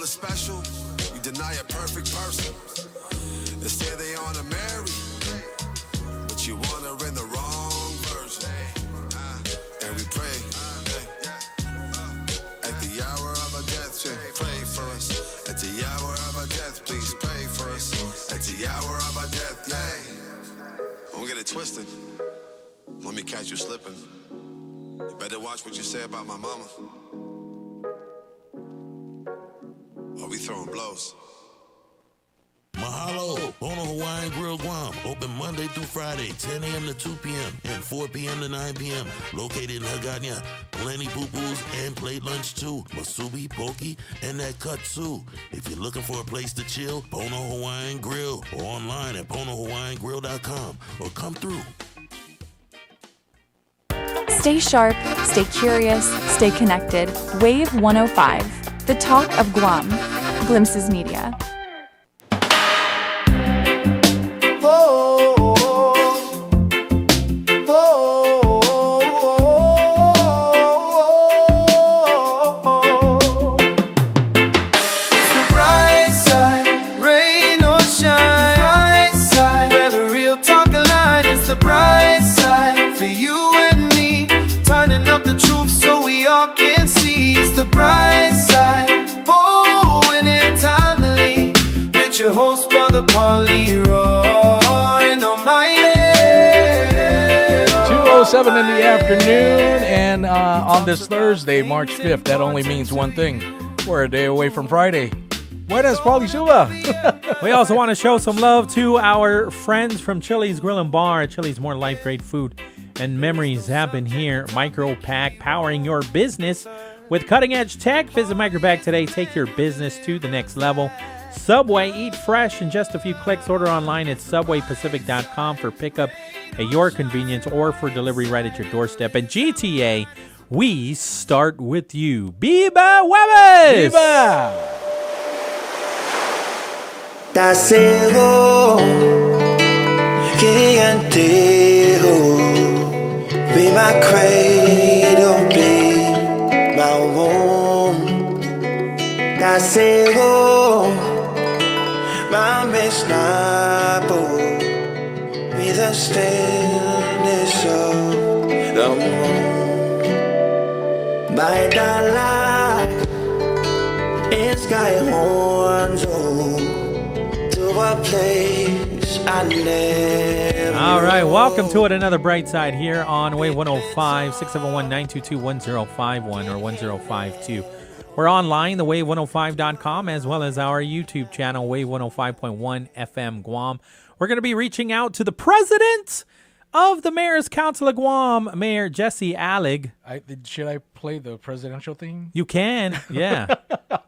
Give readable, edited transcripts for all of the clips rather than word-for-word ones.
is special, you deny a perfect person. They say they wanna marry, but you want her in the wrong version. And we pray at the hour of our death, pray for us. At the hour of our death, please pray for us. At the hour of our death, yeah. Don't get it twisted. Let me catch you slipping. You better watch what you say about my mama. Or we throwing blows. Mahalo, Bono Hawaiian Grill Guam. Open Monday through Friday, 10 a.m. to 2 p.m. and 4 p.m. to 9 p.m. Located in Hagania. Plenty poo-poos and plate lunch too. Masubi, poke, and that katsu. If you're looking for a place to chill, Bono Hawaiian Grill. Or online at bonohawaiiangrill.com. Or come through. Stay sharp, stay curious, stay connected. Wave 105, the talk of Guam. Glimpses Media. The bright side, and entirely with your host, brother Pauly and on my head. 2:07 in the afternoon, and on this Thursday, March 5th, that only means one thing. We're a day away from Friday. Buenas, Pauly Suba. We also want to show some love to our friends from Chili's Grill and Bar. Chili's, more life, great food and memories happen here. Micropack, powering your business with cutting-edge tech. Visit Micropack today. Take your business to the next level. Subway, eat fresh in just a few clicks. Order online at subwaypacific.com for pickup at your convenience or for delivery right at your doorstep. And GTA, we start with you. Biba Hueves! Biba! Tasego, que antejo, be my cradle, be my womb. Tasego, my misnapo, be the stillness of the moon. By the light, it's sky horns, a place I never. All right, welcome to it. Another Brightside here on Wave 105, 671-922-1051 or 1052. We're online, thewave105.com, as well as our YouTube channel, Wave 105.1 FM Guam. We're going to be reaching out to the president of the Mayor's Council of Guam, Mayor Jesse Allig. Should I play the presidential theme? You can, yeah.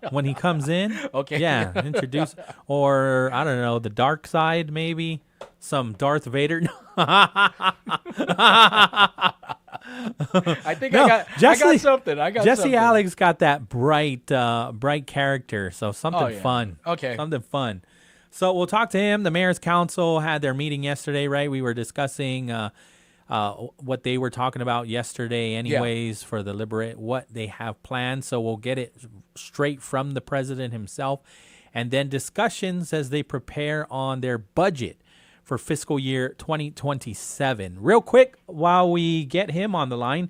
When he comes in. Okay. Yeah, introduce. Or, I don't know, the dark side, maybe. Some Darth Vader. I think I got something. Jesse Allig's got that bright character, so something fun. Okay. Something fun. So we'll talk to him. The Mayor's Council had their meeting yesterday, right? We were discussing what they were talking about yesterday anyways for the what they have planned. So we'll get it straight from the president himself. And then discussions as they prepare on their budget for fiscal year 2027. Real quick, while we get him on the line,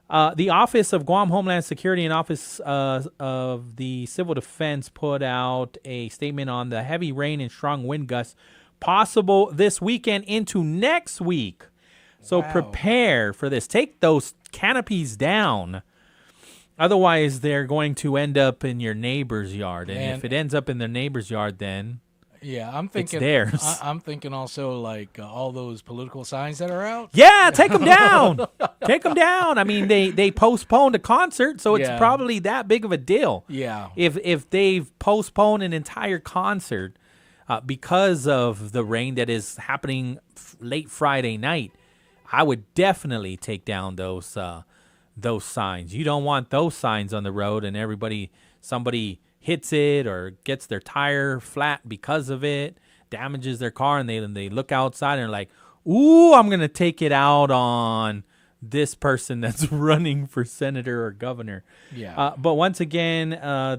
the Office of Guam Homeland Security and Office of the Civil Defense put out a statement on the heavy rain and strong wind gusts possible this weekend into next week. So prepare for this. Take those canopies down. Otherwise, they're going to end up in your neighbor's yard. And if it ends up in their neighbor's yard, then I'm thinking it's theirs. I'm thinking also like all those political signs that are out. Yeah, take them down. Take them down. I mean, they postponed a concert, so it's probably that big of a deal. Yeah. If they've postponed an entire concert because of the rain that is happening late Friday night, I would definitely take down those signs. You don't want those signs on the road and somebody hits it or gets their tire flat because of it, damages their car, and they look outside and they're like, ooh, I'm going to take it out on this person that's running for senator or governor. Yeah. But once again,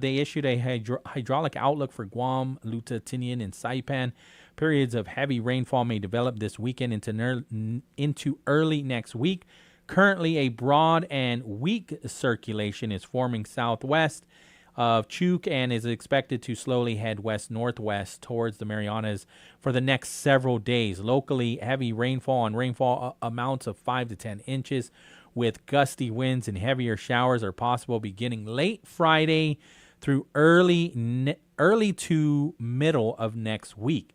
they issued a hydraulic outlook for Guam, Luta, Tinian, and Saipan. Periods of heavy rainfall may develop this weekend into early next week. Currently, a broad and weak circulation is forming southwest of Chuuk and is expected to slowly head west-northwest towards the Marianas for the next several days. Locally, heavy rainfall and rainfall amounts of 5 to 10 inches with gusty winds and heavier showers are possible beginning late Friday through early to middle of next week.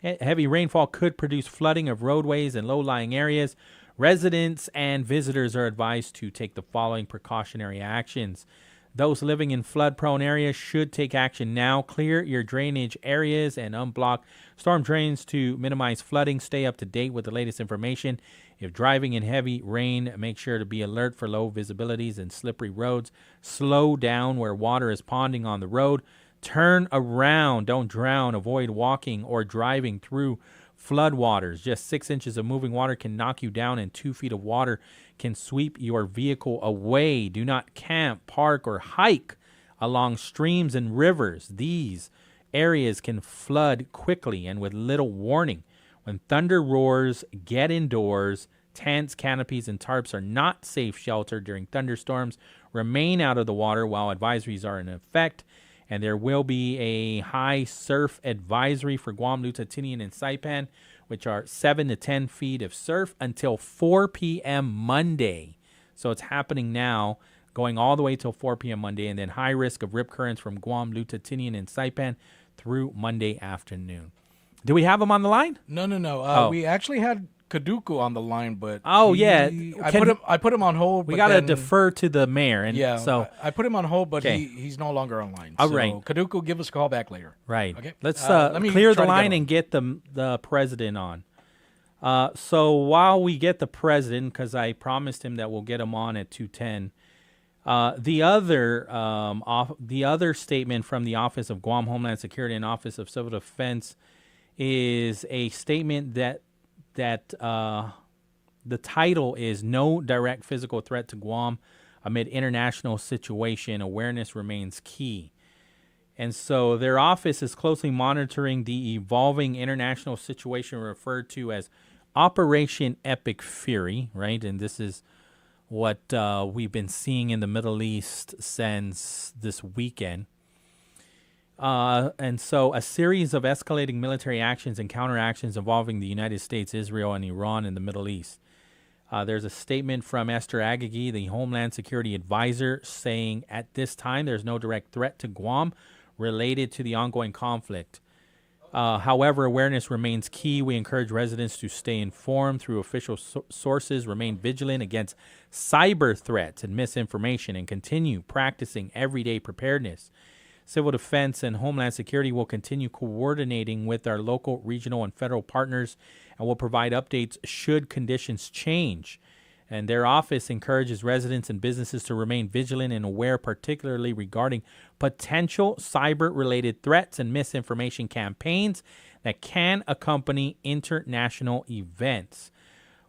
Heavy rainfall could produce flooding of roadways and low-lying areas. Residents and visitors are advised to take the following precautionary actions. Those living in flood-prone areas should take action now. Clear your drainage areas and unblock storm drains to minimize flooding. Stay up to date with the latest information. If driving in heavy rain, make sure to be alert for low visibilities and slippery roads. Slow down where water is ponding on the road. Turn around. Don't drown. Avoid walking or driving through floodwaters. Just 6 inches of moving water can knock you down, and 2 feet of water can sweep your vehicle away. Do not camp, park, or hike along streams and rivers. These areas can flood quickly and with little warning. When thunder roars, get indoors. Tents, canopies, and tarps are not safe shelter during thunderstorms. Remain out of the water while advisories are in effect. And there will be a high surf advisory for Guam, Luta, Tinian, and Saipan, which are 7 to 10 feet of surf until 4 p.m. Monday. So it's happening now, going all the way till 4 p.m. Monday, and then high risk of rip currents from Guam, Luta, Tinian, and Saipan through Monday afternoon. Do we have them on the line? No. We actually had Kaduku on the line, but I put him on hold. We got to defer to the mayor, and so I put him on hold, but he's no longer online. All so right, Kaduku, give us a call back later. Right. Okay. Let's clear the line and get the president on. So while we get the president, because I promised him that we'll get him on at 2:10. The other statement from the Office of Guam Homeland Security and Office of Civil Defense is a statement that the title is "No Direct Physical Threat to Guam Amid International Situation. Awareness Remains Key." And so their office is closely monitoring the evolving international situation referred to as Operation Epic Fury, right? And this is what we've been seeing in the Middle East since this weekend. And so a series of escalating military actions and counteractions involving the United States, Israel, and Iran in the Middle East. There's a statement from Esther Agagi, the Homeland Security Advisor, saying at this time there's no direct threat to Guam related to the ongoing conflict. However, awareness remains key. We encourage residents to stay informed through official sources, remain vigilant against cyber threats and misinformation, and continue practicing everyday preparedness. Civil Defense and Homeland Security will continue coordinating with our local, regional, and federal partners and will provide updates should conditions change. And their office encourages residents and businesses to remain vigilant and aware, particularly regarding potential cyber-related threats and misinformation campaigns that can accompany international events.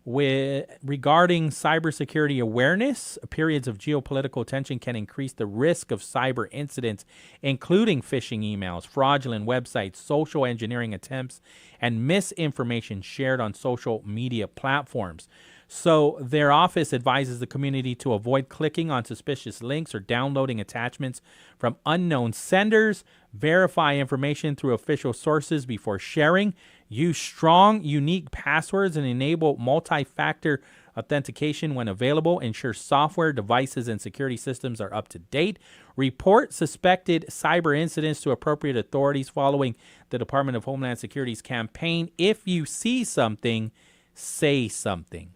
Regarding cybersecurity awareness, periods of geopolitical tension can increase the risk of cyber incidents, including phishing emails, fraudulent websites, social engineering attempts, and misinformation shared on social media platforms. So their office advises the community to avoid clicking on suspicious links or downloading attachments from unknown senders, verify information through official sources before sharing, use strong, unique passwords, and enable multi-factor authentication when available, ensure software, devices, and security systems are up to date, report suspected cyber incidents to appropriate authorities following the Department of Homeland Security's campaign. If you see something, say something.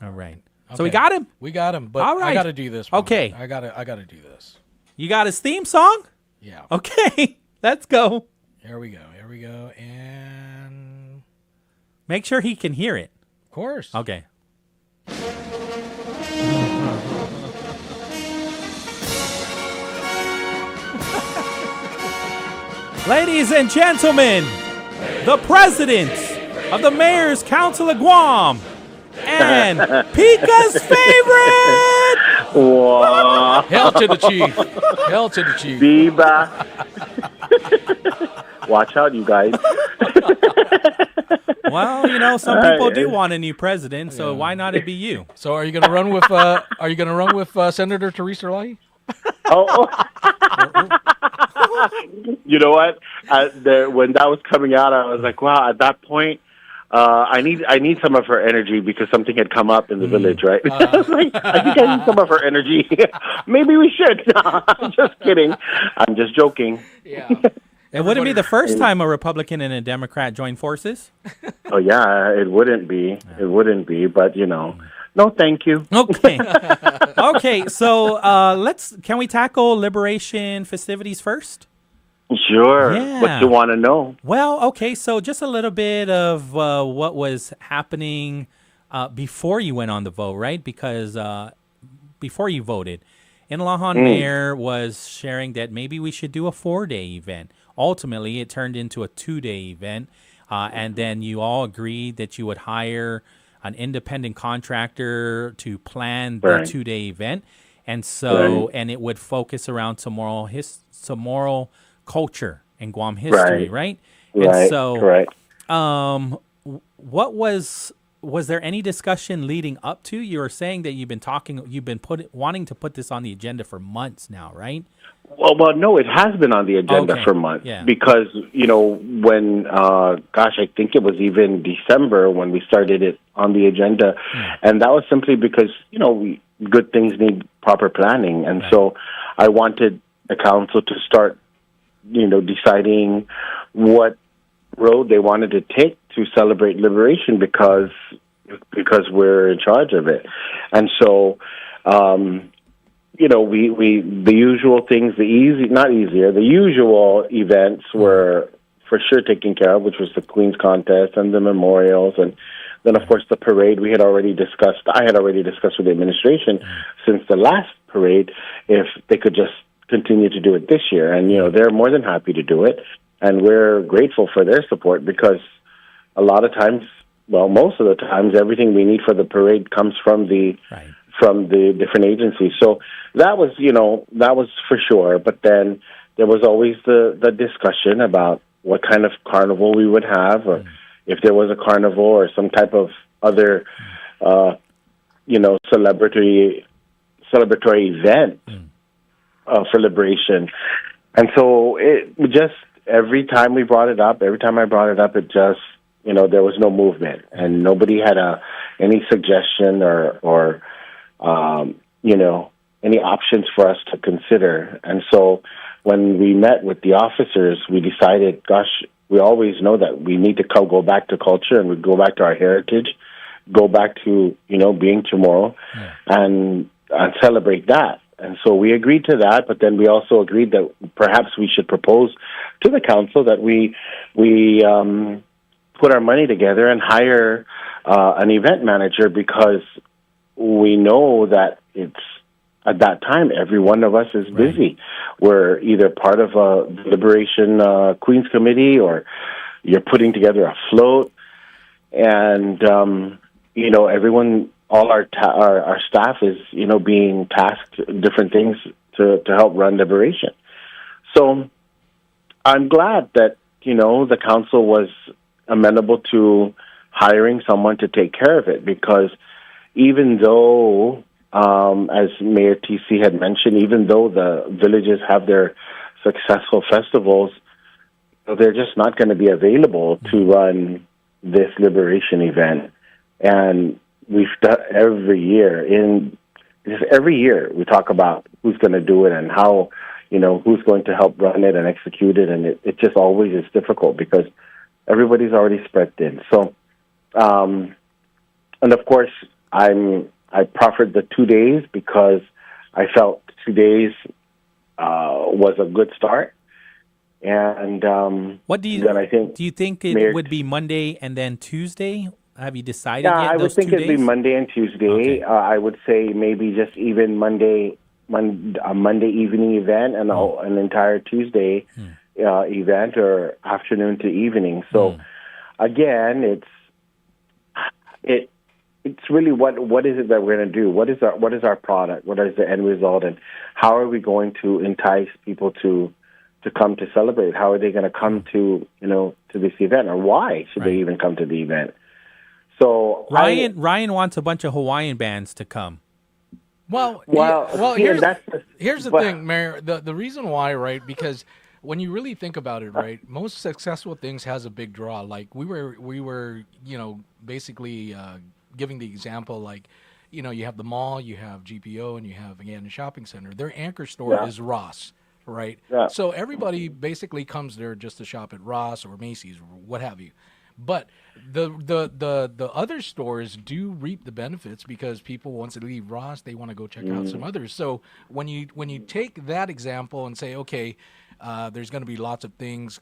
All right. Okay. So we got him? We got him, but all right. I got to do this one. Okay. I got to do this. You got his theme song? Yeah. Okay. Let's go. Here we go. And make sure he can hear it. Of course. Okay. Ladies and gentlemen, the president of the Mayor's Council of Guam man, Pika's favorite. Whoa. Hell to the chief. Hell to the chief. Biba. Watch out, you guys. Well, you know, some people do want a new president, so why not it be you? So are you going to run with Senator Teresa Lai? Oh. You know what? When that was coming out, I was like, wow. At that point, I need some of her energy because something had come up in the village, right? I was like, I think I need some of her energy. Maybe we should. No, I'm just kidding. I'm just joking. Yeah. It wouldn't be the first time a Republican and a Democrat joined forces. Oh yeah, it wouldn't be. It wouldn't be. But you know, no, thank you. Okay. Okay. So can we tackle Liberation festivities first? Sure. Yeah. What you want to know? Well, okay. So just a little bit of what was happening before you went on the vote, right? Because before you voted, Inalahan Mayor was sharing that maybe we should do a 4-day event. Ultimately, it turned into a 2-day event, and then you all agreed that you would hire an independent contractor to plan the 2-day event, and so and it would focus around Chamorro culture and Guam history, right? And so, what was there any discussion leading up to? You were saying that you've been wanting to put this on the agenda for months now, right? Well, no, it has been on the agenda for months because, you know, when, I think it was even December when we started it on the agenda. And that was simply because, you know, good things need proper planning. And so I wanted the council to start, you know, deciding what road they wanted to take to celebrate liberation because we're in charge of it. And so, you know, we the usual things, the usual events were for sure taken care of, which was the Queen's Contest and the memorials. And then, of course, the parade I had already discussed with the administration since the last parade if they could just continue to do it this year. And, you know, they're more than happy to do it. And we're grateful for their support because a lot of times, well, most of the times, everything we need for the parade comes from the different agencies. So that was for sure. But then there was always the discussion about what kind of carnival we would have, or if there was a carnival or some type of other, celebratory event for liberation. And so it just, every time I brought it up, it just, you know, there was no movement and nobody had any suggestion or any options for us to consider. And so when we met with the officers, we decided, gosh, we always know that we need to go back to culture and we go back to our heritage, go back to, you know, being Chamorro and celebrate that. And so we agreed to that, but then we also agreed that perhaps we should propose to the council that we put our money together and hire an event manager because we know that it's at that time every one of us is busy. We're either part of a Liberation Queens Committee or you're putting together a float, and everyone. All our staff is, you know, being tasked different things to help run liberation. So I'm glad that, you know, the council was amenable to hiring someone to take care of it because even though, as Mayor TC had mentioned, even though the villages have their successful festivals, they're just not going to be available to run this liberation event. And we've done every year we talk about who's going to do it and how, you know, who's going to help run it and execute it. And it just always is difficult because everybody's already spread thin. So, and of course I proffered the 2 days because I felt 2 days, was a good start. And, what do you think it would be Monday and then Tuesday? Have you decided yet? I would think it'd be Monday and Tuesday. Okay. I would say maybe just even a Monday evening event and an entire Tuesday event or afternoon to evening. So again, it's really what is it that we're going to do? What is our product? What is the end result? And how are we going to entice people to come to celebrate? How are they going to come to to this event, or why should they even come to the event? So Ryan wants a bunch of Hawaiian bands to come. Well, here's the thing, Mayor. The reason why, right? Because when you really think about it, right, most successful things has a big draw. Like we were, basically giving the example, like, you have the mall, you have GPO, and you have, again, the shopping center. Their anchor store is Ross, right? Yeah. So everybody basically comes there just to shop at Ross or Macy's or what have you. But the other stores do reap the benefits because people, once they leave Ross, they want to go check out some others. So when you take that example and say, okay, there's going to be lots of things,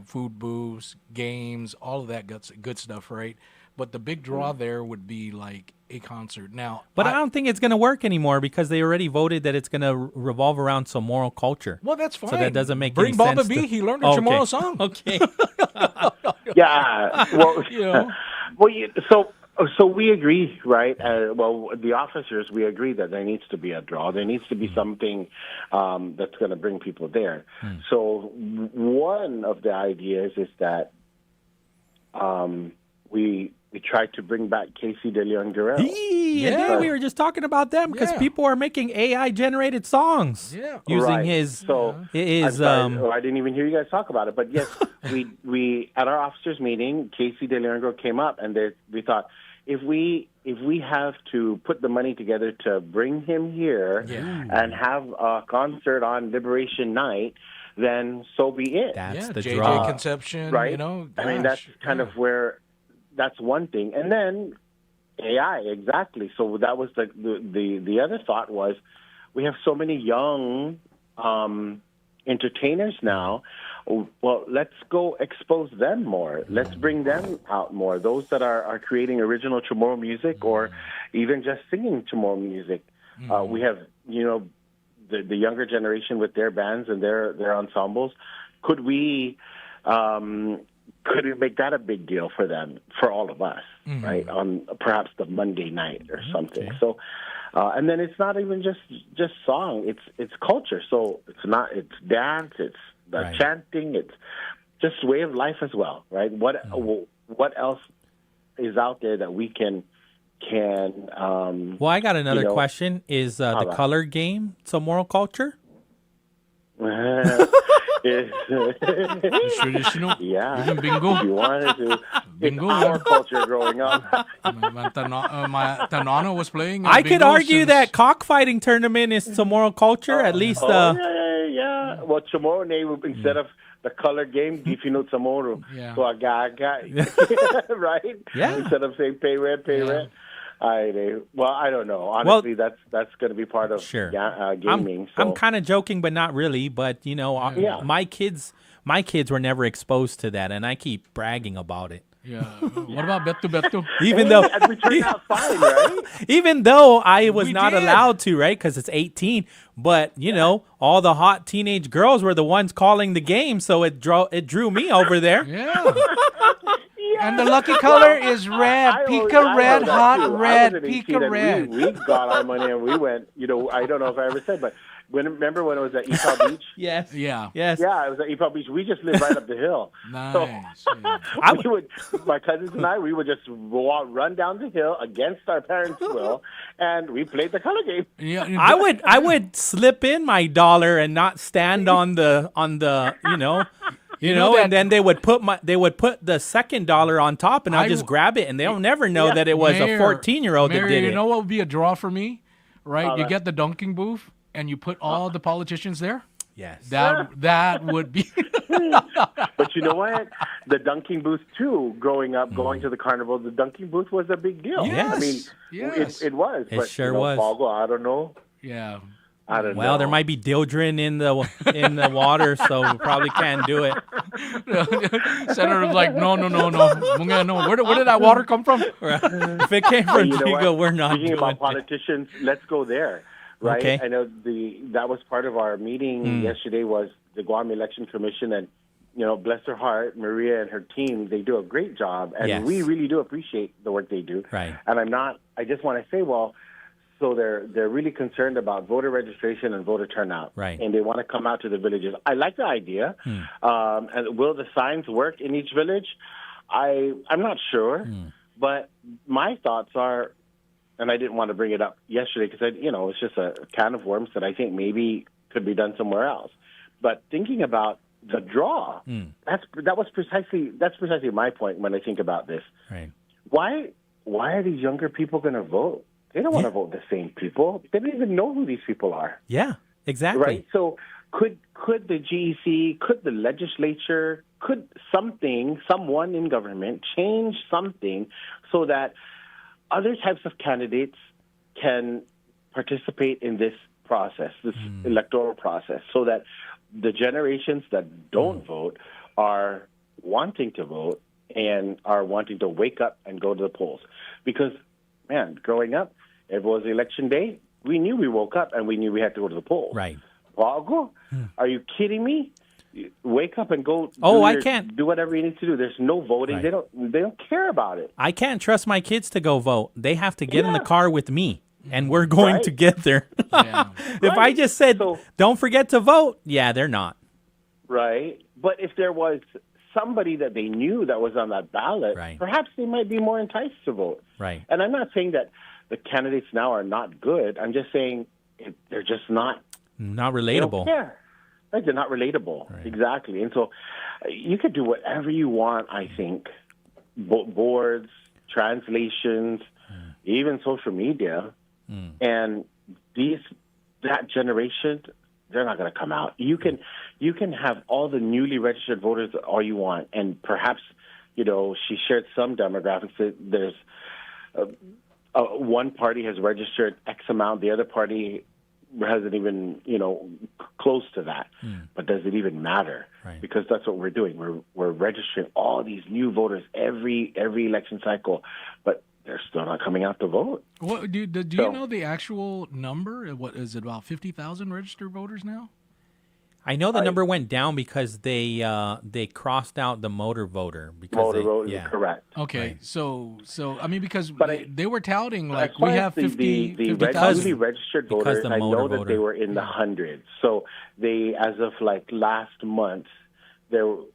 food booths, games, all of that good stuff, right? But the big draw there would be like a concert. Now, but I don't think it's going to work anymore because they already voted that it's going to revolve around some moral culture. Well, that's fine. So that doesn't make Bring any Baba sense. B. He learned a Chamorro song. Okay. Yeah. Well, so we agree, right? The officers, we agree that there needs to be a draw. There needs to be something that's going to bring people there. So one of the ideas is that we tried to bring back Casey De Leon Guerrero. We were just talking about them because people are making AI-generated songs using his. So I didn't even hear you guys talk about it, but yes, we at our officers meeting, Casey De Leon Guerrero came up, and we thought, if we have to put the money together to bring him here and have a concert on Liberation Night, then so be it. That's the JJ draw. Conception, right? I mean, that's kind of where. That's one thing, and then AI, exactly. So that was the other thought was, we have so many young entertainers now. Well, let's go expose them more. Let's bring them out more. Those that are creating original Chamorro music or even just singing Chamorro music. We have, the younger generation with their bands and their ensembles. Could we make that a big deal for them, for all of us, right? On perhaps the Monday night or something. Okay. So, and then it's not even just song. It's culture. So it's dance. It's the chanting. It's just way of life as well, right? What else is out there that we can? Well, I got another question. Is the color game some moral culture? It's traditional. Yeah. Even bingo. You wanted to. Bingo. Our culture growing up. My Tanana was playing. I could argue that cockfighting tournament is some moral culture. At least. Yeah. Well, Chamorro, instead of the color game, Difino Chamorro. Yeah. So right? Yeah. Instead of saying pay rent. I don't know. Honestly, that's going to be part of gaming. I'm kind of joking, but not really. But my kids were never exposed to that, and I keep bragging about it. Yeah. What about Beto? Even though we turned out fine, right? Even though I was not allowed to, right? Because it's 18. But all the hot teenage girls were the ones calling the game, so it drew me over there. Yeah. And the lucky color is red. Pika red, hot red, Pika red. We got our money and we went, I don't know if I ever said, but remember when it was at Epau Beach? Yes. Yeah. Yes. Yeah, it was at Epau Beach. We just lived right up the hill. Nice. So my cousins and I, we would just run down the hill against our parents' will, and we played the color game. Yeah. I would slip in my dollar and not stand on the and then they would put the second dollar on top, and I'll just grab it, and they'll never know that it was a 14-year-old that did it. You know what would be a draw for me, right? You get the dunking booth, and you put all the politicians there. Yes, that would be. But you know what? The dunking booth too. Growing up, going to the carnival, the dunking booth was a big deal. Yes. I mean, it was. It sure was. Pago, I don't know. Yeah. I don't know. Well, there might be dildrin in the water, so we probably can't do it. Senator's like, no. Where did that water come from? If it came from Chico, we're not Speaking doing about politicians, let's go there. Right? Okay. I know that was part of our meeting yesterday was the Guam Election Commission, and bless her heart, Maria and her team, they do a great job, and we really do appreciate the work they do. Right. And I just want to say, so they're really concerned about voter registration and voter turnout. Right. And they want to come out to the villages. I like the idea. And will the signs work in each village? I'm not sure. But my thoughts are, and I didn't want to bring it up yesterday because it's just a can of worms that I think maybe could be done somewhere else. But thinking about the draw, that's precisely my point when I think about this. Right. Why are these younger people going to vote? They don't want to vote the same people. They don't even know who these people are. Yeah, exactly. Right? So could the GEC, could the legislature, could someone in government change something so that other types of candidates can participate in this process, this electoral process, so that the generations that don't vote are wanting to vote and are wanting to wake up and go to the polls? Because, man, growing up, if it was election day, we knew we woke up and we knew we had to go to the polls. Right. Wago? Are you kidding me? Wake up and go. I can't do whatever you need to do. There's no voting. Right. They don't care about it. I can't trust my kids to go vote. They have to get in the car with me, and we're going to get there. If I just said, don't forget to vote, they're not. Right. But if there was somebody that they knew that was on that ballot, perhaps they might be more enticed to vote. Right. And I'm not saying that the candidates now are not good. I'm just saying they're just not relatable. They don't care. Like, they're not relatable. Right. Exactly. And so you could do whatever you want, I think. Boards, translations, even social media. And that generation, they're not going to come out. You can have all the newly registered voters all you want. And perhaps, she shared some demographics. There's one party has registered X amount, the other party hasn't even, close to that. But does it even matter? Right. Because that's what we're doing. We're registering all these new voters every election cycle, but they're still not coming out to vote. What do you know the actual number? What is it, about 50,000 registered voters now? I know the number went down because they crossed out the motor voter. Correct. Okay, right. so I mean, because they were touting like we have 50,000. The registered voters, I know that they were in the hundreds. So they, as of like last month, I don't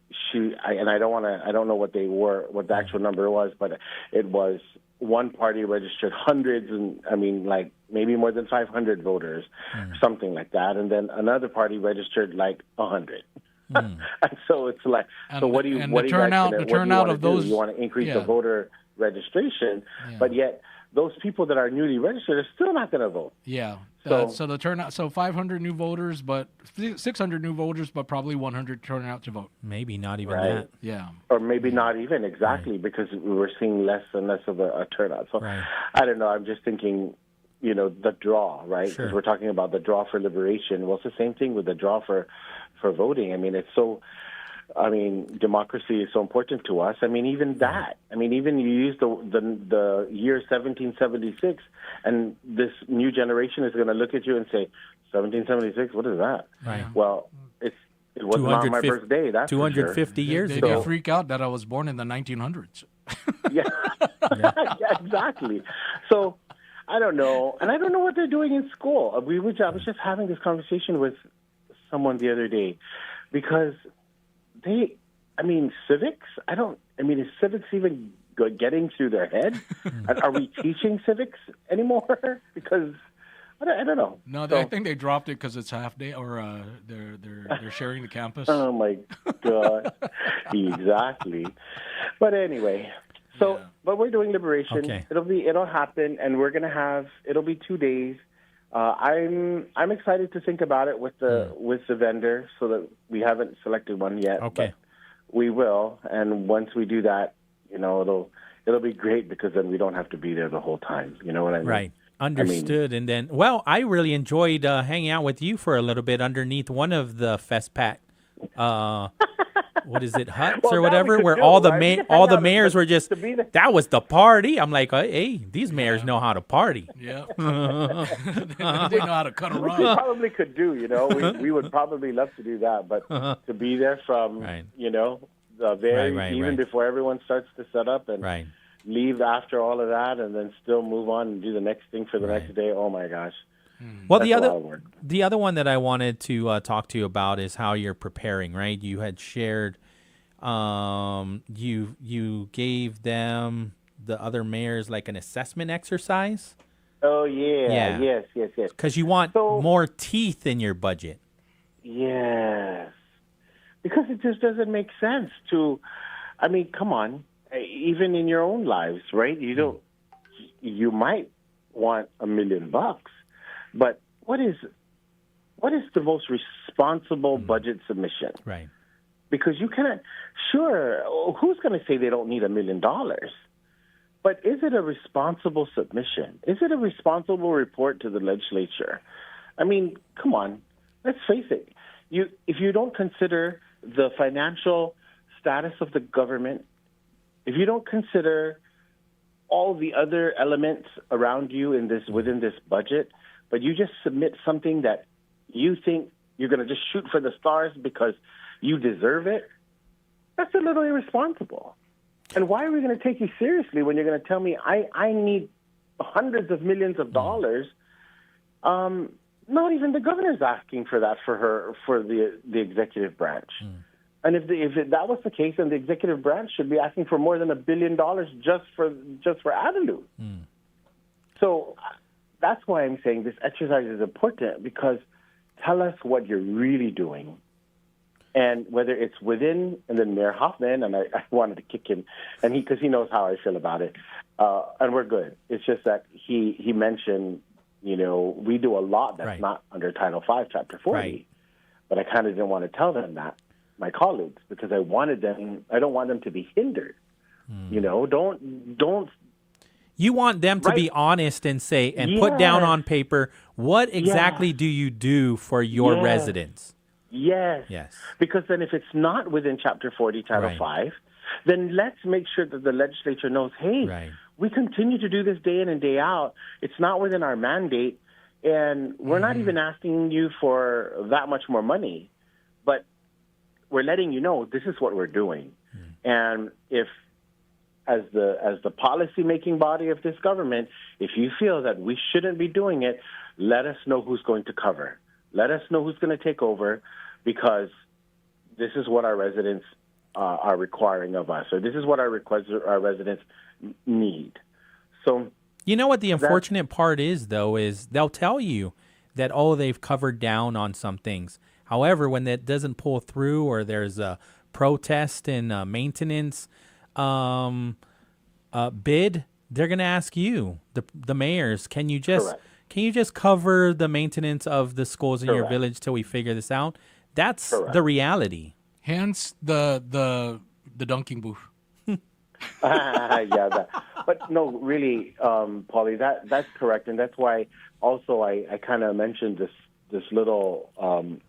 know what the actual number was, but it was one party registered hundreds, and I mean, like maybe more than 500 voters, something like that. And then another party registered like 100. And so it's like, so what do you guys do? You want to increase the voter registration, but yet those people that are newly registered are still not going to vote. Yeah. So the turnout, 500 new voters, but 600 new voters, but probably 100 turn out to vote. Maybe not even that. Yeah. Or maybe not even, exactly, because we're seeing less and less of a turnout. So I don't know. I'm just thinking, the draw, right? Because we're talking about the draw for liberation. Well, it's the same thing with the draw for voting. I mean, democracy is so important to us. I mean, even that. I mean, even you use the year 1776, and this new generation is going to look at you and say, 1776, what is that? Right. Well, it wasn't on my birthday. That's 250 years ago. They freak out that I was born in the 1900s. Yeah, exactly. So I don't know, and I don't know what they're doing in school. I was just having this conversation with someone the other day, because civics, is civics even getting through their head? Are we teaching civics anymore? Because I don't know. No, I think they dropped it because it's half day, or they're sharing the campus. Oh my God. Exactly. But anyway, but we're doing liberation. Okay. It'll happen, and it'll be 2 days. I'm excited to think about it with the vendor, so that we haven't selected one yet. Okay. But we will, and once we do that, it'll be great, because then we don't have to be there the whole time. You know what I mean? Right. Understood. And then, I really enjoyed hanging out with you for a little bit underneath one of the Fest Pack what is it, huts Well, or that we whatever, could where do, all the right? We could all hang the out mayors were just, to be there. that was the party. I'm like, hey, these mayors know how to party. Yeah. They know how to cut a We rug. probably could do, we would probably love to do that, but to be there from, Right. the very, Right, even right. before everyone starts to set up and Right. leave after all of that and then still move on and do the next thing for the Right. next day. Oh my gosh. Well, That's a lot of work. the other one that I wanted to talk to you about is how you're preparing. Right, you had shared, you gave them, the other mayors, like an assessment exercise. Oh yeah. Yeah. Yes. Because you want more teeth in your budget. Yes. Because it just doesn't make sense to, I mean, come on, even in your own lives, right? You might want $1 million, but what is the most responsible budget submission? Right. Because you cannot, sure, who's going to say they don't need $1 million? But is it a responsible submission? Is it a responsible report to the legislature? I mean, come on, let's face it. If you don't consider the financial status of the government, if you don't consider all the other elements around you within this budget, but you just submit something that you think you're going to just shoot for the stars because you deserve it, that's a little irresponsible. And why are we going to take you seriously when you're going to tell me I need hundreds of millions of dollars? Not even the governor's asking for that for the executive branch. And if that was the case, then the executive branch should be asking for more than $1 billion just for Avenue. So that's why I'm saying this exercise is important, because tell us what you're really doing. And whether it's within, and then Mayor Hoffman, and I wanted to kick him, and because he knows how I feel about it, and we're good. It's just that he mentioned, we do a lot that's not under Title V, Chapter 40. Right. But I kind of didn't want to tell them that, my colleagues, because I don't want them to be hindered. Don't. You want them to be honest and say, and put down on paper, what exactly do you do for your residents? Yes. Because then if it's not within Chapter 40, Title V, then let's make sure that the legislature knows, hey, we continue to do this day in and day out. It's not within our mandate, and we're not even asking you for that much more money, but we're letting you know this is what we're doing. And if, as the policy-making body of this government, if you feel that we shouldn't be doing it, let us know who's going to cover. Let us know who's going to take over, because this is what our residents are requiring of us, or this is what our residents need. So, you know what the unfortunate part is, though, is they'll tell you that, they've covered down on some things. However, when that doesn't pull through, or there's a protest and maintenance bid, they're going to ask you, the mayors, can you just cover the maintenance of the schools in your village till we figure this out? That's the reality. Hence the dunking booth. But no, really, Pauly, that's correct, and that's why also I kind of mentioned this little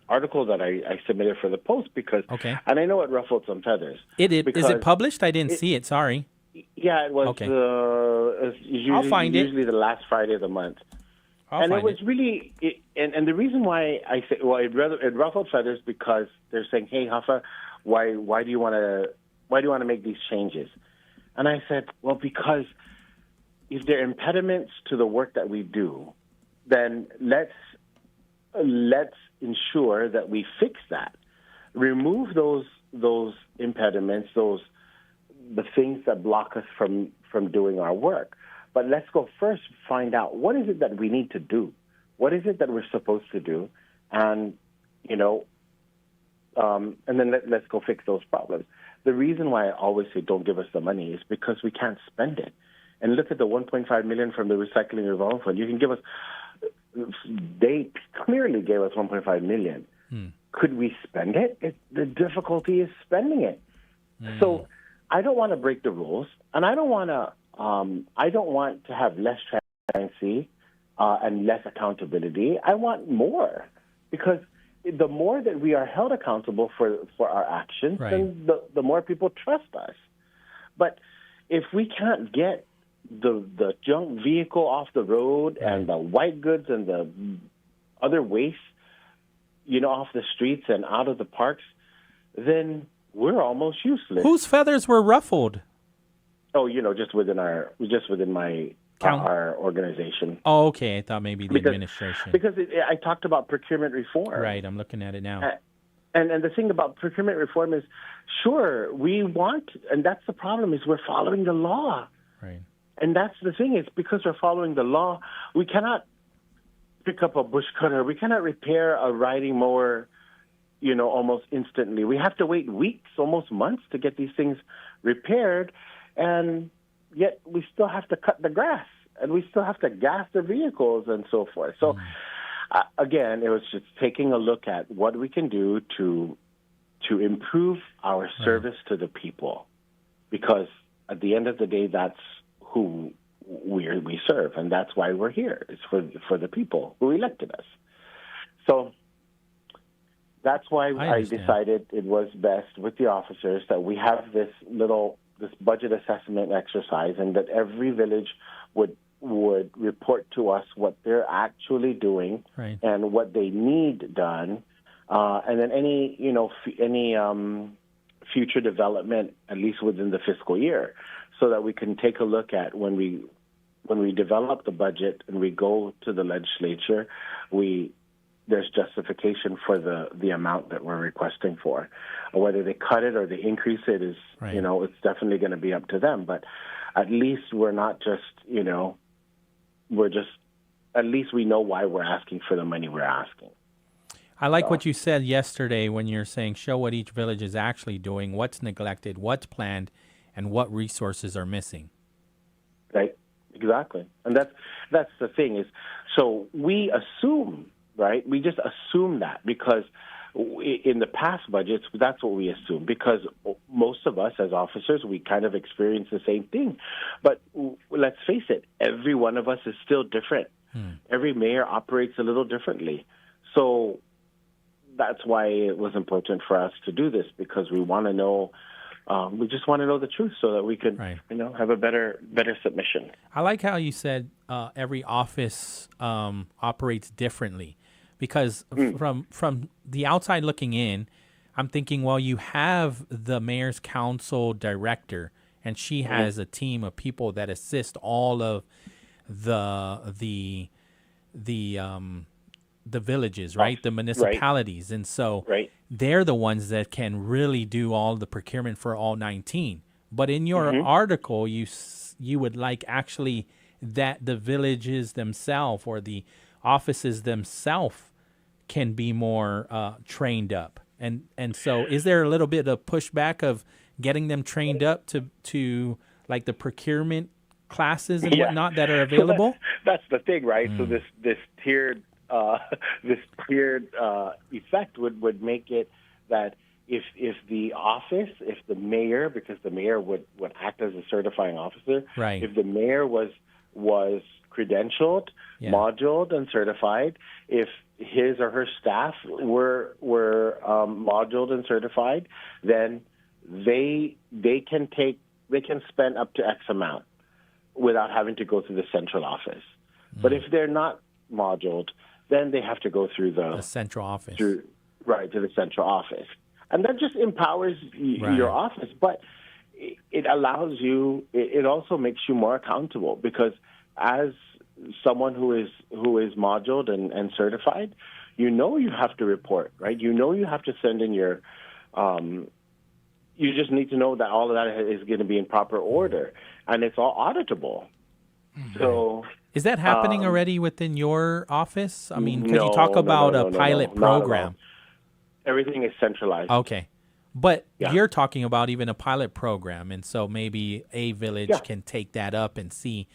article that I submitted for the Post, because, and I know it ruffled some feathers. Is it published? I didn't see it. Sorry. Yeah, it was. I'll find it. Usually the last Friday of the month. And it was really, and the reason why I say, it ruffled feathers, because they're saying, "Hey, Hoffa, why do you want to make these changes?" And I said, well, because if there are impediments to the work that we do, then let's ensure that we fix that, remove those impediments, the things that block us from doing our work. But let's go first find out, what is it that we need to do? What is it that we're supposed to do? And, and then let's go fix those problems. The reason why I always say don't give us the money is because we can't spend it. And look at the $1.5 million from the Recycling Revolving Fund. You can give us, they clearly gave us $1.5 million. Could we spend it? The difficulty is spending it. So I don't want to break the rules, and I don't want to have less transparency and less accountability. I want more, because the more that we are held accountable for our actions, then the more people trust us. But if we can't get the junk vehicle off the road and the white goods and the other waste, off the streets and out of the parks, then we're almost useless. Whose feathers were ruffled? Oh, just within my our organization. Oh, okay. I thought maybe the administration. Because I talked about procurement reform. Right. I'm looking at it now. And the thing about procurement reform is, sure, we want, and that's the problem, is we're following the law. Right. And that's the thing, is because we're following the law, we cannot pick up a bush cutter. We cannot repair a riding mower, almost instantly. We have to wait weeks, almost months to get these things repaired. And yet we still have to cut the grass, and we still have to gas the vehicles and so forth. So, again, it was just taking a look at what we can do to improve our service to the people, because at the end of the day, that's who we serve, and that's why we're here. It's for the people who elected us. So that's why I decided it was best with the officers that we have this budget assessment exercise, and that every village would report to us what they're actually doing and what they need done, and then any future development, at least within the fiscal year, so that we can take a look at when we develop the budget and we go to the legislature, there's justification for the amount that we're requesting for. Whether they cut it or they increase it is, it's definitely going to be up to them. But at least we're not just, at least we know why we're asking for the money we're asking. I like what you said yesterday when you're saying show what each village is actually doing, what's neglected, what's planned, and what resources are missing. Right, exactly. And that's the thing is, so we assume, right? We just assume that because in the past budgets, that's what we assume, because most of us as officers, we kind of experience the same thing. But let's face it, every one of us is still different. Every mayor operates a little differently. So that's why it was important for us to do this, because we want to know, we just want to know the truth so that we could, have a better submission. I like how you said every office operates differently. Because from the outside looking in, I'm thinking, well, you have the mayor's council director, and she has a team of people that assist all of the villages, right? The municipalities, and so they're the ones that can really do all the procurement for all 19. But in your article, you would like actually that the villages themselves or the offices themselves can be more trained up. And so is there a little bit of pushback of getting them trained up to like the procurement classes and whatnot that are available? So that's the thing, right? So this tiered effect would make it that if the office, if the mayor, because the mayor would act as a certifying officer, if the mayor was credentialed, moduled, and certified, if his or her staff were moduled and certified, then they can spend up to X amount without having to go through the central office. But if they're not moduled, then they have to go through the central office. To the central office. And that just empowers your office, but it allows you, it also makes you more accountable, because as someone who is moduled and certified, you have to report, right? You have to send in your, you just need to know that all of that is going to be in proper order, and it's all auditable. So is that happening already within your office? I mean, because you talk about a pilot program. Everything is centralized. Okay. But you're talking about even a pilot program, and so maybe a village can take that up and see,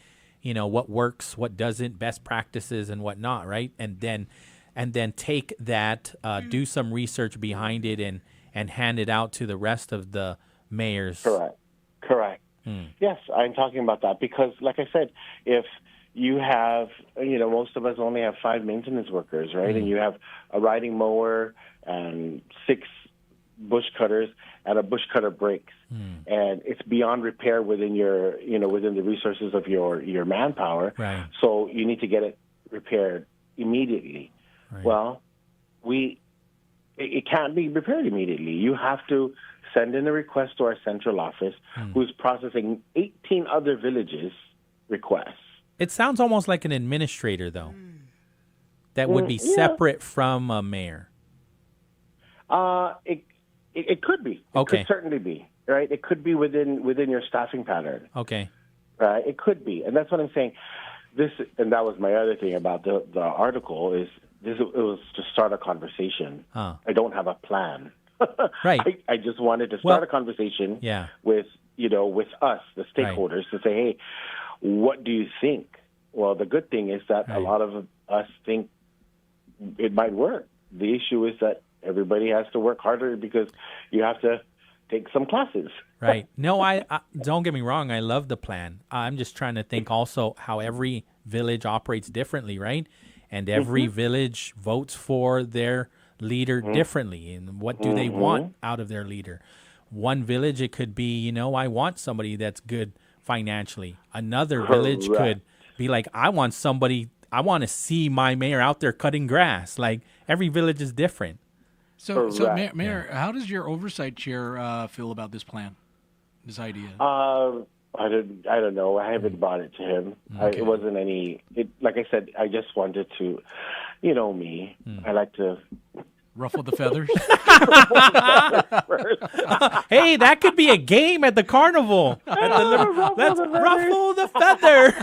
what works, what doesn't, best practices and whatnot, right? And then take that, do some research behind it and hand it out to the rest of the mayors. Correct. Yes, I'm talking about that because, like I said, if you have, most of us only have 5 maintenance workers, right? And you have a riding mower and 6 bush cutters, and a bush cutter breaks. And it's beyond repair within your, within the resources of your manpower. Right. So you need to get it repaired immediately. Right. Well, it can't be repaired immediately. You have to send in a request to our central office, who's processing 18 other villages' requests. It sounds almost like an administrator, though, that would be separate from a mayor. It could be. It could certainly be, right? It could be within your staffing pattern. Okay. Right? It could be. And that's what I'm saying. And that was my other thing about the article is it was to start a conversation. I don't have a plan. Right. I just wanted to start a conversation with us, the stakeholders, to say, hey, what do you think? Well, the good thing is that a lot of us think it might work. The issue is that everybody has to work harder because you have to take some classes. Right. No, I don't get me wrong. I love the plan. I'm just trying to think also how every village operates differently, right? And every village votes for their leader differently. And what do they want out of their leader? One village, it could be, I want somebody that's good financially. Another village could be like, I want to see my mayor out there cutting grass. Like, every village is different. So Mayor, how does your oversight chair feel about this plan, this idea? I don't know. I haven't brought it to him. It wasn't any. Like I said, I just wanted to, me. I like to ruffle the feathers. Hey, that could be a game at the carnival. Let's ruffle the feathers.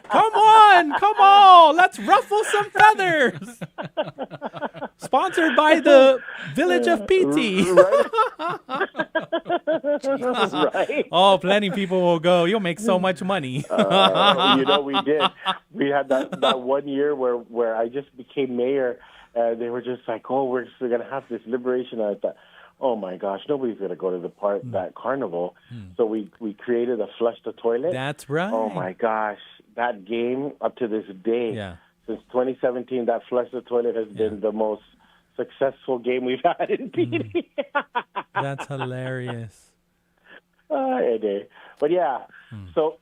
Come on. Let's ruffle some feathers. Sponsored by the Village of PT. Right. Oh, plenty of people will go. You'll make so much money. We did. We had that 1 year where I just became mayor. They were just like, oh, we're going to have this liberation. And I thought, oh, my gosh, nobody's going to go to that carnival. So we created a Flush the Toilet. That's right. Oh, my gosh. That game, up to this day, since 2017, that Flush the Toilet has been the most successful game we've had in PD. That's hilarious. But so,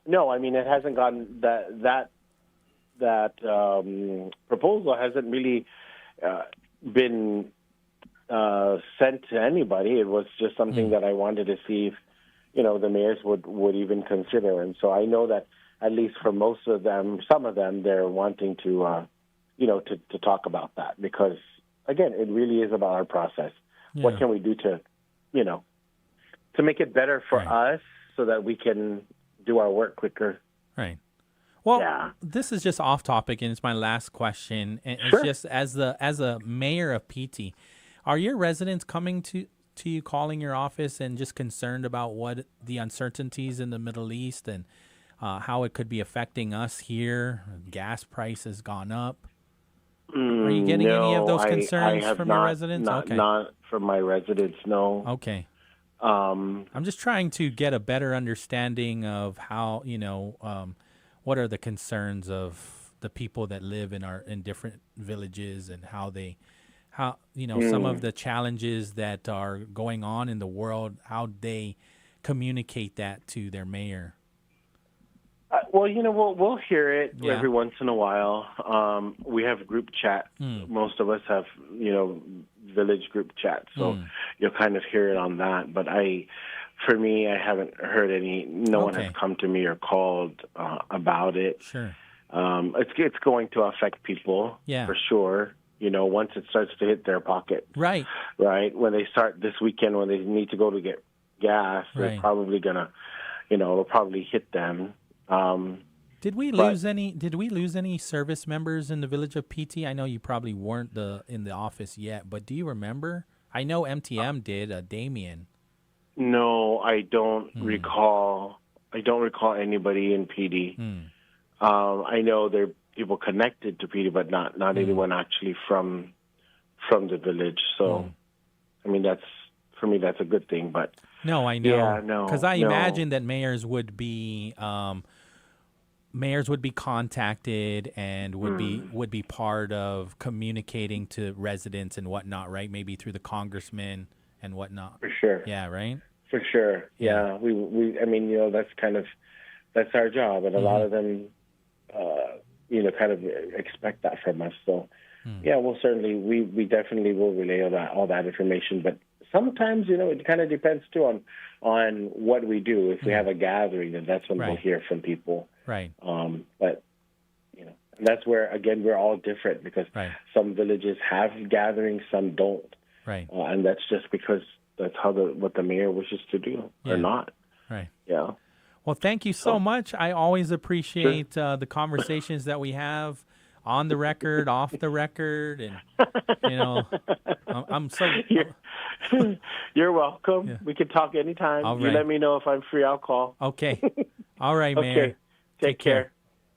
no, I mean, it hasn't gotten that proposal hasn't really been sent to anybody. It was just something that I wanted to see if, the mayors would even consider. And so I know that at least for most of them, some of them, they're wanting to, to talk about that because, again, it really is about our process. Yeah. What can we do to make it better for us so that we can do our work quicker? Right. Well, this is just off topic, and it's my last question. And it's just as a mayor of PT, are your residents coming to you, calling your office, and just concerned about what the uncertainties in the Middle East and how it could be affecting us here? Gas price has gone up. Are you getting any of those concerns from your residents? Not from my residents, no. Okay. I'm just trying to get a better understanding of how, what are the concerns of the people that live in different villages and how some of the challenges that are going on in the world, how they communicate that to their mayor. We'll hear it every once in a while. We have group chat. Most of us have, village group chat. So you'll kind of hear it on that. But for me, I haven't heard no one has come to me or called about it. Sure. It's going to affect people for sure. Once it starts to hit their pocket. Right. When they start this weekend, when they need to go to get gas, they're probably gonna, it'll probably hit them. Did we lose any service members in the Village of PT? I know you probably weren't in the office yet, but do you remember? I know MTM did. Damien. No, I don't recall. I don't recall anybody in PD. I know there are people connected to PD, but not anyone actually from the village. So, I mean, for me that's a good thing. But no, I know. Yeah, no, because I imagine that mayors would be mayors would be contacted and would be part of communicating to residents and whatnot, right? Maybe through the congressman and whatnot. For sure. Yeah, right? For sure. Yeah. We I mean, that's our job, and a lot of them kind of expect that from us. So yeah, we'll certainly we definitely will relay all that information, but sometimes, it kind of depends too on what we do. If we have a gathering, then that's when we'll hear from people. Right. But and that's where, again, we're all different, because some villages have gatherings, some don't. Right. And that's just because that's what the mayor wishes to do or not. Right. Yeah. Well, thank you so much. I always appreciate the conversations that we have on the record, off the record, and I'm so. You're welcome. Yeah. We can talk anytime. All You right. let me know if I'm free. I'll call. Okay. All right, Mayor. Okay. Take care.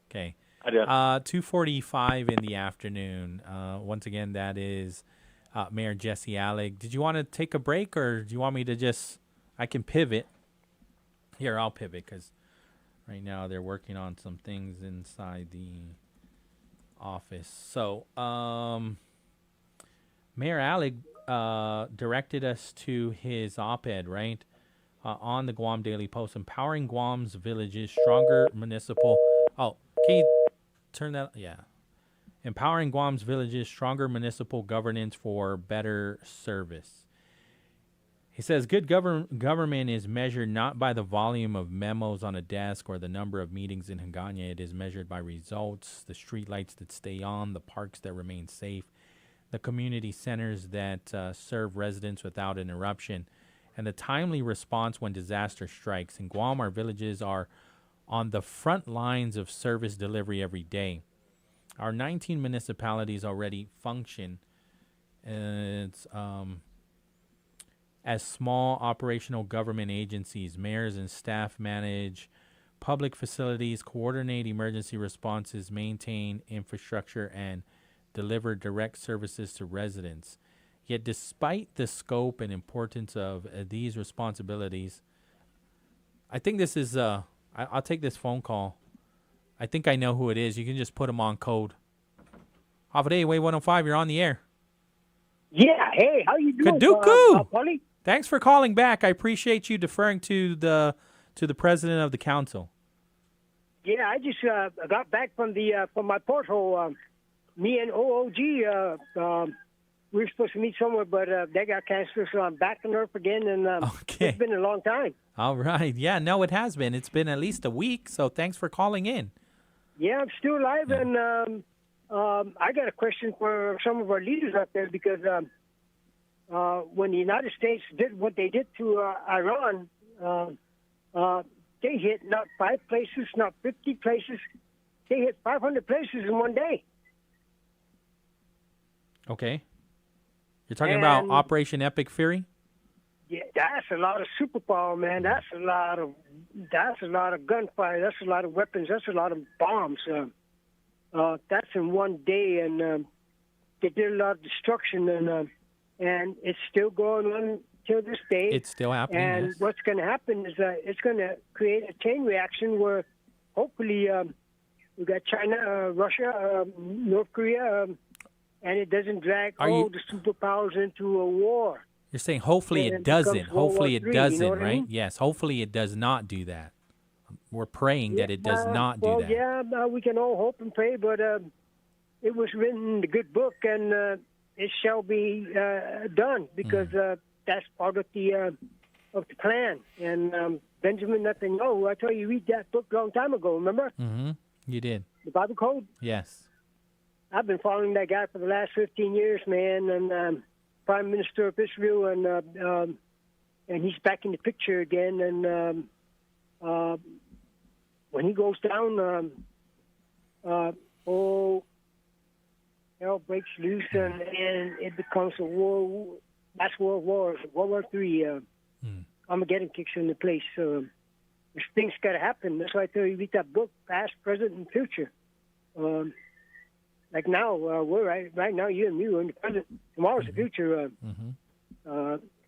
Okay. Adios. 2:45 in the afternoon. Once again, that is Mayor Jesse Alec. Did you want to take a break, or do you want me to I can pivot. Here, I'll pivot, because right now they're working on some things inside the office. So, Mayor Alec directed us to his op-ed, right, on the Guam Daily Post, empowering Guam's villages, stronger municipal. Oh, can you turn that? Yeah. Empowering Guam's villages, stronger municipal governance for better service. He says good government is measured not by the volume of memos on a desk or the number of meetings in Hagåtña. It is measured by results, the streetlights that stay on, the parks that remain safe, the community centers that serve residents without interruption, and the timely response when disaster strikes. In Guam, our villages are on the front lines of service delivery every day. Our 19 municipalities already function as small operational government agencies. Mayors and staff manage public facilities, coordinate emergency responses, maintain infrastructure, and deliver direct services to residents. Yet despite the scope and importance of these responsibilities, I think this is, I'll take this phone call. I think I know who it is. You can just put him on code. Wave 105, you're on the air. Yeah, hey, how you doing, Kaduku! Pauly? Thanks for calling back. I appreciate you deferring to the president of the council. Yeah, I just got back from my porthole. Me and OOG, we were supposed to meet somewhere, but they got canceled, so I'm back on Earth again, and okay. It's been a long time. All right. Yeah, no, it has been. It's been at least a week, so thanks for calling in. Yeah, I'm still alive, and I got a question for some of our leaders out there, because when the United States did what they did to Iran, they hit not 5 places, not 50 places. They hit 500 places in one day. Okay. You're talking about Operation Epic Fury? Yeah, that's a lot of superpower, man. That's a lot of gunfire. That's a lot of weapons. That's a lot of bombs. That's in one day, and they did a lot of destruction, and it's still going on till this day. It's still happening. And yes. what's going to happen is it's going to create a chain reaction where hopefully we got China, Russia, North Korea, and it doesn't drag all the superpowers into a war. You're saying hopefully it doesn't. Hopefully it doesn't, right? I mean? Yes, hopefully it does not do that. We're praying that it does not do that. Yeah, we can all hope and pray, but it was written in the good book, and it shall be done, because that's part of the plan. And Benjamin Netanyahu, I told you, read that book a long time ago, remember? Mm-hmm. You did. The Bible Code? Yes. I've been following that guy for the last 15 years, man, and Prime Minister of Israel, and he's back in the picture again. And when he goes down, hell breaks loose, and it becomes a war. That's World War III. Armageddon kicks into place. There's things got to happen. That's why I tell you, read that book, past, present, and future. Like now, we're right now, you and me, we're in the present. Tomorrow's the future.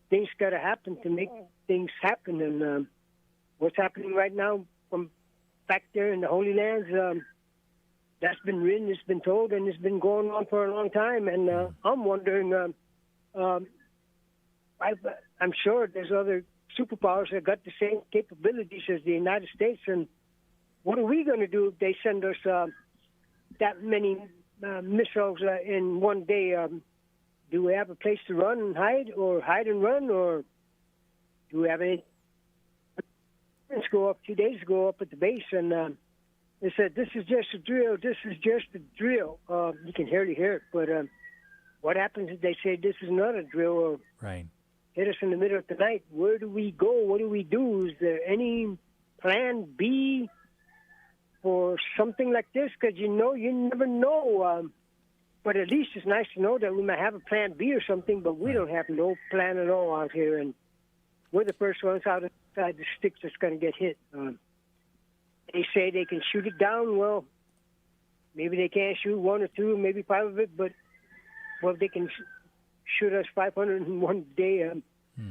Things got to happen to make things happen. And what's happening right now from back there in the Holy Lands. That's been written, it's been told, and it's been going on for a long time. And I'm wondering, I'm sure there's other superpowers that got the same capabilities as the United States. And what are we going to do if they send us that many missiles in one day? Do we have a place to run and hide and run, or do we have any? Go up 2 days ago up at the base, and they said, "This is just a drill. This is just a drill." You can hardly hear it, but what happens if they say this is not a drill, or hit us in the middle of the night? Where do we go? What do we do? Is there any plan B for something like this? Because you never know. But at least it's nice to know that we might have a plan B or something, but we don't have no plan at all out here, and we're the first ones outside the sticks that's going to get hit. They say they can shoot it down. Well, maybe they can't shoot one or two, maybe five of it, but if they can shoot us 501 a day,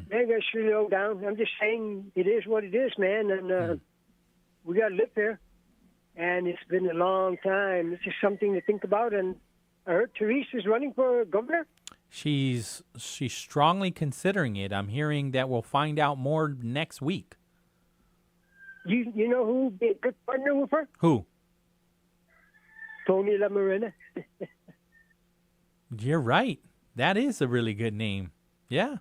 they're going to shoot it all down. I'm just saying it is what it is, man, and we got to live here, and it's been a long time. It's just something to think about, and I heard Therese is running for governor. She's strongly considering it. I'm hearing that we'll find out more next week. You know who would be a good partner with her? Who? Tony Lamarena. You're right. That is a really good name. Yeah.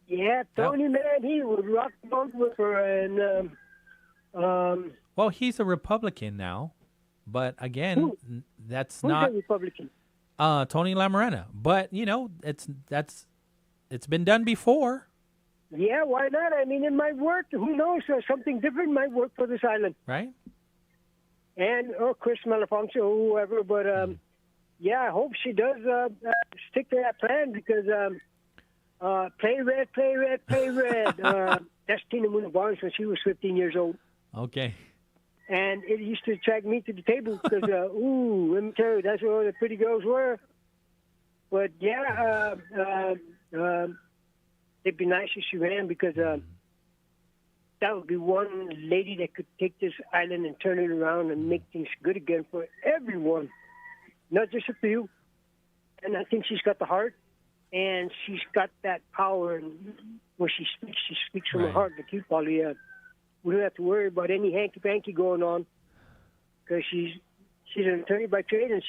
Yeah, Tony, man, he would rock the boat with her. And well, he's a Republican now, but again, that's Who's not a Republican. Tony Lamarena. But it's been done before. Yeah, why not? I mean, it might work. Who knows? Something different might work for this island. Right. Or Chris Malafonso or whoever. But, yeah, I hope she does stick to that plan because play red, play red, play red. That's Tina Muna Barnes when she was 15 years old. Okay. And it used to attract me to the table because, let me tell you, that's where all the pretty girls were. But, yeah, it'd be nice if she ran because that would be one lady that could take this island and turn it around and make things good again for everyone, not just a few. And I think she's got the heart, and she's got that power. And when she speaks from her heart. Like you, Pauly, we don't have to worry about any hanky-panky going on because she's an attorney by trade, and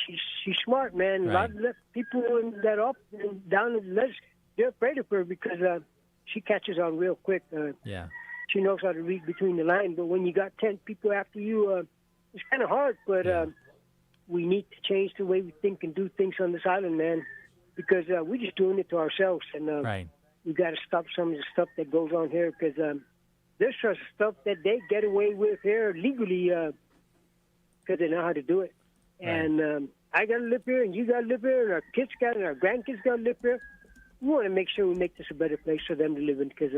she's smart, man. A lot of the people in that up and down in the ledge, they're afraid of her because she catches on real quick. She knows how to read between the lines. But when you got 10 people after you, it's kind of hard. But we need to change the way we think and do things on this island, man, because we're just doing it to ourselves. And we got to stop some of the stuff that goes on here because there's some stuff that they get away with here legally because they know how to do it. And I got to live here, and you got to live here, and our kids got it, and our grandkids got to live here. We want to make sure we make this a better place for them to live in because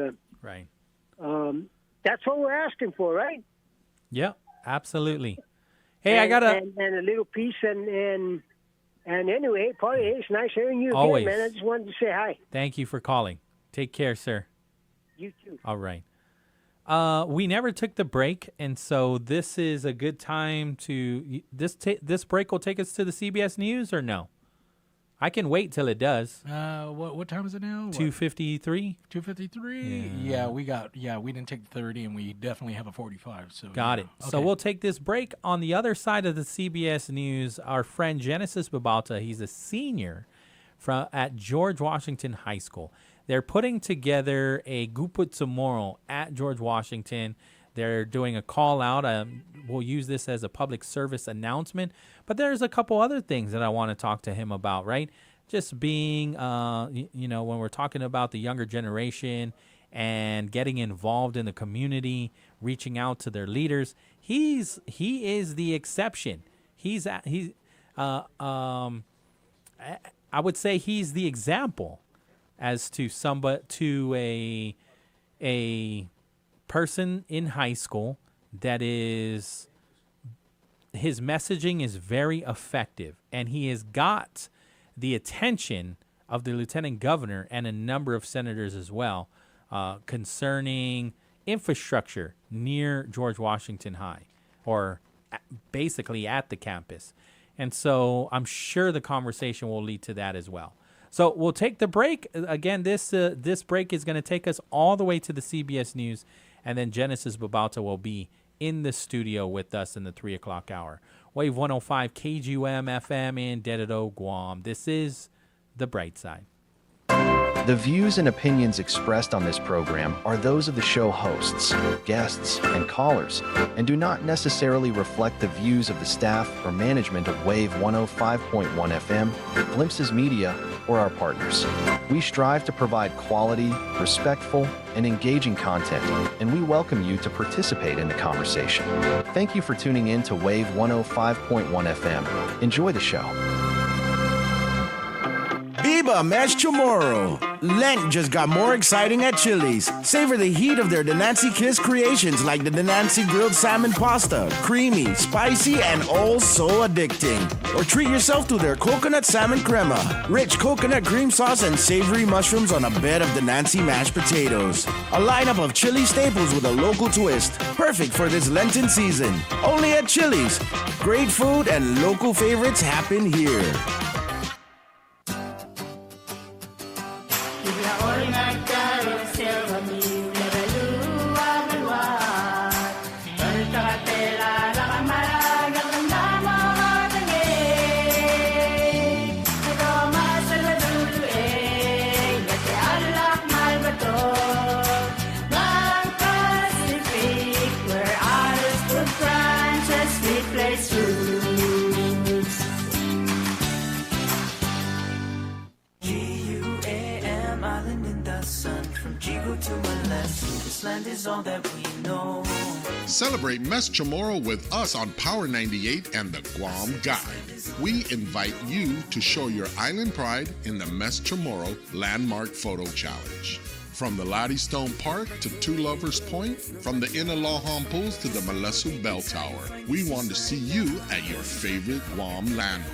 that's what we're asking for, right? Yeah, absolutely. Hey, I got to... And a little peace and anyway, Pauly, it's nice hearing you Always. again, man. I just wanted to say hi. Thank you for calling. Take care, sir. You too. All right. We never took the break, and so this is a good time to... This break will take us to the CBS News, or no? I can wait till it does. What time is it now? 2:53. 2:53. Yeah, we didn't take the 30, and we definitely have a 45. So got it. Okay. So we'll take this break. On the other side of the CBS News, our friend Genesis Babalta, he's a senior at George Washington High School. They're putting together a Guput Tomorrow at George Washington. They're doing a call out. We'll use this as a public service announcement. But there's a couple other things that I want to talk to him about, right? Just being, when we're talking about the younger generation and getting involved in the community, reaching out to their leaders, he is the exception. I would say he's the example as to a person in high school that is, his messaging is very effective, and he has got the attention of the lieutenant governor and a number of senators as well concerning infrastructure near George Washington High. or basically at the campus. And so I'm sure the conversation will lead to that as well. So we'll take the break. Again, this break is going to take us all the way to the CBS News, and then Genesis Babauta will be in the studio with us in the 3 o'clock hour. Wave 105 KGUM FM in Dededo, Guam. This is The Brightside. The views and opinions expressed on this program are those of the show hosts, guests, and callers, and do not necessarily reflect the views of the staff or management of Wave 105.1 FM, Glimpses Media, or our partners. We strive to provide quality, respectful, and engaging content, and we welcome you to participate in the conversation. Thank you for tuning in to Wave 105.1 FM. Enjoy the show. Viva Mes Chamorro! Lent just got more exciting at Chili's. Savor the heat of their Denancy Kiss creations like the Denancy Grilled Salmon Pasta. Creamy, spicy, and oh so addicting. Or treat yourself to their Coconut Salmon Crema. Rich coconut cream sauce and savory mushrooms on a bed of Denancy mashed potatoes. A lineup of Chili staples with a local twist. Perfect for this Lenten season. Only at Chili's. Great food and local favorites happen here. Celebrate Mes Chamorro with us on Power 98 and the Guam Guide. We invite you to show your island pride in the Mes Chamorro Landmark Photo Challenge. From the Lottie Stone Park to Two Lovers Point, from the Inalaham Pools to the Malesu Bell Tower, we want to see you at your favorite Guam landmark.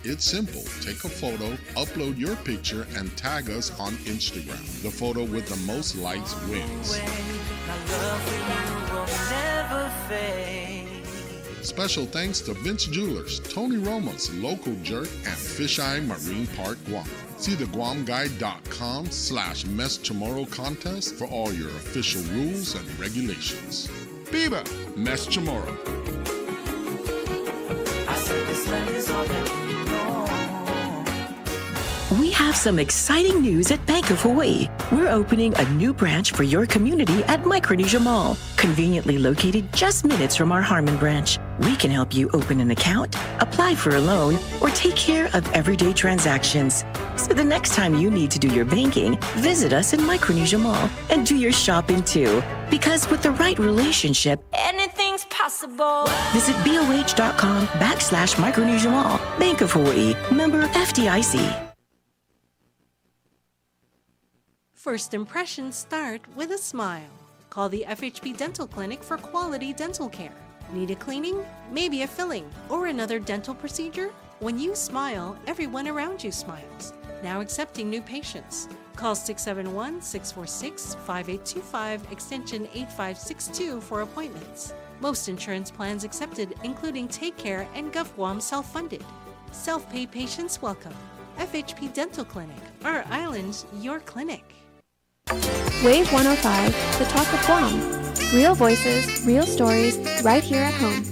It's simple. Take a photo, upload your picture, and tag us on Instagram. The photo with the most likes wins. Special thanks to Vince Jewelers, Tony Romas, Local Jerk, and Fisheye Marine Park Guam. See the GuamGuide.com/Mes Chamorro contest for all your official rules and regulations. Viva Mes Chamorro! We have some exciting news at Bank of Hawaii. We're opening a new branch for your community at Micronesia Mall, conveniently located just minutes from our Harmon branch. We can help you open an account, apply for a loan, or take care of everyday transactions. So the next time you need to do your banking, visit us in Micronesia Mall and do your shopping too. Because with the right relationship, anything's possible. Visit BOH.com/Micronesia Mall. Bank of Hawaii, member FDIC. First impressions start with a smile. Call the FHP Dental Clinic for quality dental care. Need a cleaning? Maybe a filling or another dental procedure? When you smile, everyone around you smiles. Now accepting new patients. Call 671-646-5825 extension 8562 for appointments. Most insurance plans accepted, including Take Care and GovGuam self-funded. Self-pay patients welcome. FHP Dental Clinic. Our island, your clinic. Wave 105, the talk of Guam. Real voices, real stories, right here at home.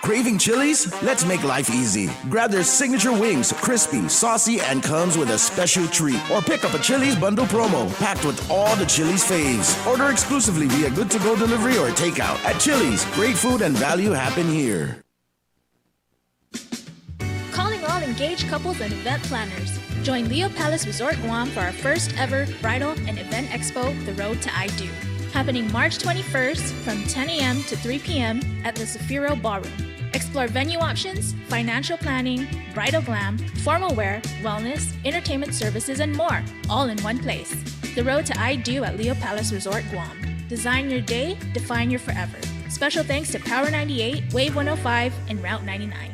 Craving Chili's? Let's make life easy. Grab their signature wings, crispy, saucy, and comes with a special treat. Or pick up a Chili's bundle promo, packed with all the Chili's faves. Order exclusively via good-to-go delivery or takeout. At Chili's, great food and value happen here. Calling all engaged couples and event planners. Join Leo Palace Resort Guam for our first ever bridal and event expo, The Road to I Do. Happening March 21st from 10 a.m. to 3 p.m. at the Zafiro Ballroom. Explore venue options, financial planning, bridal glam, formal wear, wellness, entertainment services, and more, all in one place. The Road to I Do at Leo Palace Resort Guam. Design your day, define your forever. Special thanks to Power 98, Wave 105, and Route 99.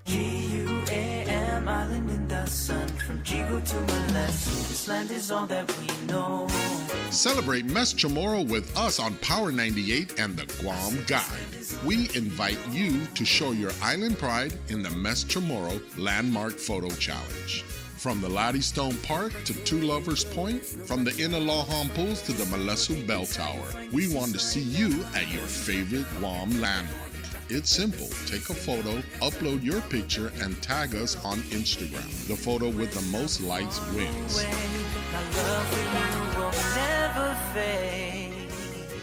GUAM Island in the sun from This land is all that we know. Celebrate Mes Chamorro with us on Power 98 and the Guam Guide. We invite you to show your island pride in the Mes Chamorro Landmark Photo Challenge. From the Laddystone Park to Two Lovers Point, from the Inalaham Pools to the Malesu Bell Tower, we want to see you at your favorite Guam landmark. It's simple. Take a photo, upload your picture, and tag us on Instagram. The photo with the most likes wins.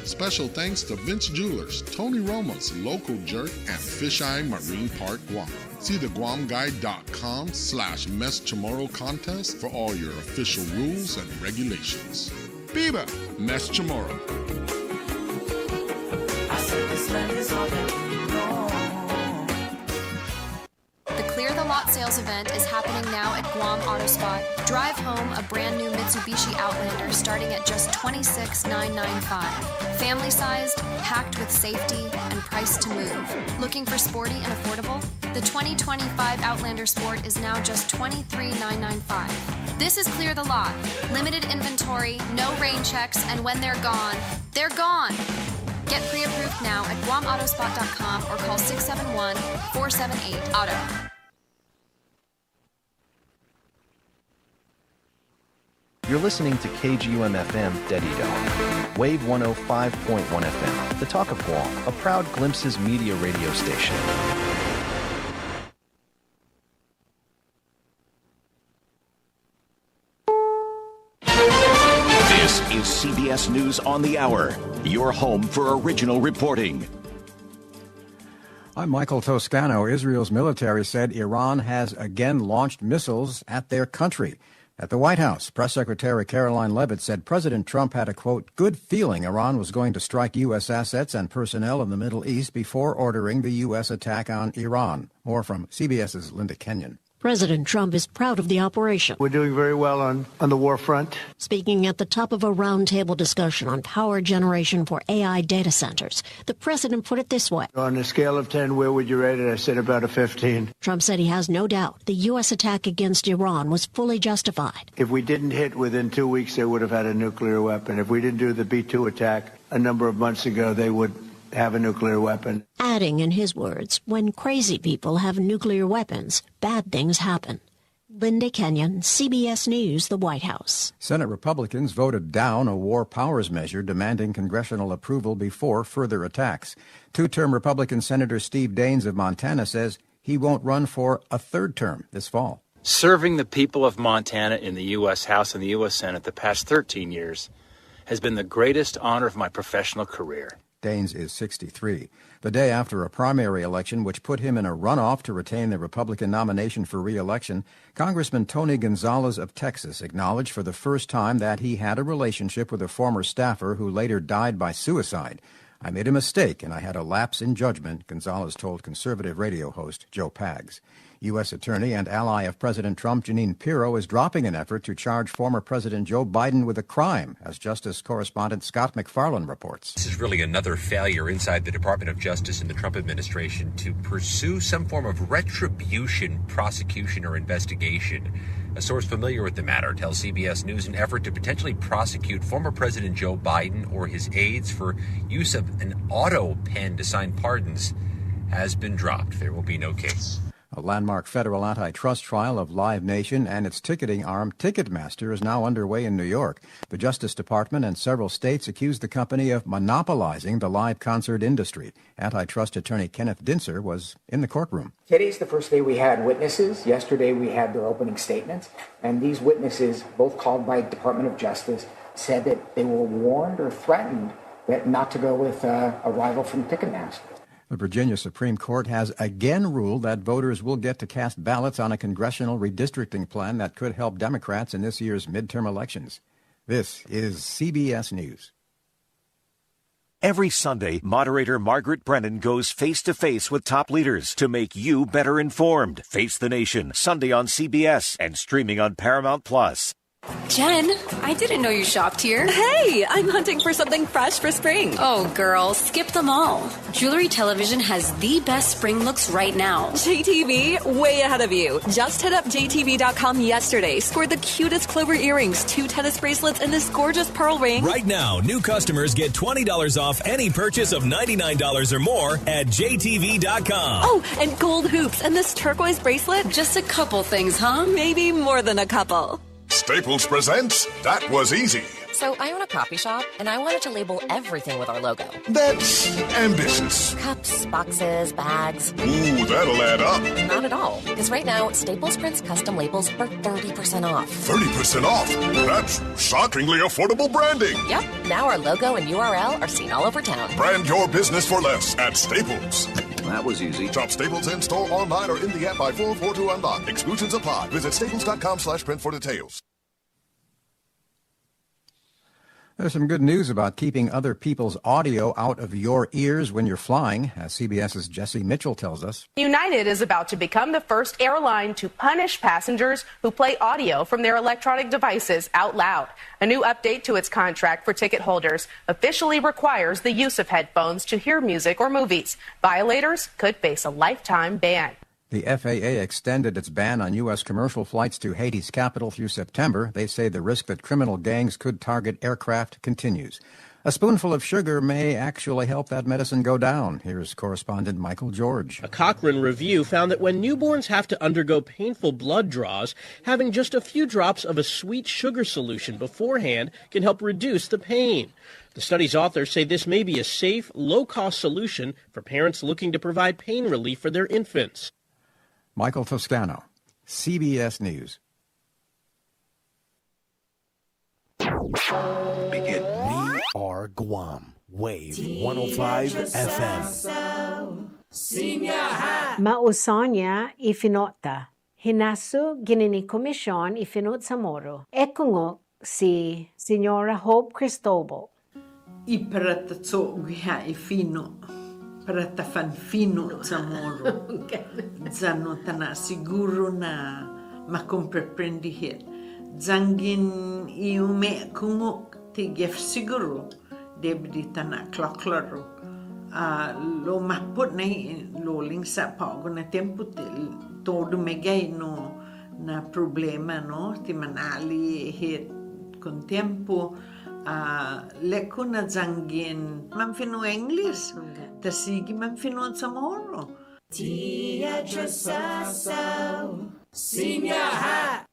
Special thanks to Vince Jewelers, Tony Roma's Local Jerk, and Fisheye Marine Park Guam. See the GuamGuide.com/Mes Chamorro contest for all your official rules and regulations. Viva Mes Chamorro! The Clear the Lot sales event is happening now at Guam Auto Spot. Drive home a brand new Mitsubishi Outlander starting at just $26,995. Family sized, packed with safety, and priced to move. Looking for sporty and affordable? The 2025 Outlander Sport is now just $23,995. This is Clear the Lot. Limited inventory, no rain checks, and when they're gone, they're gone. Get pre-approved now at GuamAutospot.com or call 671-478-AUTO. You're listening to KGUM-FM Dedido, Wave 105.1 FM, the Talk of Guam, a proud Glimpses media radio station. This is CBS News on the Hour, your home for original reporting. I'm Michael Toscano. Israel's military said Iran has again launched missiles at their country. At the White House, Press Secretary Caroline Leavitt said President Trump had a, quote, good feeling Iran was going to strike U.S. assets and personnel in the Middle East before ordering the U.S. attack on Iran. More from CBS's Linda Kenyon. President Trump is proud of the operation. We're doing very well on the war front. Speaking at the top of a roundtable discussion on power generation for AI data centers, the president put it this way. On a scale of 10, where would you rate it? I said about a 15. Trump said he has no doubt the U.S. attack against Iran was fully justified. If we didn't hit within 2 weeks, they would have had a nuclear weapon. If we didn't do the B-2 attack a number of months ago, they would have a nuclear weapon. Adding, in his words, when crazy people have nuclear weapons, bad things happen. Linda Kenyon, CBS News, the White House. Senate Republicans voted down a war powers measure demanding congressional approval before further attacks. Two-term Republican Senator Steve Daines of Montana says he won't run for a third term this fall. Serving the people of Montana in the U.S. House and the U.S. Senate the past 13 years has been the greatest honor of my professional career. Daines is 63. The day after a primary election which put him in a runoff to retain the Republican nomination for re-election, Congressman Tony Gonzalez of Texas acknowledged for the first time that he had a relationship with a former staffer who later died by suicide. I made a mistake and I had a lapse in judgment, Gonzalez told conservative radio host Joe Pags. U.S. Attorney and ally of President Trump, Jeanine Pirro, is dropping an effort to charge former President Joe Biden with a crime, as Justice correspondent Scott McFarland reports. This is really another failure inside the Department of Justice and the Trump administration to pursue some form of retribution, prosecution, or investigation. A source familiar with the matter tells CBS News an effort to potentially prosecute former President Joe Biden or his aides for use of an auto pen to sign pardons has been dropped. There will be no case. A landmark federal antitrust trial of Live Nation and its ticketing arm, Ticketmaster, is now underway in New York. The Justice Department and several states accused the company of monopolizing the live concert industry. Antitrust attorney Kenneth Dinser was in the courtroom. Today's the first day we had witnesses. Yesterday we had their opening statements. And these witnesses, both called by Department of Justice, said that they were warned or threatened that not to go with a rival from Ticketmaster. The Virginia Supreme Court has again ruled that voters will get to cast ballots on a congressional redistricting plan that could help Democrats in this year's midterm elections. This is CBS News. Every Sunday, moderator Margaret Brennan goes face-to-face with top leaders to make you better informed. Face the Nation, Sunday on CBS and streaming on Paramount+. Jen, I didn't know you shopped here. Hey, I'm hunting for something fresh for spring. Oh, girl, skip them all. Jewelry Television has the best spring looks right now. JTV, way ahead of you. Just hit up JTV.com yesterday, scored the cutest clover earrings, 2 tennis bracelets, and this gorgeous pearl ring. Right now, new customers get $20 off any purchase of $99 or more at JTV.com. Oh, and gold hoops and this turquoise bracelet. Just a couple things, huh? Maybe more than a couple. Staples presents That Was Easy. So I own a coffee shop, and I wanted to label everything with our logo. That's ambitious. Cups, boxes, bags. Ooh, that'll add up. Not at all, because right now, Staples prints custom labels for 30% off. 30% off? That's shockingly affordable branding. Yep, now our logo and URL are seen all over town. Brand your business for less at Staples. That was easy. Shop Staples in store, online, or in the app by 4/4 to unlock. Exclusions apply. Visit staples.com/print for details. There's some good news about keeping other people's audio out of your ears when you're flying, as CBS's Jesse Mitchell tells us. United is about to become the first airline to punish passengers who play audio from their electronic devices out loud. A new update to its contract for ticket holders officially requires the use of headphones to hear music or movies. Violators could face a lifetime ban. The FAA extended its ban on U.S. commercial flights to Haiti's capital through September. They say the risk that criminal gangs could target aircraft continues. A spoonful of sugar may actually help that medicine go down. Here's correspondent Michael George. A Cochrane review found that when newborns have to undergo painful blood draws, having just a few drops of a sweet sugar solution beforehand can help reduce the pain. The study's authors say this may be a safe, low-cost solution for parents looking to provide pain relief for their infants. Michael Toscano, CBS News. Begin. We are Guam. Wave 105 FM. Mausonia ifinota. Hinasu ginini komisyon ifinot sa moro. Ekungok si Senora Hope Cristobal. Iparatso guha ifino. Parata fanfino sa moro. Zano tana siguro na makompreprendi hit. Zangin iume kungok tigef siguro. Debdi tana kloklaro. Lo mahput na lo lingsa pa ako na tempo todo megay no na problema no ti manali hit con tempo leko na zangin manfino English tasigi manfino sa moro Tia Josaso Senior Hat.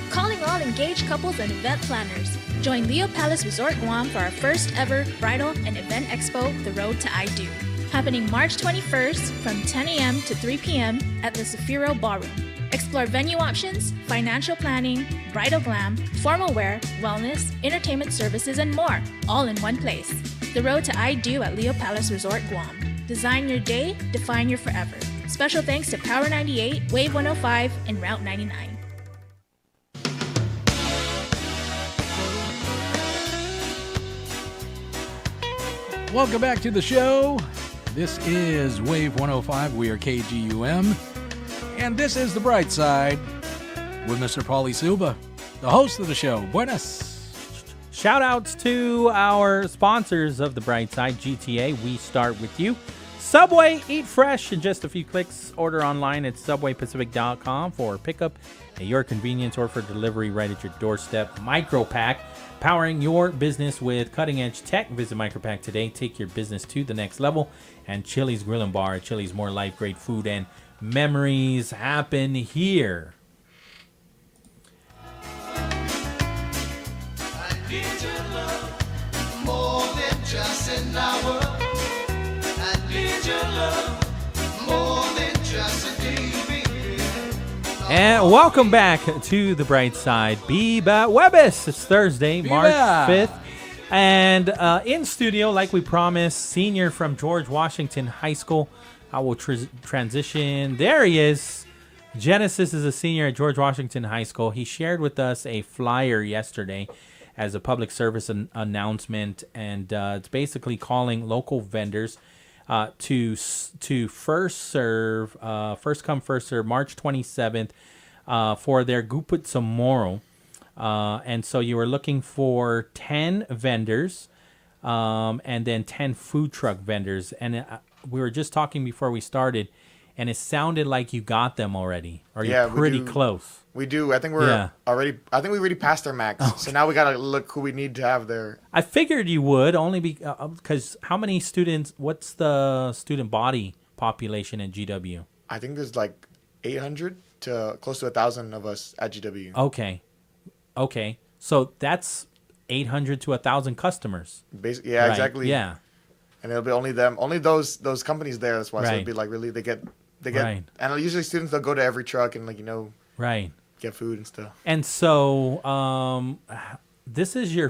Calling all engaged couples and event planners. Join Leo Palace Resort Guam for our first ever bridal and event expo, The Road to I Do. Happening March 21st from 10 a.m. to 3 p.m. at the Zafiro Ballroom. Explore venue options, financial planning, bridal glam, formal wear, wellness, entertainment services, and more, all in one place. The Road to I Do at Leo Palace Resort Guam. Design your day, define your forever. Special thanks to Power 98, Wave 105, and Route 99. Welcome back to the show. This is Wave 105. We are KGUM. And this is The Brightside with Mr. Pauly Suba, the host of the show. Buenas. Shout outs to our sponsors of The Brightside, GTA. We start with you. Subway, eat fresh in just a few clicks. Order online at subwaypacific.com for pickup at your convenience or for delivery right at your doorstep. Micropack, powering your business with cutting-edge tech. Visit Micropack today. Take your business to the next level. And Chili's Grill and Bar. Chili's, more life, great food, and memories happen here. I need your love more than just an hour. I need your love more than just a day. And welcome back to The Bright Side. Biba Webis. It's Thursday, March 5th. And in studio, like we promised, senior from George Washington High School. I will transition. There he is. Genesis is a senior at George Washington High School. He shared with us a flyer yesterday as a public service announcement. And it's basically calling local vendors to first come, first serve, March 27th for their Guput Samoro. And so you were looking for 10 vendors and then 10 food truck vendors. And we were just talking before we started, and it sounded like you got them already. Or you're pretty close. We do. I think we're already. I think we already passed our max. Okay. So now we gotta look who we need to have there. I figured you would, only because how many students? What's the student body population at GW? I think there's like 800 to close to 1,000 of us at GW. Okay. So that's 800 to 1,000 customers. Basically, yeah, right. exactly. Yeah. And it'll be only them, only those companies there. That's why. So it'll be like really they get. Right. And usually students they'll go to every truck and right. Get food and stuff. And so this is your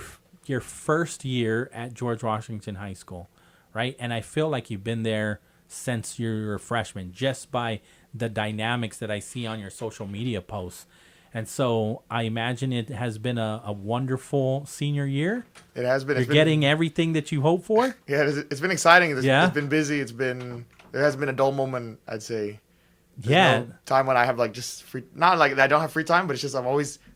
first year at George Washington High School, right? And I feel like you've been there since you're a freshman, just by the dynamics that I see on your social media posts. And so I imagine it has been a wonderful senior year. It has been. You're getting everything that you hope for? Yeah, it's been exciting. It's been busy. There hasn't been a dull moment, I'd say. There's no time when I have like just free. Not like I don't have free time, but it's just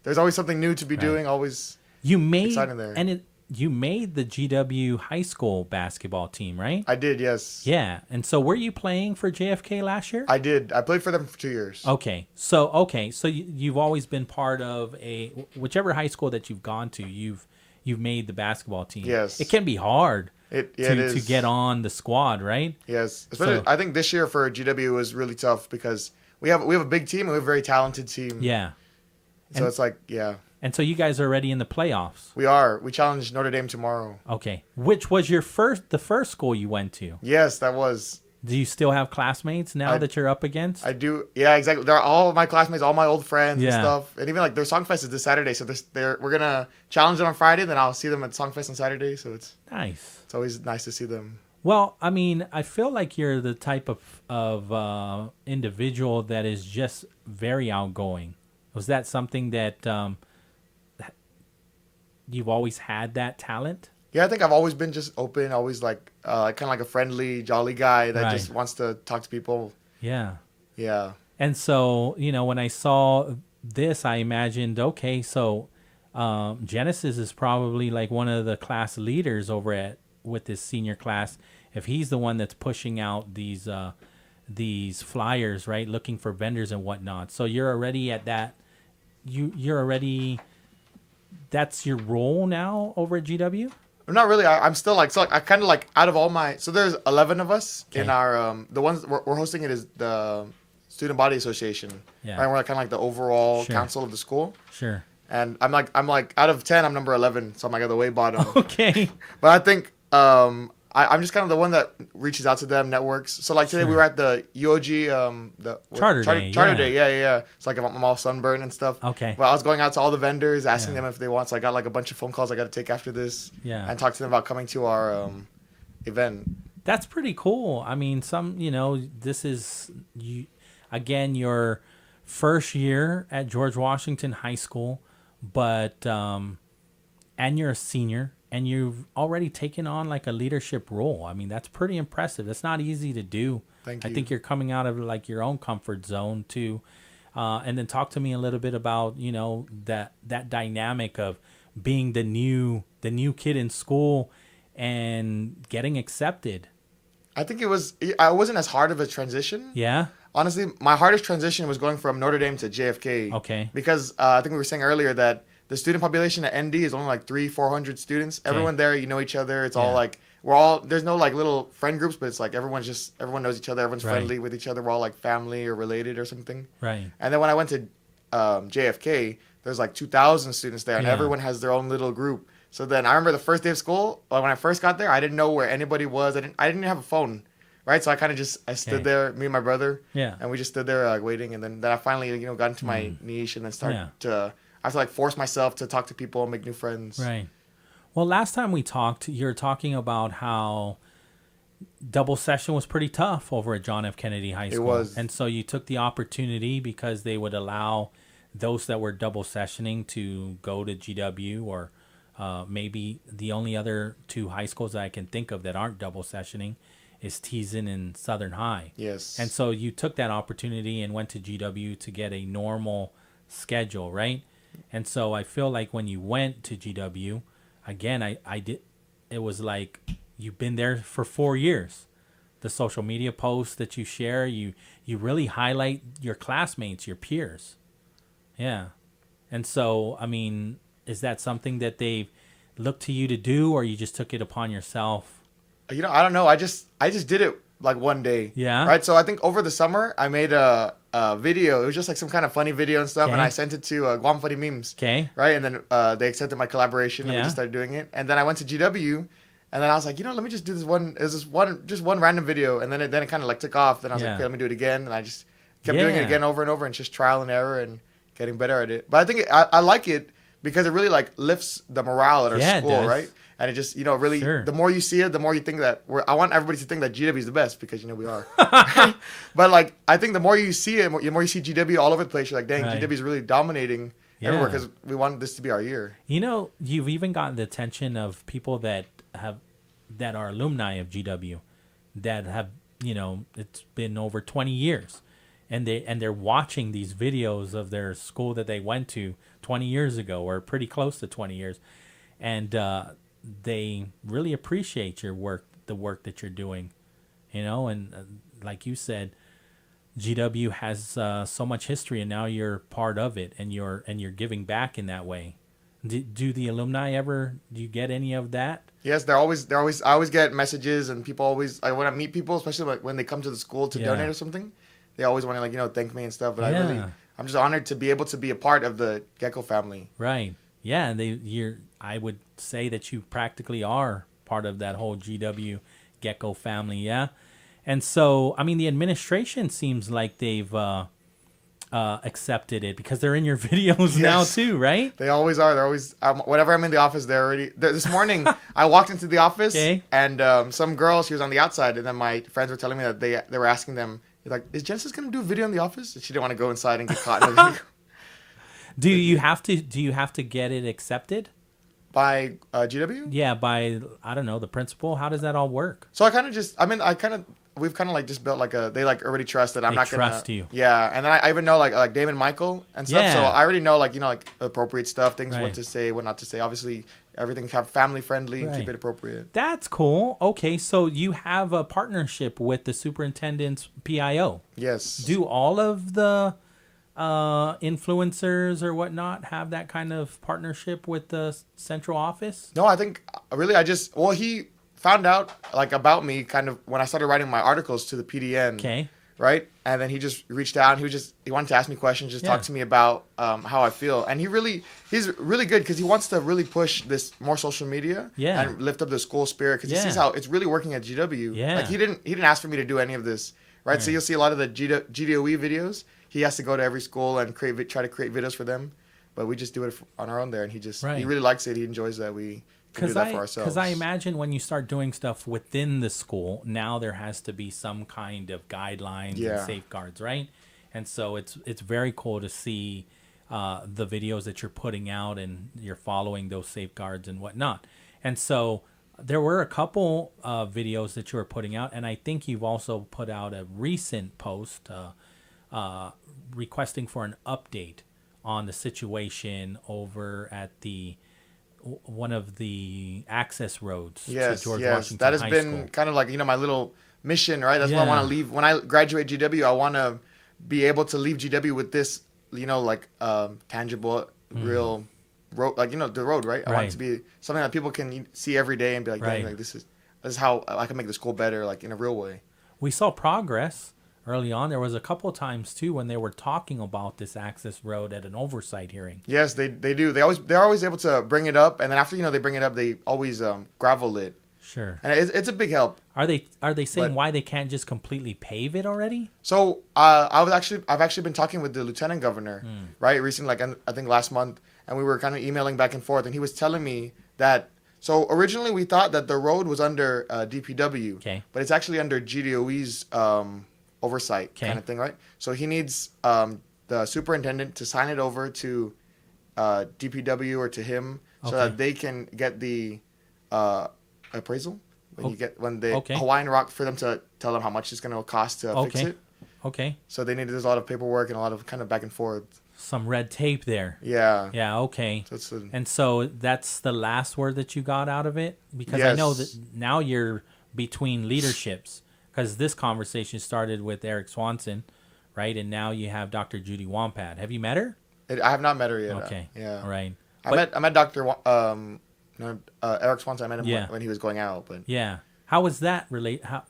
there's always something new to be doing. Always. Exciting there. And you made the GW high school basketball team, right? I did, yes. Yeah. And so were you playing for JFK last year? I did. I played for them for 2 years. Okay. So you've always been part of whichever high school that you've gone to, you've made the basketball team. Yes. It can be hard it is. to get on the squad, right? Yes. Especially I think this year for GW was really tough because we have a big team and we have a very talented team. Yeah. So it's like, yeah. And so you guys are already in the playoffs. We are. We challenge Notre Dame tomorrow. Okay. Which was the first school you went to? Yes, that was. Do you still have classmates now that you're up against? I do. Yeah, exactly. They're all my classmates, all my old friends and stuff. And even like their Songfest is this Saturday, so we're gonna challenge them on Friday. Then I'll see them at Songfest on Saturday. So it's nice. It's always nice to see them. Well, I mean, I feel like you're the type of individual that is just very outgoing. Was that something that you've always had that talent? Yeah, I think I've always been just open, always like kind of like a friendly, jolly guy that just wants to talk to people. Yeah. Yeah. And so, when I saw this, I imagined, okay, so Genesis is probably like one of the class leaders with this senior class. If he's the one that's pushing out these flyers, right, looking for vendors and whatnot. So you're already at that. You're already. That's your role now over at GW? Not really. I'm still I kind of like out of all my. So there's 11 of us in our the ones we're hosting it is the Student Body Association. Yeah. Right? We're kind of like the overall council of the school. Sure. And I'm like out of 10, I'm number 11, so I'm like at the way bottom. Okay. But I think I'm just kind of the one that reaches out to them, networks. So like today we were at the UOG Charter Day. Yeah. It's like I'm all sunburned and stuff. Okay. But I was going out to all the vendors, asking them if they want. So I got like a bunch of phone calls I got to take after this. Yeah. And talk to them about coming to our event. That's pretty cool. I mean, this is your first year at George Washington High School, but and you're a senior. And you've already taken on like a leadership role. I mean, that's pretty impressive. That's not easy to do. Thank you. I think you're coming out of like your own comfort zone too. And then talk to me a little bit about, that dynamic of being the new kid in school and getting accepted. I think it wasn't as hard of a transition. Yeah. Honestly, my hardest transition was going from Notre Dame to JFK. Okay. Because I think we were saying earlier that the student population at ND is only like 300-400 students. Okay. Everyone there, each other. It's all like there's no like little friend groups, but it's like everyone knows each other. Everyone's friendly with each other. We're all like family or related or something. Right. And then when I went to JFK, there's like 2,000 students there, and everyone has their own little group. So then I remember the first day of school, when I first got there, I didn't know where anybody was. I didn't even have a phone, right? So I kind of I stood there, me and my brother, and we just stood there like waiting. And then I finally got into my niche and then started to. I have to like force myself to talk to people and make new friends. Right. Well, last time we talked, you were talking about how double session was pretty tough over at John F. Kennedy High School. It was. And so you took the opportunity because they would allow those that were double sessioning to go to GW or maybe the only other two high schools that I can think of that aren't double sessioning is Teason and Southern High. Yes. And so you took that opportunity and went to GW to get a normal schedule, right? And so I feel like when you went to GW, again, it was like you've been there for 4 years. The social media posts that you share, you really highlight your classmates, your peers. Yeah. And so, I mean, is that something that they've looked to you to do, or you just took it upon yourself? I don't know. I just did it like one day. Yeah. Right. So I think over the summer I made a video. It was just like some kind of funny video and stuff, and I sent it to Guam Funny Memes. Okay. Right. And then they accepted my collaboration, and we just started doing it. And then I went to GW, and then I was like, let me just do this one. It was just one random video, and then it kind of like took off. Then I was like, okay, let me do it again, and I just kept doing it again over and over, and just trial and error and getting better at it. But I think I like it because it really like lifts the morale at our school, right? And it just, really, the more you see it, the more you think that I want everybody to think that GW is the best, because, we are. But like, I think the more you see it, the more you see GW all over the place, you're like, dang, GW is really dominating everywhere, because we want this to be our year. You've even gotten the attention of people that are alumni of GW that have, it's been over 20 years. And they're watching these videos of their school that they went to 20 years ago, or pretty close to 20 years. And they really appreciate your work, the work that you're doing, and like you said, GW has so much history, and now you're part of it, and you're giving back in that way. Do the alumni do you get any of that? Yes, I always get messages, and people always, when I meet people, especially like when they come to the school to donate or something, they always want to thank me and stuff. But I'm just honored to be able to be a part of the Gecko family. Right. Yeah, and I would say that you practically are part of that whole GW Gecko family, yeah? And so, I mean, the administration seems like they've accepted it, because they're in your videos now too, right? They always are. They're always, whenever I'm in the office, they're already... This morning, I walked into the office, and some girl, she was on the outside, and then my friends were telling me that they were asking them, like, is Genesis going to do a video in the office? And she didn't want to go inside and get caught in the video. Do you have to get it accepted by GW? Yeah, by, I don't know, the principal. How does that all work? So we've kind of like just built like they like already trust that I'm not gonna trust you. Yeah, and then I even know like Damon Michael and stuff. So I already know like appropriate stuff, things what to say, what not to say. Obviously, everything family friendly and keep it appropriate. That's cool. Okay, so you have a partnership with the superintendent's PIO. Yes. Do all of the influencers or whatnot have that kind of partnership with the central office? No, I think really he found out like about me kind of when I started writing my articles to the PDN. Okay. Right? And then he just reached out, and he wanted to ask me questions, talk to me about how I feel. And he's really good, because he wants to really push this more social media and lift up the school spirit, because he sees how it's really working at GW. Yeah. Like he didn't ask for me to do any of this, right? So you'll see a lot of the GDOE videos. He has to go to every school and try to create videos for them, but we just do it on our own there, and he really likes it. He enjoys that we can do that for ourselves. Because I imagine when you start doing stuff within the school, now there has to be some kind of guidelines and safeguards, right? And so it's very cool to see the videos that you're putting out, and you're following those safeguards and whatnot. And so there were a couple videos that you were putting out, and I think you've also put out a recent post requesting for an update on the situation over at one of the access roads to George Washington that has High been School. Kind of like my little mission, right? That's what I want to leave when I graduate GW. I want to be able to leave GW with this, tangible, real road, the road, right? I want it to be something that people can see every day and be like, dang, like this is how I can make the school better, like in a real way. We saw progress early on. There was a couple of times too when they were talking about this access road at an oversight hearing. Yes, they do. They're always able to bring it up, and then after they bring it up, they always gravel it. Sure. And it's a big help. Are they saying why they can't just completely pave it already? So I've actually been talking with the lieutenant governor, right, recently, I think last month, and we were kind of emailing back and forth, and he was telling me that. So originally we thought that the road was under DPW, but it's actually under GDOE's oversight kind of thing, right? So he needs the superintendent to sign it over to DPW or to him, so that they can get the appraisal when the Hawaiian Rock, for them to tell them how much it's going to cost to fix it. Okay. So there's a lot of paperwork and a lot of kind of back and forth. some red tape there. Yeah. Yeah, okay. And so that's the last word that you got out of it? Because I know that now you're between leaderships, because this conversation started with Eric Swanson, right? And now you have Dr. Judy Wampad. Have you met her? I have not met her yet. Okay. Yeah. Right. I met Dr. Eric Swanson. I met him when he was going out. But yeah. How was that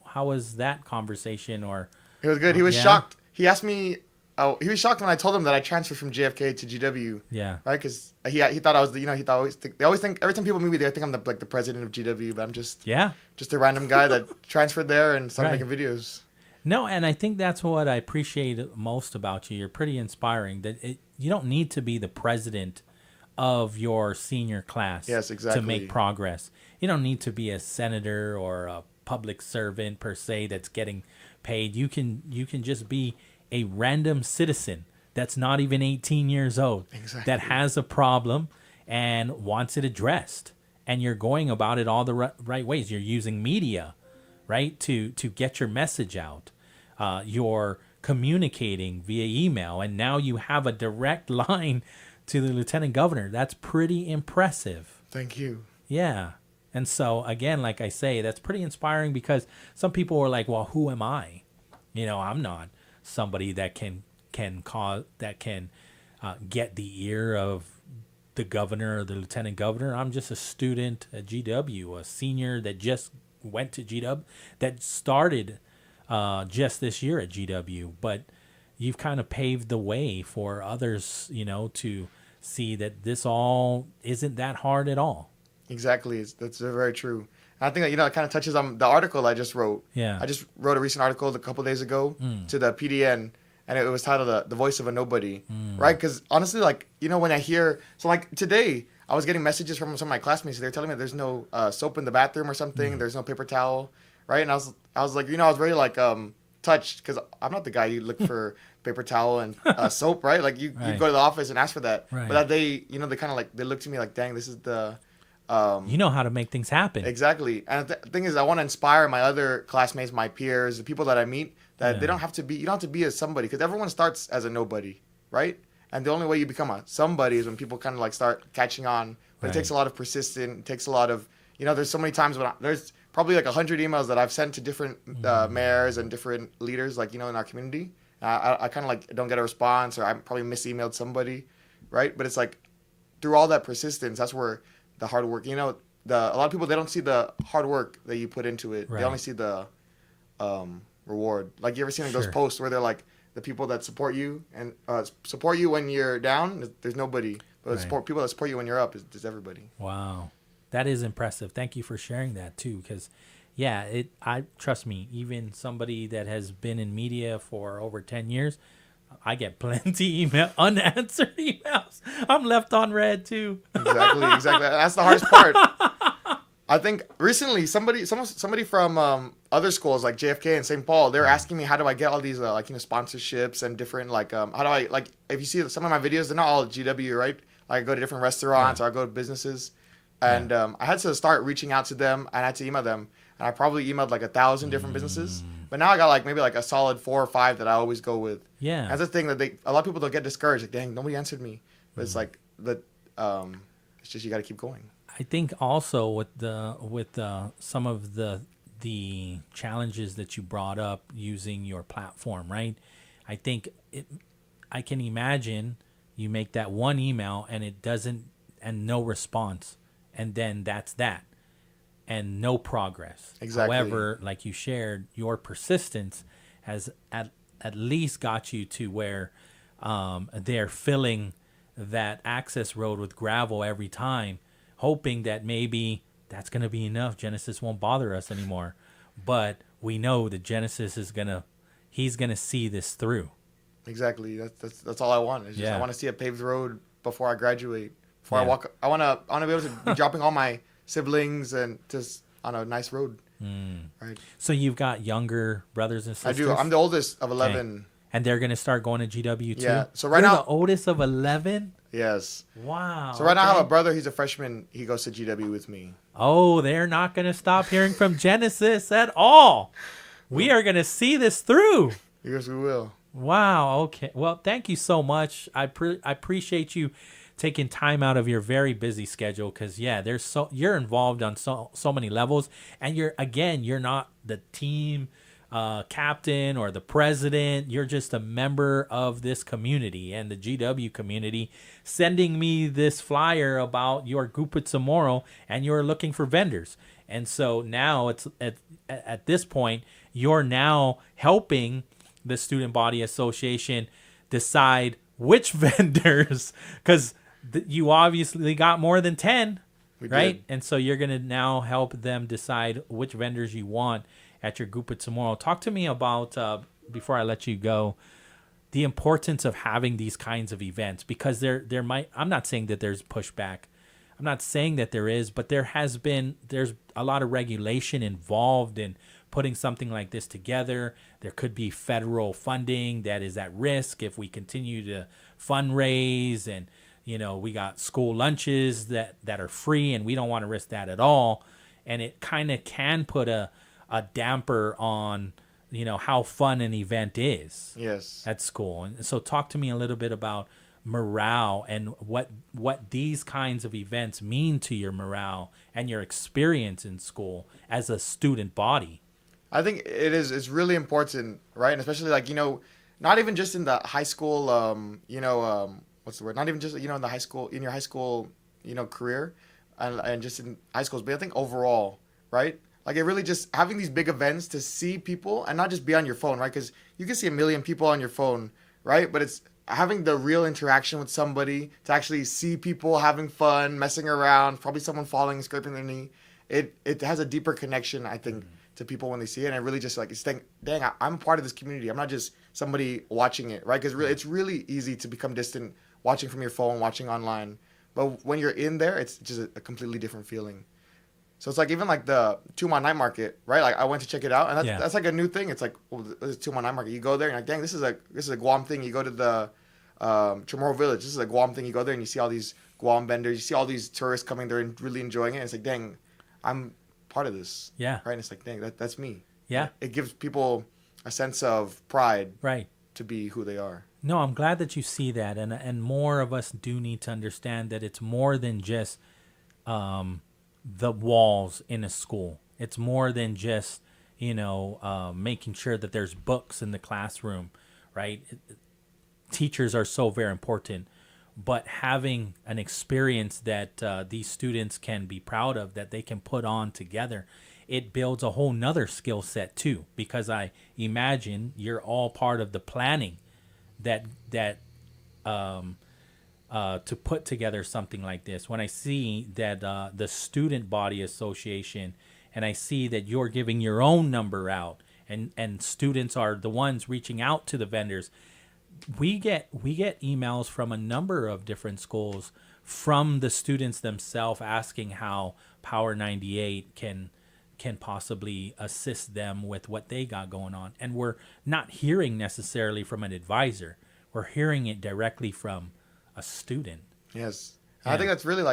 How was that conversation? Or it was good. He was shocked. He asked me. Oh, he was shocked when I told him that I transferred from JFK to GW. Yeah. Right, because he thought I was he thought they always think every time people meet me, they think I'm the president of GW, but I'm just a random guy that transferred there and started making videos. No, and I think that's what I appreciate most about you. You're pretty inspiring. That you don't need to be the president of your senior class. Yes, exactly. To make progress. You don't need to be a senator or a public servant per se that's getting paid. You can just be a random citizen that's not even 18 years old, that has a problem and wants it addressed. And you're going about it all the right ways. You're using media, right, to get your message out. You're communicating via email, and now you have a direct line to the lieutenant governor. That's pretty impressive. Thank you. Yeah. And so, again, like I say, that's pretty inspiring, because some people are like, well, who am I? I'm not somebody that can get the ear of the governor or the lieutenant governor. I'm just a student at GW, a senior that just went to GW, that started just this year at GW. But you've kind of paved the way for others, to see that this all isn't that hard at all. Exactly. That's very true. I think that, it kind of touches on the article I just wrote. Yeah. I just wrote a recent article a couple days ago to the PDN, and it was titled The Voice of a Nobody, right? Because honestly, when I hear, today, I was getting messages from some of my classmates. They were telling me there's no soap in the bathroom or something. There's no paper towel, right? And I was like, I was very touched, because I'm not the guy you look for paper towel and soap, right? You go to the office and ask for that. Right. But that they kind of they look to me like, dang, this is the... you know how to make things happen. Exactly. And the thing is, I want to inspire my other classmates, my peers, the people that I meet, that they don't have to be, you don't have to be a somebody, because everyone starts as a nobody, right? And the only way you become a somebody is when people kind of start catching on. But it takes a lot of persistence. It takes a lot of, there's so many times when there's probably 100 emails that I've sent to different mayors and different leaders, in our community. I kind of don't get a response, or I probably mis-emailed somebody, right? But it's through all that persistence, that's where the hard work, a lot of people, they don't see the hard work that you put into it. Right. They only see the reward. You ever seen those posts where they're the people that support you and support you when you're down, there's nobody. But people that support you when you're up, is everybody. Wow. That is impressive. Thank you for sharing that too, because I trust me, even somebody that has been in media for over 10 years, I get plenty unanswered emails. I'm left on red too. Exactly. That's the hardest part. I think recently somebody from other schools like JFK and St. Paul, they're asking me, how do I get all these sponsorships and different how do I if you see some of my videos, they're not all GW, right? I go to different restaurants or I go to businesses, and I had to start reaching out to them, and I had to email them, and I probably emailed 1,000 different businesses. But now I got maybe a solid 4 or 5 that I always go with. Yeah. That's the thing that a lot of people don't get discouraged. Dang, nobody answered me. But it's it's just you got to keep going. I think also with some of the challenges that you brought up using your platform, right? I think I can imagine you make that one email and no response, and then that's that. And no progress. Exactly. However, like you shared, your persistence has at least got you to where they're filling that access road with gravel every time, hoping that maybe that's going to be enough. Genesis won't bother us anymore. But we know that Genesis he's going to see this through. Exactly. That's all I want. I want to see a paved road before I graduate. Before I walk, I want to be able to be dropping all my siblings and just on a nice road. Right. So you've got younger brothers and sisters? I do. I'm the oldest of 11. Okay. And they're going to start going to GW too? Yeah. So You're now the oldest of 11? Yes. Wow. So right now I have a brother. He's a freshman. He goes to GW with me. Oh, they're not going to stop hearing from Genesis at all. We are going to see this through. Yes, we will. Wow. Okay. Well, thank you so much. I appreciate you taking time out of your very busy schedule, because you're involved on so many levels, and you're not the team captain or the president. You're just a member of this community and the GW community, sending me this flyer about your Gupit Samoro, and you're looking for vendors. And so now it's at this point, you're now helping the Student Body Association decide which vendors, because you obviously got more than 10, right? Did. And so you're going to now help them decide which vendors you want at your Gupit tomorrow. Talk to me about, before I let you go, the importance of having these kinds of events, because there might, I'm not saying that there's pushback. I'm not saying that there is, but there's a lot of regulation involved in putting something like this together. There could be federal funding that is at risk if we continue to fundraise, and we got school lunches that are free, and we don't want to risk that at all. And it kind of can put a damper on how fun an event is at school. And so talk to me a little bit about morale and what these kinds of events mean to your morale and your experience in school as a student body. I think it's really important, right? And especially not even just in the high school, what's the word? Not even just, in the high school, in your high school, career and just in high schools, but I think overall, right? Like it really just having these big events to see people and not just be on your phone, right? Because you can see 1 million people on your phone, right? But it's having the real interaction with somebody, to actually see people having fun, messing around, probably someone falling and scraping their knee. It has a deeper connection, I think, to people when they see it. And it really just it's dang, I'm part of this community. I'm not just somebody watching it, right? Because it's really easy to become distant watching from your phone, watching online. But when you're in there, it's just a completely different feeling. So it's even the Tumon Night Market, right? Like I went to check it out, and that's like a new thing. It's like, there's Tumon Night Market. You go there and dang, this is a Guam thing. You go to the Chamorro Village. This is a Guam thing. You go there and you see all these Guam vendors. You see all these tourists coming there and really enjoying it. And it's like, dang, I'm part of this. Yeah. Right. And it's like, dang, that's me. Yeah. It gives people a sense of pride. Right. To be who they are. No, I'm glad that you see that, and more of us do need to understand that it's more than just the walls in a school. It's more than just making sure that there's books in the classroom, right? Teachers are so very important, but having an experience that these students can be proud of, that they can put on together, it builds a whole nother skill set too, because I imagine you're all part of the planning that to put together something like this. When I see that the Student Body Association, and I see that you're giving your own number out, and students are the ones reaching out to the vendors, we get emails from a number of different schools from the students themselves asking how Power 98 can possibly assist them with what they got going on. And we're not hearing necessarily from an advisor. We're hearing it directly from a student. Yes. Yeah. I think that's really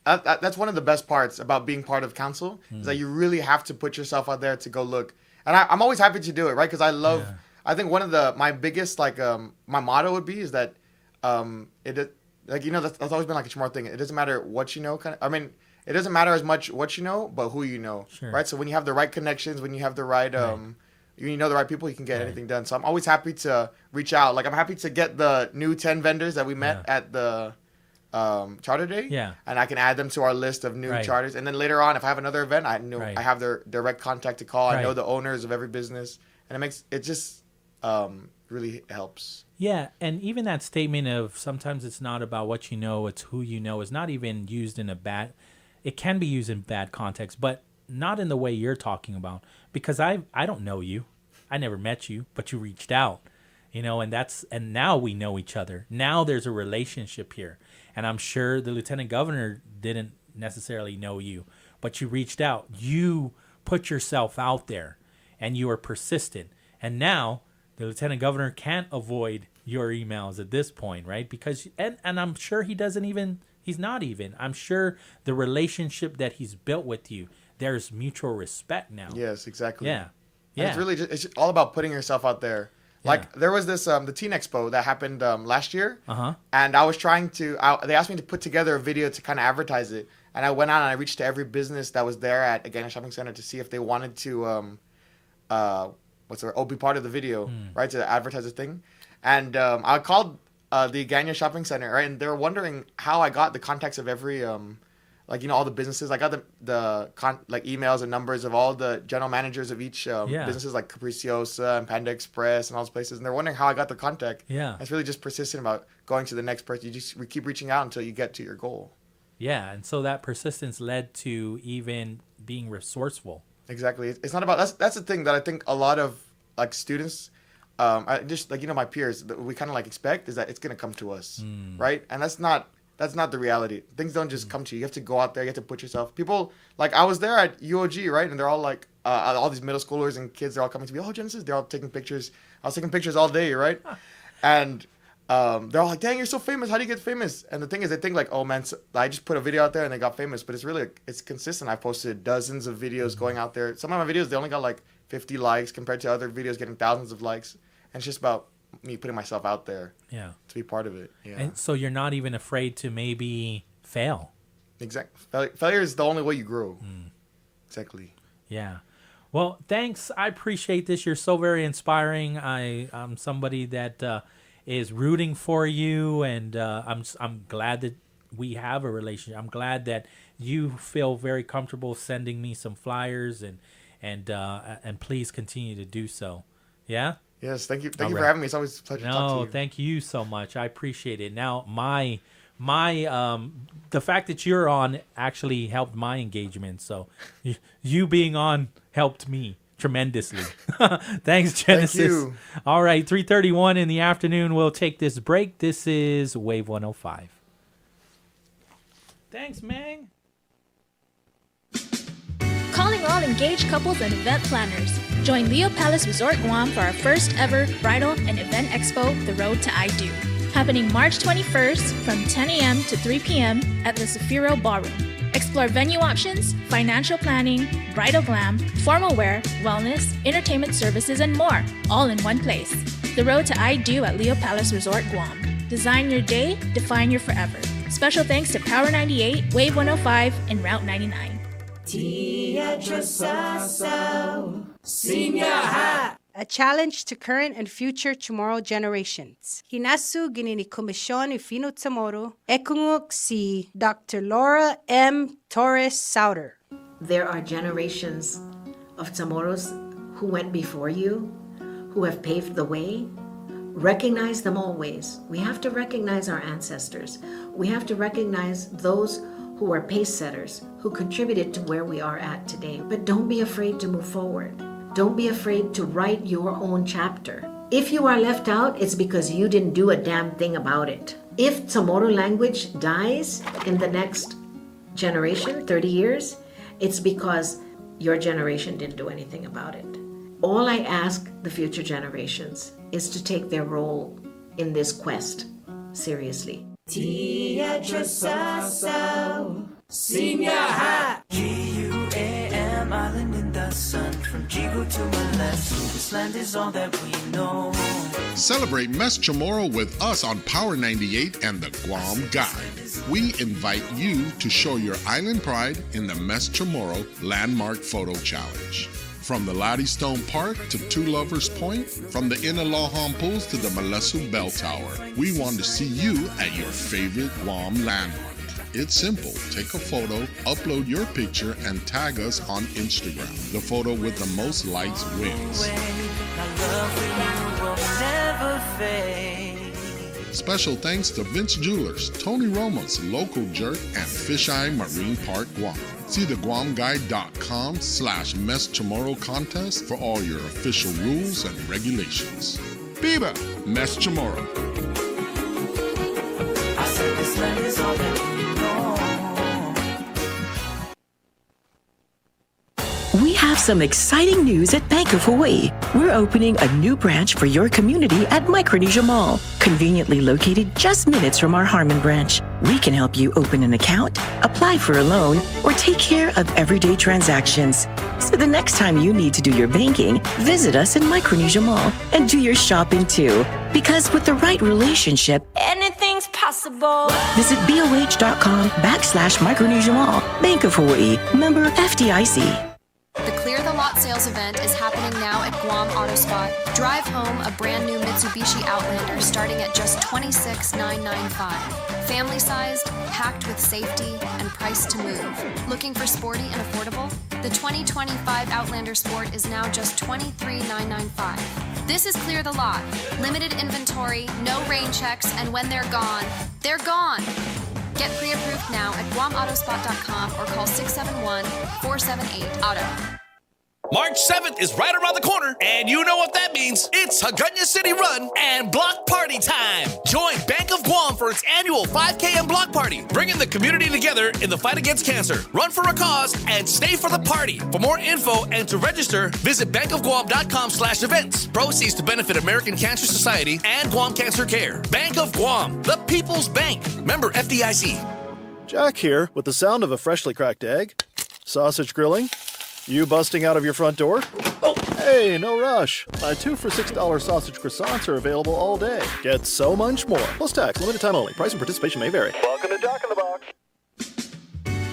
that's one of the best parts about being part of council, is that you really have to put yourself out there to go look. And I'm always happy to do it, right? Because I love, I think one of my biggest, my motto would be is that that's always been like a Chamorro thing. It doesn't matter what you know, it doesn't matter as much what you know, but who you know, right? So when you have the right connections, when you have the right, you know the right people, you can get anything done. So I'm always happy to reach out. Like I'm happy to get the new 10 vendors that we met at the charter day, and I can add them to our list of new charters. And then later on, if I have another event, I have their direct contact to call. I know the owners of every business, and it just really helps. Yeah, and even that statement of sometimes it's not about what you know, it's who you know, is not even used in a bad. It can be used in bad context, but not in the way you're talking about, because I don't know you. I never met you, but you reached out, and now we know each other. Now there's a relationship here. And I'm sure the lieutenant governor didn't necessarily know you, but you reached out. You put yourself out there, and you were persistent. And now the lieutenant governor can't avoid your emails at this point, right? Because and I'm sure he's not even. I'm sure the relationship that he's built with you, there's mutual respect now. Yes, exactly. Yeah. And it's really it's all about putting yourself out there. Like there was this the Teen Expo that happened last year, Uh-huh. and I was trying to. They asked me to put together a video to kind of advertise it, and I went out and I reached to every business that was there at Agana Shopping Center to see if they wanted to be part of the video, right, to advertise the thing, and I called the Agana Shopping Center, right, and they were wondering how I got the contacts of every all the businesses. I got the emails and numbers of all the general managers of each businesses like Capriciosa and Panda Express and all those places. And they're wondering how I got the contact. Yeah. It's really just persistent about going to the next person. We keep reaching out until you get to your goal. Yeah. And so that persistence led to even being resourceful. Exactly. It's not about, that's the thing that I think a lot of like students, I just my peers, we kind of like expect is that it's going to come to us. Right. And that's not the reality. Things don't just come to you. You have to go out there. You have to put yourself. People, like, I was there at UOG, right? And they're all like, all these middle schoolers and kids, they're all coming to me. Oh, Genesis. They're all taking pictures. I was taking pictures all day, right? And they're all like, dang, you're so famous. How do you get famous? And the thing is, they think like, oh, man, I just put a video out there and they got famous. But it's really, it's consistent. I posted dozens of videos going out there. Some of my videos, they only got like 50 likes compared to other videos getting thousands of likes. And it's just about me putting myself out there to be part of it. Yeah. And so you're not even afraid to maybe fail. Exactly. Failure is the only way you grow. Exactly. Yeah. Well, thanks. I appreciate this. You're so very inspiring. I'm somebody that is rooting for you, and I'm glad that we have a relationship. I'm glad that you feel very comfortable sending me some flyers, and please continue to do so. Yeah. Yes, thank you for having me. It's always a pleasure to talk to you. No, thank you so much. I appreciate it. Now, the fact that you're on actually helped my engagement. So, you being on helped me tremendously. Thanks, Genesis. Thank you. All right, 3:31 in the afternoon. We'll take this break. This is Wave 105. Thanks, Mang. Calling all engaged couples and event planners. Join Leo Palace Resort Guam for our first ever bridal and event expo, The Road to I Do. Happening March 21st from 10 a.m. to 3 p.m. at the Zafiro Ballroom. Explore venue options, financial planning, bridal glam, formal wear, wellness, entertainment services, and more, all in one place. The Road to I Do at Leo Palace Resort Guam. Design your day, define your forever. Special thanks to Power 98, Wave 105, and Route 99. A challenge to current and future tomorrow generations. Hinasu ginini Komisyon Ifino Zamoro, ekunguk si Dr. Laura M. Torres Sauter. There are generations of Zamoros who went before you, who have paved the way. Recognize them always. We have to recognize our ancestors. We have to recognize those who are pace setters, who contributed to where we are at today. But don't be afraid to move forward. Don't be afraid to write your own chapter. If you are left out, it's because you didn't do a damn thing about it. If Chamorro language dies in the next generation, 30 years, it's because your generation didn't do anything about it. All I ask the future generations is to take their role in this quest seriously. G-U-A-M, island in the sun. From Jigo to Malessu, this land is all that we know. Celebrate Mes Chamorro with us on Power 98 and the Guam Guide. We invite you to show your island pride in the Mes Chamorro Landmark Photo Challenge. From the Lottie Stone Park to Two Lovers Point, from the Inalahan Pools to the Malessu Bell Tower, we want to see you at your favorite Guam landmark. It's simple. Take a photo, upload your picture, and tag us on Instagram. The photo with the most likes wins. Special thanks to Vince Jewelers, Tony Roma's Local Jerk, and Fisheye Marine Park Guam. See the GuamGuide.com/Mes Chamorro contest for all your official rules and regulations. Biba, Mes Chamorro. I said this land is all that we know. We have have some exciting news at Bank of Hawaii. We're opening a new branch for your community at Micronesia Mall, conveniently located just minutes from our Harmon branch. We can help you open an account, apply for a loan, or take care of everyday transactions. So the next time you need to do your banking, visit us in Micronesia Mall and do your shopping too. Because with the right relationship, anything's possible. Visit BOH.com/Micronesia Mall. Bank of Hawaii. Member FDIC. The Clear the Lot sales event is happening now at Guam Auto Spot. Drive home a brand new Mitsubishi Outlander starting at just $26,995. Family sized, packed with safety, and priced to move. Looking for sporty and affordable? The 2025 Outlander Sport is now just $23,995. This is Clear the Lot. Limited inventory, no rain checks, and when they're gone, they're gone. Get pre-approved now at GuamAutospot.com or call 671-478-AUTO. March 7th is right around the corner, and you know what that means. It's Hagunya City Run and Block Party time. Join Bank of Guam for its annual 5K and Block Party, bringing the community together in the fight against cancer. Run for a cause and stay for the party. For more info and to register, visit bankofguam.com/events. Proceeds to benefit American Cancer Society and Guam Cancer Care. Bank of Guam, the People's Bank. Member FDIC. Jack here with the sound of a freshly cracked egg, sausage grilling, you busting out of your front door? Oh, hey, no rush. My 2 for $6 sausage croissants are available all day. Get so much more. Plus tax, limited time only. Price and participation may vary. Welcome to Jack in the Box.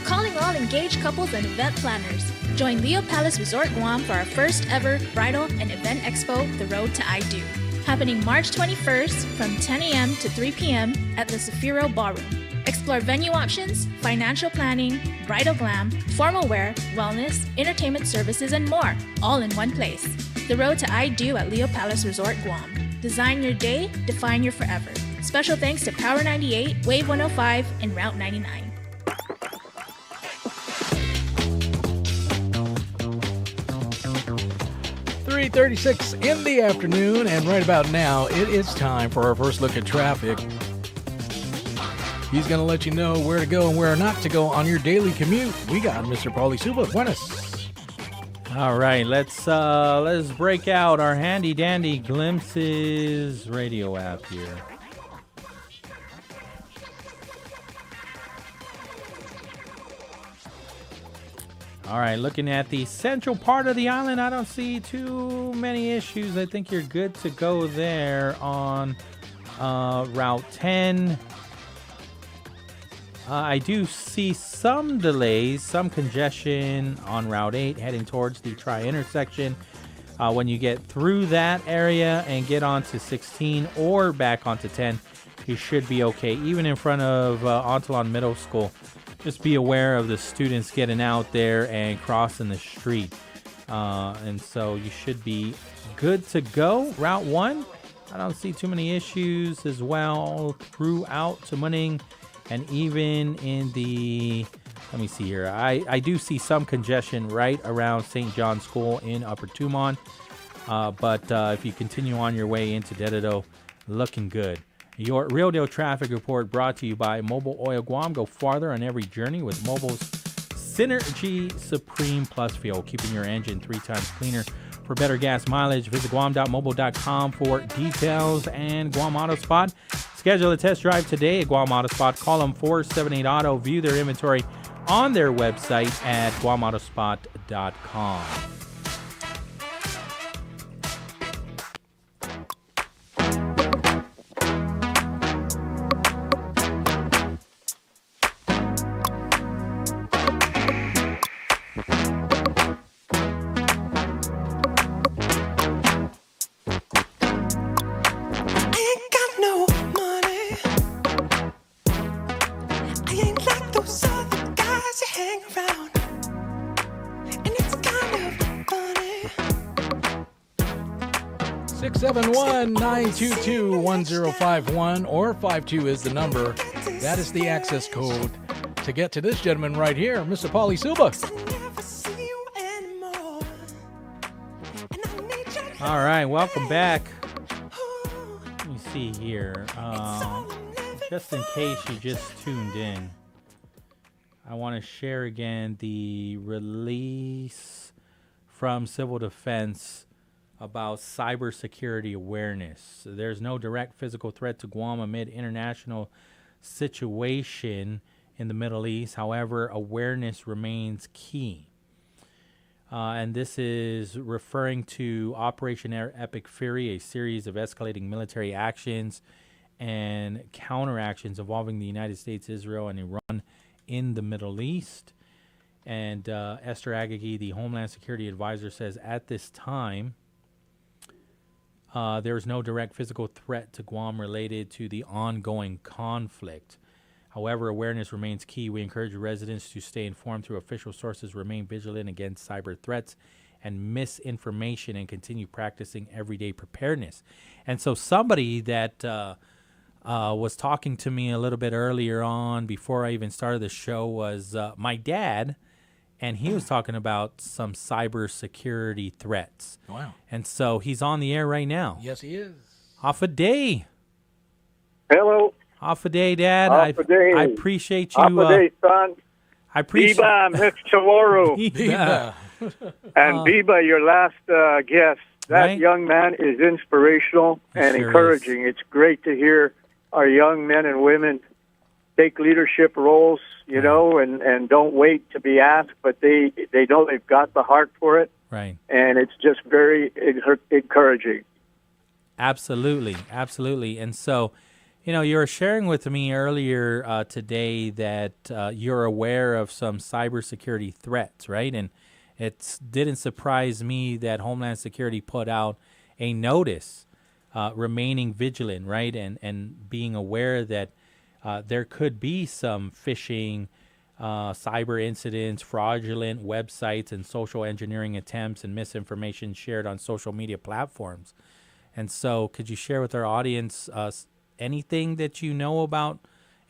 Calling all engaged couples and event planners. Join Leo Palace Resort Guam for our first ever bridal and event expo, The Road to I Do. Happening March 21st from 10 a.m. to 3 p.m. at the Zafiro Ballroom. Explore venue options, financial planning, bridal glam, formal wear, wellness, entertainment services, and more, all in one place. The Road to I Do at Leo Palace Resort Guam. Design your day, define your forever. Special thanks to Power 98, Wave 105, and Route 99. .36 in the afternoon, and right about now, it is time for our first look at traffic. He's going to let you know where to go and where not to go on your daily commute. We got Mr. Pauly Suba. Buenas. All right, let's break out our handy dandy Glimpses radio app here. All right, looking at the central part of the island, I don't see too many issues. I think you're good to go there on Route 10. I do see some delays, some congestion on Route 8 heading towards the Tri-intersection. When you get through that area and get onto 16 or back onto 10, you should be okay. Even in front of Antolon Middle School, just be aware of the students getting out there and crossing the street. And so you should be good to go. Route 1, I don't see too many issues as well throughout Tumuning. And even in the, let me see here, I do see some congestion right around St. John's School in Upper Tumon. But if you continue on your way into Dededo, looking good. Your Real Deal Traffic Report brought to you by Mobil Oil Guam. Go farther on every journey with Mobil's Synergy Supreme Plus Fuel, keeping your engine 3 times cleaner. For better gas mileage, visit guam.mobil.com for details. And Guam Auto Spot, schedule a test drive today at Guam Auto Spot. Call them 478-AUTO. View their inventory on their website at guamautospot.com. Those other guys you hang around, and it's kind of funny. 671-922-1051 or 52 is the number. That is the access code to get to this gentleman right here, Mr. Pauly Suba. All right, welcome back. Let me see here. Just in case you just tuned in, I want to share again the release from Civil Defense about cybersecurity awareness. There's no direct physical threat to Guam amid international situation in the Middle East. However, awareness remains key. And this is referring to Operation Epic Fury, a series of escalating military actions and counteractions involving the United States, Israel, and Iran in the Middle East. And Esther Agagi, the Homeland Security Advisor, says at this time, there is no direct physical threat to Guam related to the ongoing conflict. However, awareness remains key. We encourage residents to stay informed through official sources, remain vigilant against cyber threats and misinformation, and continue practicing everyday preparedness. And so somebody that was talking to me a little bit earlier on before I even started the show was my dad, and he was talking about some cybersecurity threats. Wow. And so he's on the air right now. Yes, he is. Off a day. Hello. Off a day, Dad. I appreciate you. Off a day, son. I appreciate Biba, Miss Chamorro. Biba. And Biba, your last guest. That Right? young man is inspirational and sure encouraging. It's great to hear our young men and women take leadership roles, you know, and don't wait to be asked, but they know they've got the heart for it. Right. And it's just very encouraging. Absolutely. Absolutely. And so, you know, you were sharing with me earlier today that you're aware of some cybersecurity threats, right? And it didn't surprise me that Homeland Security put out a notice remaining vigilant, right? And being aware that there could be some phishing, cyber incidents, fraudulent websites, and social engineering attempts and misinformation shared on social media platforms. And so could you share with our audience anything that you know about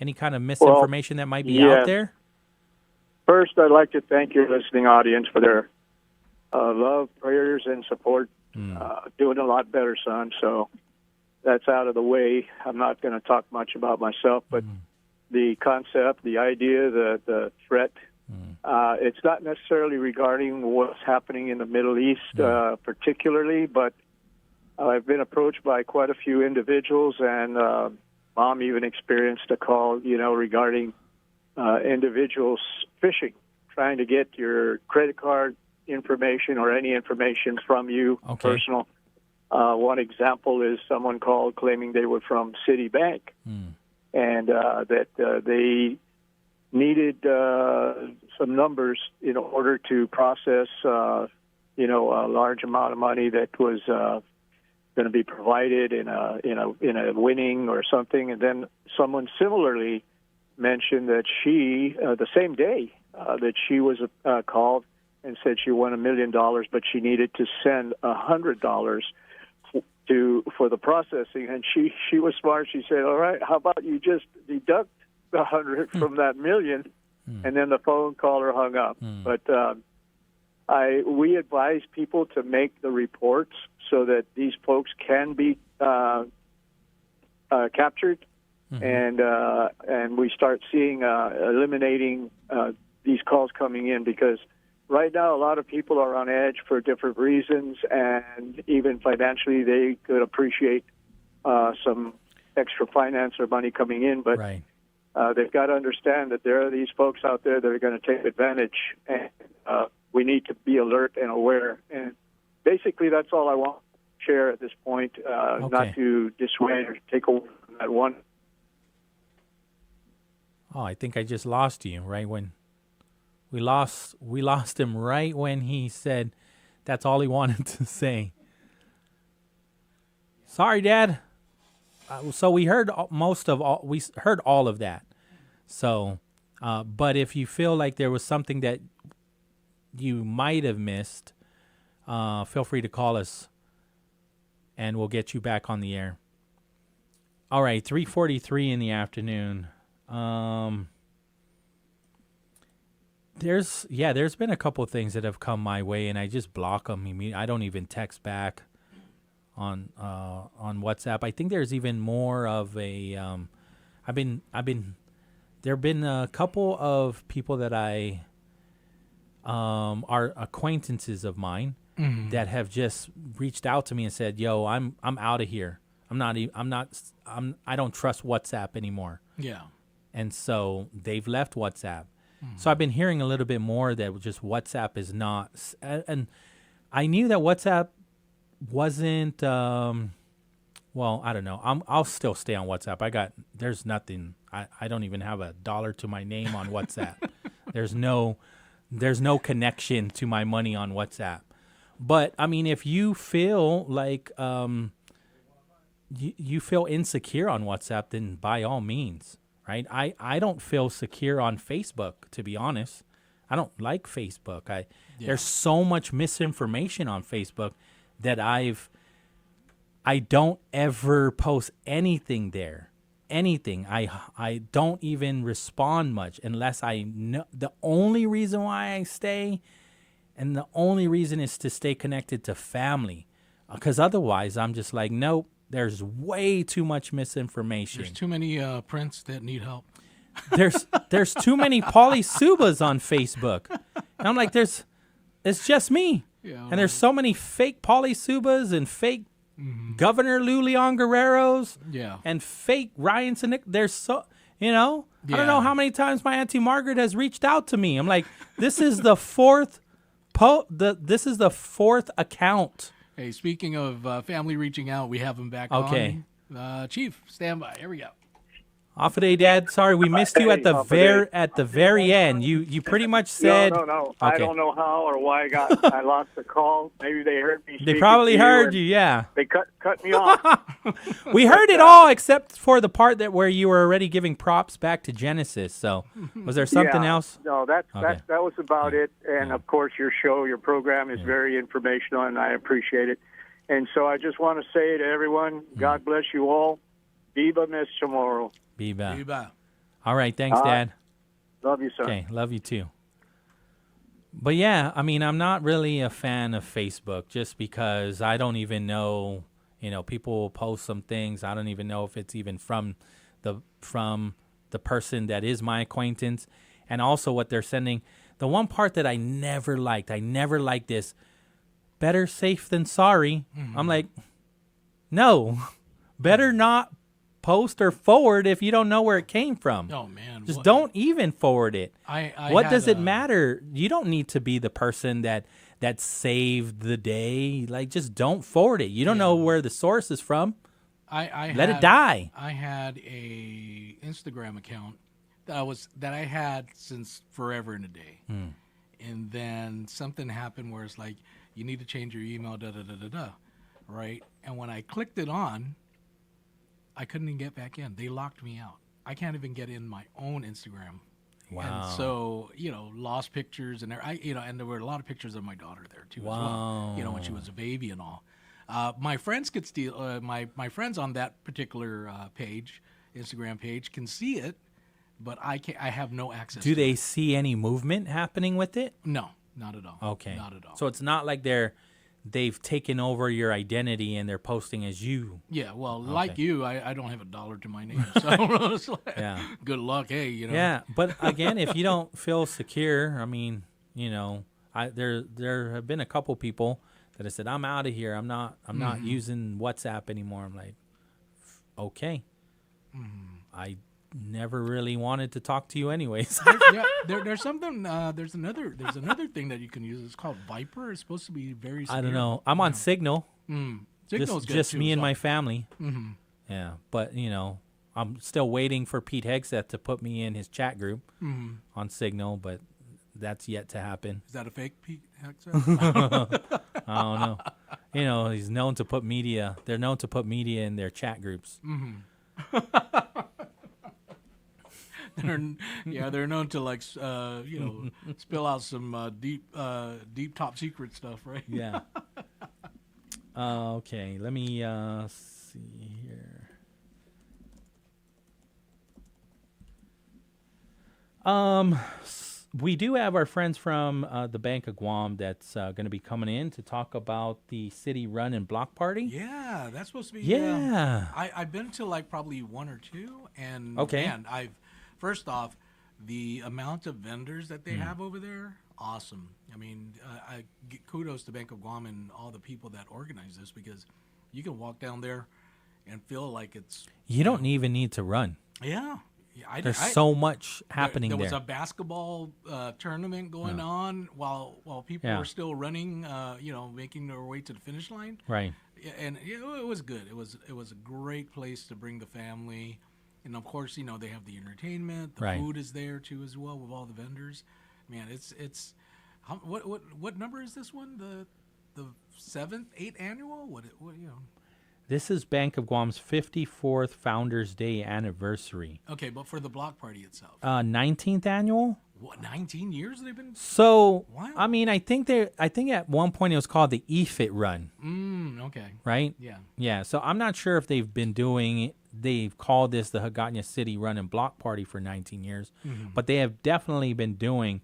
any kind of misinformation that might be out there? First, I'd like to thank your listening audience for their love, prayers, and support. Doing a lot better, son. So that's out of the way. I'm not going to talk much about myself, but the concept, the idea, the threat, it's not necessarily regarding what's happening in the Middle East particularly, but I've been approached by quite a few individuals, and Mom even experienced a call, you know, regarding individuals phishing, trying to get your credit card information or any information from you, personal. One example is someone called claiming they were from Citibank, and that they needed some numbers in order to process, you know, a large amount of money that was going to be provided in a winning or something. And then someone similarly mentioned that she, the same day that she was called and said she won $1 million, but she needed to send $100 for the processing. And she was smart. She said, all right, how about you just deduct the 100 from that million? And then the phone caller hung up. But we advise people to make the reports so that these folks can be captured, and we start seeing eliminating these calls coming in, because right now a lot of people are on edge for different reasons, and even financially they could appreciate some extra finance or money coming in, but they've got to understand that there are these folks out there that are going to take advantage, and we need to be alert and aware. And basically, that's all I want to share at this point, not to dissuade or take away from that one. Oh, I think I just lost you right when we lost him right when he said that's all he wanted to say. Sorry, Dad. So we heard we heard all of that. So, but if you feel like there was something that you might have missed, feel free to call us and we'll get you back on the air. All right, 3:43 in the afternoon. There's been a couple of things that have come my way, and I just block them. I mean, I don't even text back on WhatsApp. I think there's even more of a there have been a couple of people that I are acquaintances of mine Mhm. that have just reached out to me and said, "Yo, I'm out of here. I don't trust WhatsApp anymore." Yeah. And so they've left WhatsApp. So I've been hearing a little bit more that just WhatsApp is not, and I knew that WhatsApp wasn't. Well, I don't know. I'll still stay on WhatsApp. There's nothing. I don't even have $1 to my name on WhatsApp. There's no connection to my money on WhatsApp. But I mean, if you feel like you feel insecure on WhatsApp, then by all means, right? I don't feel secure on Facebook, to be honest. I don't like Facebook. There's so much misinformation on Facebook that I don't ever post anything there. Anything. I don't even respond much unless I know. The only reason why I stay, and the only reason is to stay connected to family, because otherwise I'm just like, nope. There's way too much misinformation. There's too many prints that need help. There's too many Pauly Subas on Facebook. And I'm like, it's just me. Yeah, and there's so many fake Pauly Subas and fake Governor Lou Leon Guerreros. Yeah. And fake Ryan Sinick. There's so, I don't know how many times my Auntie Margaret has reached out to me. I'm like, this is the fourth account. Hey, speaking of family reaching out, we have him back Okay. on. Chief, stand by. Here we go. Off a day, Dad. Sorry, we missed you at the very end. You pretty much said No. Okay. I don't know how or why I lost the call. Maybe they heard me. They probably heard you, yeah. They cut me off. We heard it all except for the part where you were already giving props back to Genesis. So, was there something else? No, that was about it. And of course, your program is very informational, and I appreciate it. And so I just want to say to everyone, God bless you all. Viva Miss Chamorro. Viva. All right, thanks, Dad. Love you, sir. Okay, love you too. But yeah, I mean, I'm not really a fan of Facebook just because I don't even know, people will post some things. I don't even know if it's even from the person that is my acquaintance, and also what they're sending. The one part that I never liked this, better safe than sorry. I'm like, no, better not post or forward if you don't know where it came from. Oh man, just don't even forward it. What does it matter? You don't need to be the person that saved the day. Like, just don't forward it. You don't know where the source is from. Let it die. I had a Instagram account that I had since forever and a day, and then something happened where it's like, you need to change your email, right? And when I clicked it on, I couldn't even get back in. They locked me out. I can't even get in my own Instagram. Wow. And so, lost pictures, and and there were a lot of pictures of my daughter there too. Wow. As well. When she was a baby and all. My friends could steal. My friends on that particular Instagram page, can see it, but I can't. I have no access. Do they see any movement happening with it? No, not at all. Okay. Not at all. So it's not like they've taken over your identity and they're posting as you. Yeah, well, like you, I don't have $1 to my name, so it's like, good luck, hey, Yeah, but again, if you don't feel secure, I mean, there have been a couple people that have said, I'm out of here. I'm not using WhatsApp anymore. I'm like, okay. I never really wanted to talk to you anyways. There's something. There's another thing that you can use. It's called Viper. It's supposed to be very secure. I don't know. I'm on Signal. Signal's just good me too, and so. my family. Mm-hmm. Yeah, but I'm still waiting for Pete Hegseth to put me in his chat group on Signal, but that's yet to happen. Is that a fake Pete Hegseth? I don't know. He's known to put media. They're known to put media in their chat groups. They're known to spill out some deep top secret stuff, right? Yeah. Okay, let me see here. We do have our friends from the Bank of Guam that's going to be coming in to talk about the city run and block party. Yeah, that's supposed to be. Yeah. I've been to probably one or two, and okay. Man, First off, the amount of vendors that they have over there, awesome. I mean, I give kudos to Bank of Guam and all the people that organize this, because you can walk down there and feel like it's... You don't even need to run. Yeah. There's so much happening there. There was a basketball tournament going on while people were still running, making their way to the finish line. Right. And it was good. It was a great place to bring the family. And of course, they have the entertainment. The food is there too as well with all the vendors. Man, it's what number is this one? The 7th, 8th annual? What? This is Bank of Guam's 54th Founders Day anniversary. Okay, but for the block party itself. 19th annual? What, 19 years they've been? So, wow. I mean, I think at one point it was called the EFIT Run. Okay. Right? Yeah. Yeah, so I'm not sure if they've called this the Hagåtña City Run and Block Party for 19 years, but they have definitely been doing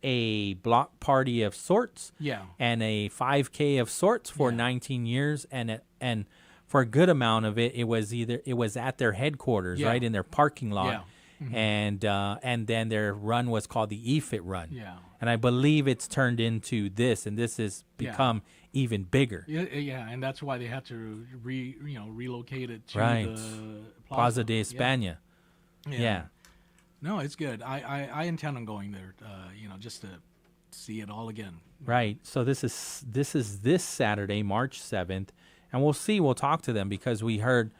a block party of sorts and a 5K of sorts for 19 years, and for a good amount of it, it was at their headquarters, right, in their parking lot, and then their run was called the EFIT Run, and I believe it's turned into this, and this has become even bigger. Yeah, and that's why they had to relocate it to the Plaza de España. Yeah. No, it's good. I intend on going there, just to see it all again. Right. So this is this Saturday, March 7th. And we'll talk to them, because we heard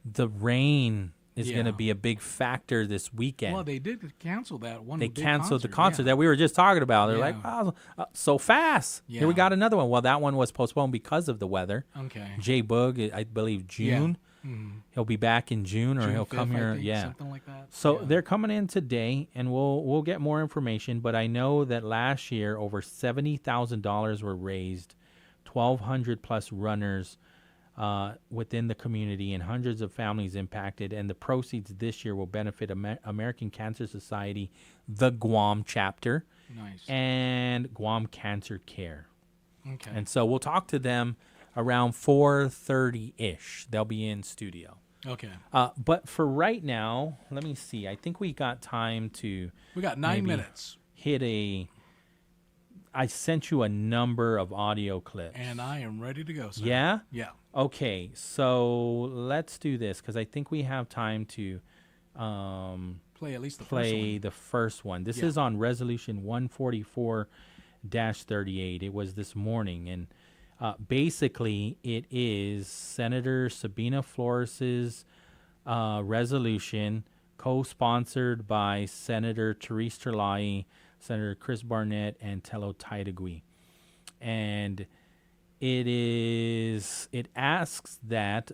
the rain is going to be a big factor this weekend. Well, they did cancel that one. They canceled the concert that we were just talking about. They're like, oh, so fast. Here we got another one. Well, that one was postponed because of the weather. Okay. J Boog, I believe June. Yeah. He'll be back in June, or he'll 5th, come here. something like that. So they're coming in today, and we'll get more information. But I know that last year over $70,000 were raised, 1,200 plus runners within the community, and hundreds of families impacted. And the proceeds this year will benefit American Cancer Society, the Guam chapter, and Guam Cancer Care. Okay. And so we'll talk to them around 4:30-ish. They'll be in studio. Okay. But for right now, let me see. I think we got time to... We got 9 minutes. I sent you a number of audio clips. And I am ready to go, sir. Yeah? Yeah. Okay, so let's do this, because I think we have time to play at least the first one. This is on Resolution 144-38. It was this morning, and basically it is Senator Sabina Flores's resolution, co-sponsored by Senator Therese Terlai, Senator Chris Barnett, and Tello Taitagui. And the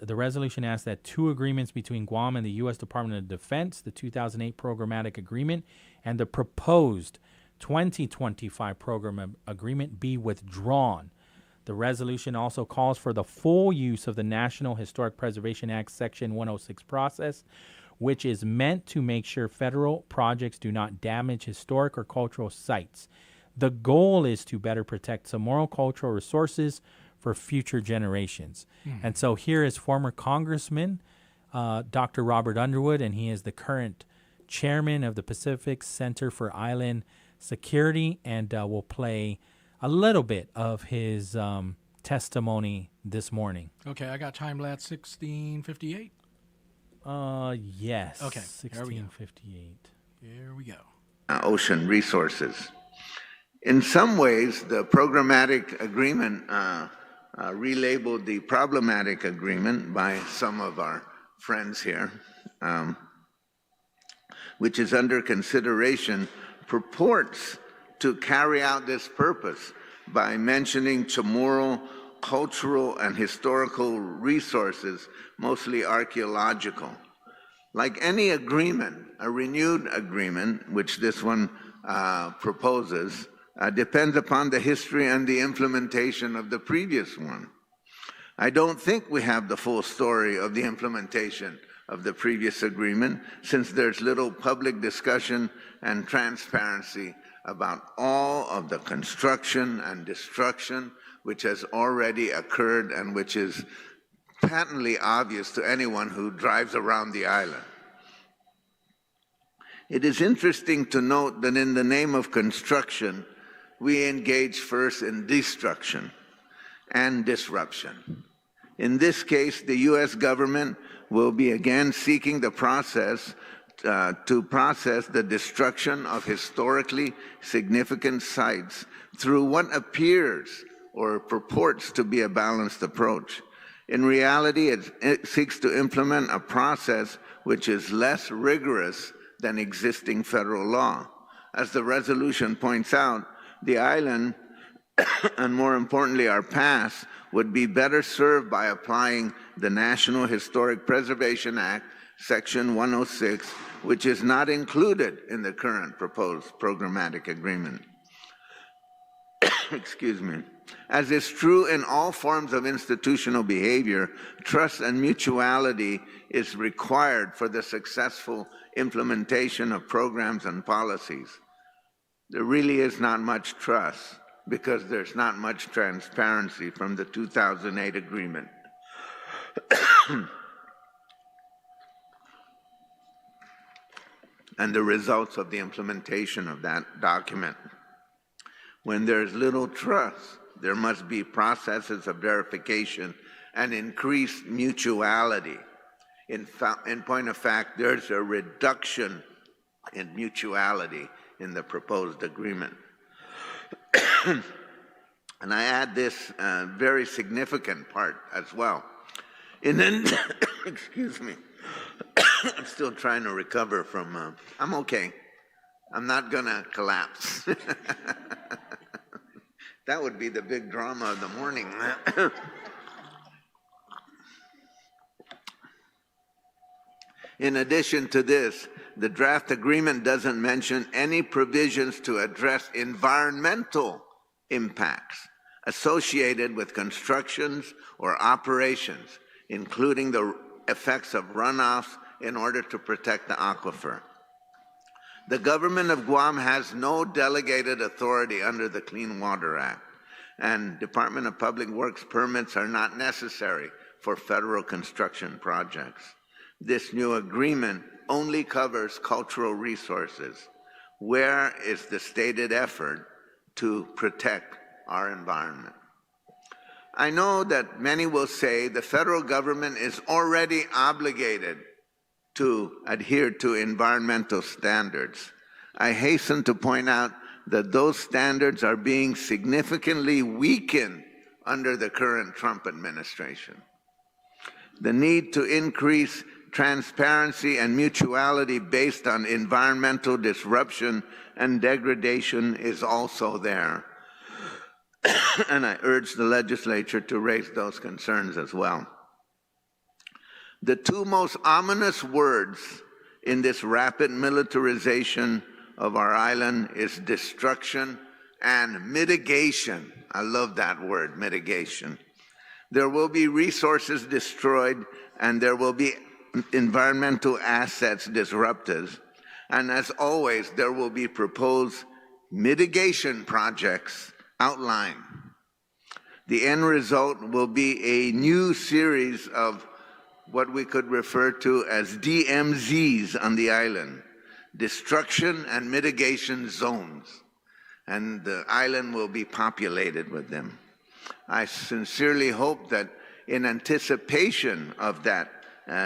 resolution asks that two agreements between Guam and the U.S. Department of Defense, the 2008 Programmatic Agreement and the proposed 2025 Program Agreement, be withdrawn. The resolution also calls for the full use of the National Historic Preservation Act Section 106 process, which is meant to make sure federal projects do not damage historic or cultural sites. The goal is to better protect Chamorro cultural resources for future generations. And so here is former Congressman Dr. Robert Underwood, and he is the current chairman of the Pacific Center for Island Security, and we'll play a little bit of his testimony this morning. Okay, I got time lapse 1658. Yes. Okay, 1658. Here we go. Ocean resources. In some ways, the programmatic agreement relabeled the problematic agreement by some of our friends here, which is under consideration, purports to carry out this purpose by mentioning Chamorro cultural and historical resources, mostly archaeological. Like any agreement, a renewed agreement, which this one proposes, depends upon the history and the implementation of the previous one. I don't think we have the full story of the implementation of the previous agreement, since there's little public discussion and transparency about all of the construction and destruction which has already occurred and which is patently obvious to anyone who drives around the island. It is interesting to note that in the name of construction, we engage first in destruction and disruption. In this case, the U.S. government will be again seeking the process to process the destruction of historically significant sites through what appears or purports to be a balanced approach. In reality, it seeks to implement a process which is less rigorous than existing federal law. As the resolution points out, the island, and more importantly our past, would be better served by applying the National Historic Preservation Act, Section 106, which is not included in the current proposed programmatic agreement. Excuse me. As is true in all forms of institutional behavior, trust and mutuality is required for the successful implementation of programs and policies. There really is not much trust because there's not much transparency from the 2008 agreement. And the results of the implementation of that document. When there's little trust, there must be processes of verification and increased mutuality. In point of fact, there's a reduction in mutuality in the proposed agreement. And I add this very significant part as well. Excuse me. I'm still trying to recover from, I'm okay. I'm not gonna collapse. That would be the big drama of the morning. In addition to this, the draft agreement doesn't mention any provisions to address environmental impacts associated with constructions or operations, including the effects of runoffs in order to protect the aquifer. The government of Guam has no delegated authority under the Clean Water Act, and Department of Public Works permits are not necessary for federal construction projects. This new agreement only covers cultural resources. Where is the stated effort to protect our environment? I know that many will say the federal government is already obligated to adhere to environmental standards. I hasten to point out that those standards are being significantly weakened under the current Trump administration. The need to increase transparency and mutuality based on environmental disruption and degradation is also there. And I urge the legislature to raise those concerns as well. The two most ominous words in this rapid militarization of our island is destruction and mitigation. I love that word, mitigation. There will be resources destroyed and there will be environmental assets disrupted. And as always, there will be proposed mitigation projects outlined. The end result will be a new series of what we could refer to as DMZs on the island, destruction and mitigation zones, and the island will be populated with them. I sincerely hope that in anticipation of that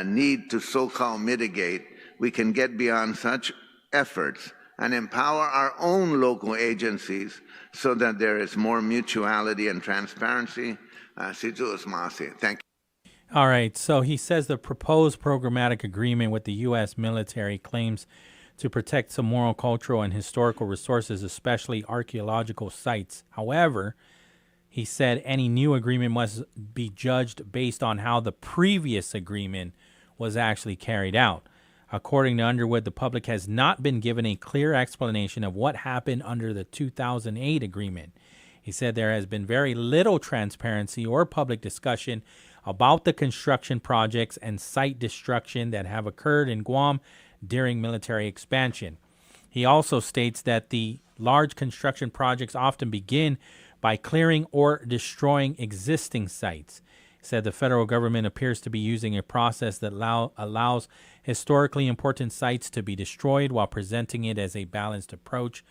need to so-called mitigate, we can get beyond such efforts and empower our own local agencies so that there is more mutuality and transparency. Thank you. All right, so he says the proposed programmatic agreement with the U.S. military claims to protect some moral, cultural, and historical resources, especially archaeological sites. However, he said any new agreement must be judged based on how the previous agreement was actually carried out. According to Underwood, the public has not been given a clear explanation of what happened under the 2008 agreement. He said there has been very little transparency or public discussion about the construction projects and site destruction that have occurred in Guam during military expansion. He also states that the large construction projects often begin by clearing or destroying existing sites. Said the federal government appears to be using a process that allows historically important sites to be destroyed while presenting it as a balanced approach.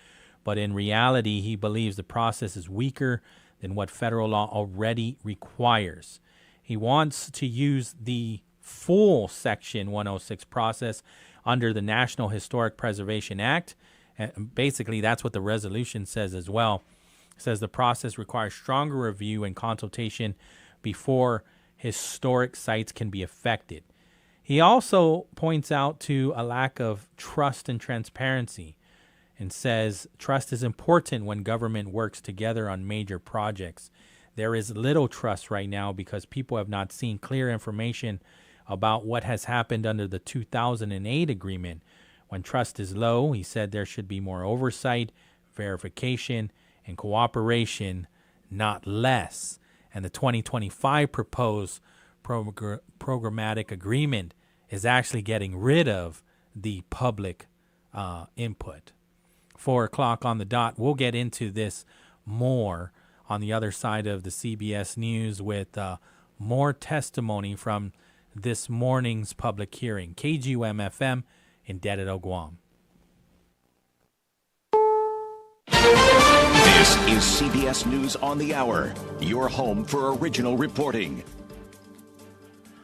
But in reality, he believes the process is weaker than what federal law already requires. He wants to use the full Section 106 process under the National Historic Preservation Act. And basically, that's what the resolution says as well. It says the process requires stronger review and consultation before historic sites can be affected. He also points out to a lack of trust and transparency and says trust is important when government works together on major projects. There is little trust right now because people have not seen clear information about what has happened under the 2008 agreement. When trust is low, he said there should be more oversight, verification, and cooperation, not less. And the 2025 proposed programmatic agreement is actually getting rid of the public input. 4 o'clock on the dot. We'll get into this more on the other side of the CBS News with more testimony from this morning's public hearing. KGUM-FM in Dededo, Guam. This is CBS News on the Hour, your home for original reporting.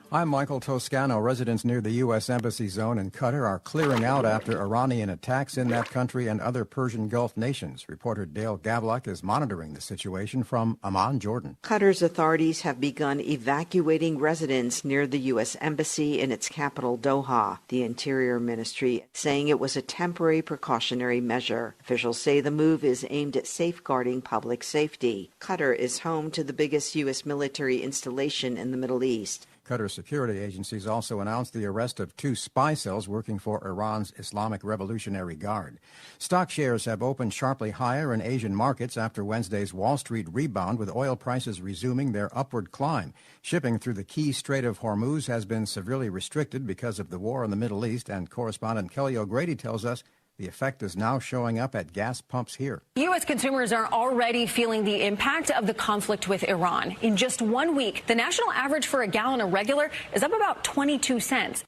I'm Michael Toscano. Residents near the U.S. Embassy zone in Qatar are clearing out after Iranian attacks in that country and other Persian Gulf nations. Reporter Dale Gavlak is monitoring the situation from Amman, Jordan. Qatar's authorities have begun evacuating residents near the U.S. Embassy in its capital, Doha. The Interior Ministry saying it was a temporary precautionary measure. Officials say the move is aimed at safeguarding public safety. Qatar is home to the biggest U.S. military installation in the Middle East. Qatar security agencies also announced the arrest of 2 spy cells working for Iran's Islamic Revolutionary Guard. Stock shares have opened sharply higher in Asian markets after Wednesday's Wall Street rebound, with oil prices resuming their upward climb. Shipping through the key Strait of Hormuz has been severely restricted because of the war in the Middle East, and correspondent Kelly O'Grady tells us the effect is now showing up at gas pumps here. U.S. consumers are already feeling the impact of the conflict with Iran. In just 1 week, the national average for a gallon of regular is up about 22 cents.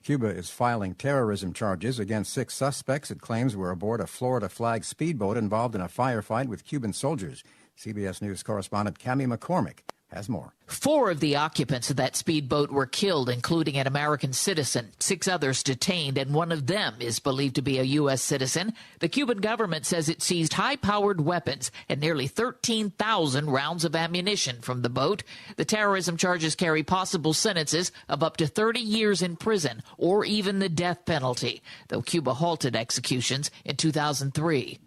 Cuba is filing terrorism charges against 6 suspects it claims were aboard a Florida flag speedboat involved in a firefight with Cuban soldiers. CBS News correspondent Cammie McCormick has more. 4 of the occupants of that speedboat were killed, including an American citizen. 6 others detained, and one of them is believed to be a U.S. citizen. The Cuban government says it seized high-powered weapons and nearly 13,000 rounds of ammunition from the boat. The terrorism charges carry possible sentences of up to 30 years in prison or even the death penalty, though Cuba halted executions in 2003.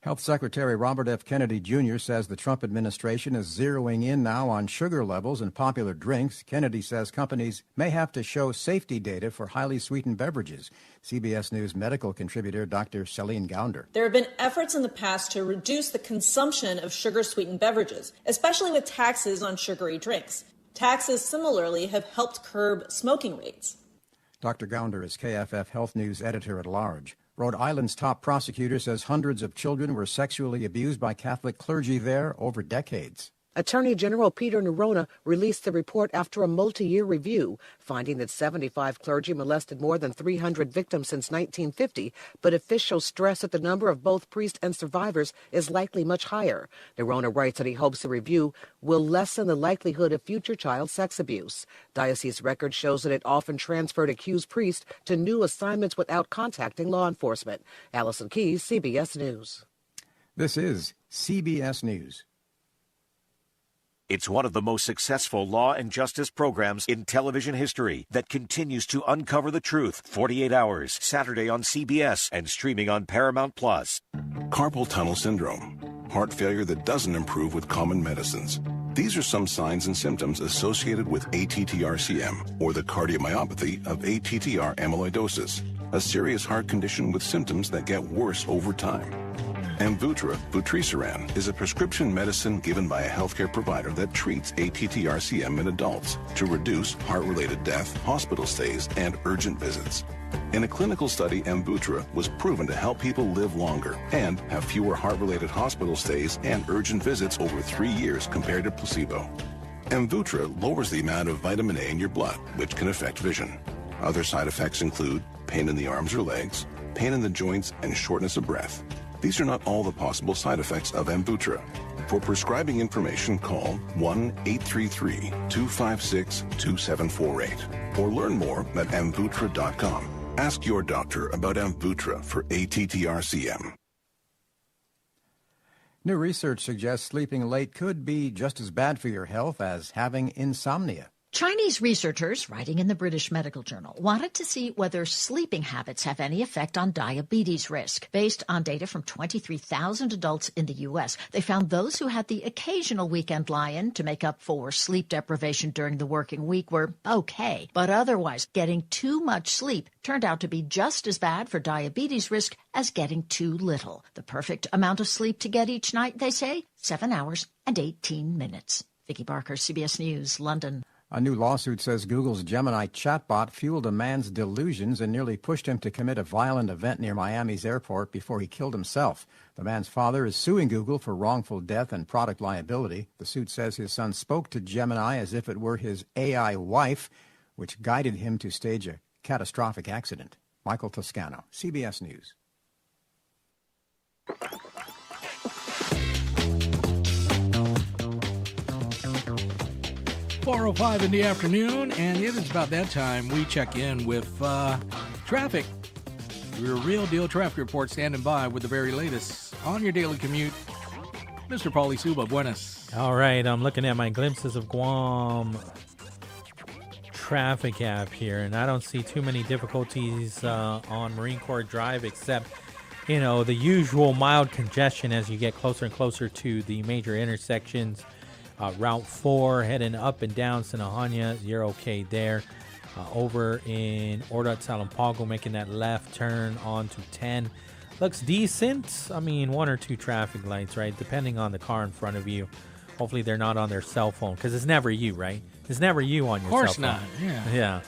Health Secretary Robert F. Kennedy Jr. says the Trump administration is zeroing in now on sugar levels in popular drinks. Kennedy says companies may have to show safety data for highly sweetened beverages. CBS News medical contributor Dr. Celine Gounder. There have been efforts in the past to reduce the consumption of sugar-sweetened beverages, especially with taxes on sugary drinks. Taxes similarly have helped curb smoking rates. Dr. Gounder is KFF Health News editor-at-large. Rhode Island's top prosecutor says hundreds of children were sexually abused by Catholic clergy there over decades. Attorney General Peter Nerona released the report after a multi-year review, finding that 75 clergy molested more than 300 victims since 1950, but officials stress that the number of both priests and survivors is likely much higher. Nerona writes that he hopes the review will lessen the likelihood of future child sex abuse. Diocese record shows that it often transferred accused priests to new assignments without contacting law enforcement. Allison Keyes, CBS News. This is CBS News. It's one of the most successful law and justice programs in television history that continues to uncover the truth. 48 Hours, Saturday on CBS and streaming on Paramount+. Carpal tunnel syndrome, heart failure that doesn't improve with common medicines. These are some signs and symptoms associated with ATTR-CM, or the cardiomyopathy of ATTR amyloidosis, a serious heart condition with symptoms that get worse over time. Amvuttra, vutrisiran, is a prescription medicine given by a healthcare provider that treats ATTR-CM in adults to reduce heart-related death, hospital stays, and urgent visits. In a clinical study, Amvuttra was proven to help people live longer and have fewer heart-related hospital stays and urgent visits over 3 years compared to placebo. Amvuttra lowers the amount of vitamin A in your blood, which can affect vision. Other side effects include pain in the arms or legs, pain in the joints, and shortness of breath. These are not all the possible side effects of Amvuttra. For prescribing information, call 1-833-256-2748 or learn more at amvuttra.com. Ask your doctor about Amvuttra for ATTRCM. New research suggests sleeping late could be just as bad for your health as having insomnia. Chinese researchers, writing in the British Medical Journal, wanted to see whether sleeping habits have any effect on diabetes risk. Based on data from 23,000 adults in the U.S., they found those who had the occasional weekend lie-in to make up for sleep deprivation during the working week were okay. But otherwise, getting too much sleep turned out to be just as bad for diabetes risk as getting too little. The perfect amount of sleep to get each night, they say, 7 hours and 18 minutes. Vicki Barker, CBS News, London. A new lawsuit says Google's Gemini chatbot fueled a man's delusions and nearly pushed him to commit a violent event near Miami's airport before he killed himself. The man's father is suing Google for wrongful death and product liability. The suit says his son spoke to Gemini as if it were his AI wife, which guided him to stage a catastrophic accident. Michael Toscano, CBS News. 4:05 in the afternoon, and it is about that time we check in with traffic. Your Real Deal Traffic Report standing by with the very latest on your daily commute. Mr. Pauly Suba, buenas. All right, I'm looking at my Glimpses of Guam traffic app here, and I don't see too many difficulties on Marine Corps Drive except, the usual mild congestion as you get closer and closer to the major intersections. Route 4 heading up and down Sinahanya, you're okay there. Over in Ordat Salampago, making that left turn onto 10. Looks decent. I mean, 1 or 2 traffic lights, right? Depending on the car in front of you. Hopefully they're not on their cell phone, because it's never you, right? It's never you on your cell phone. Of course not, yeah.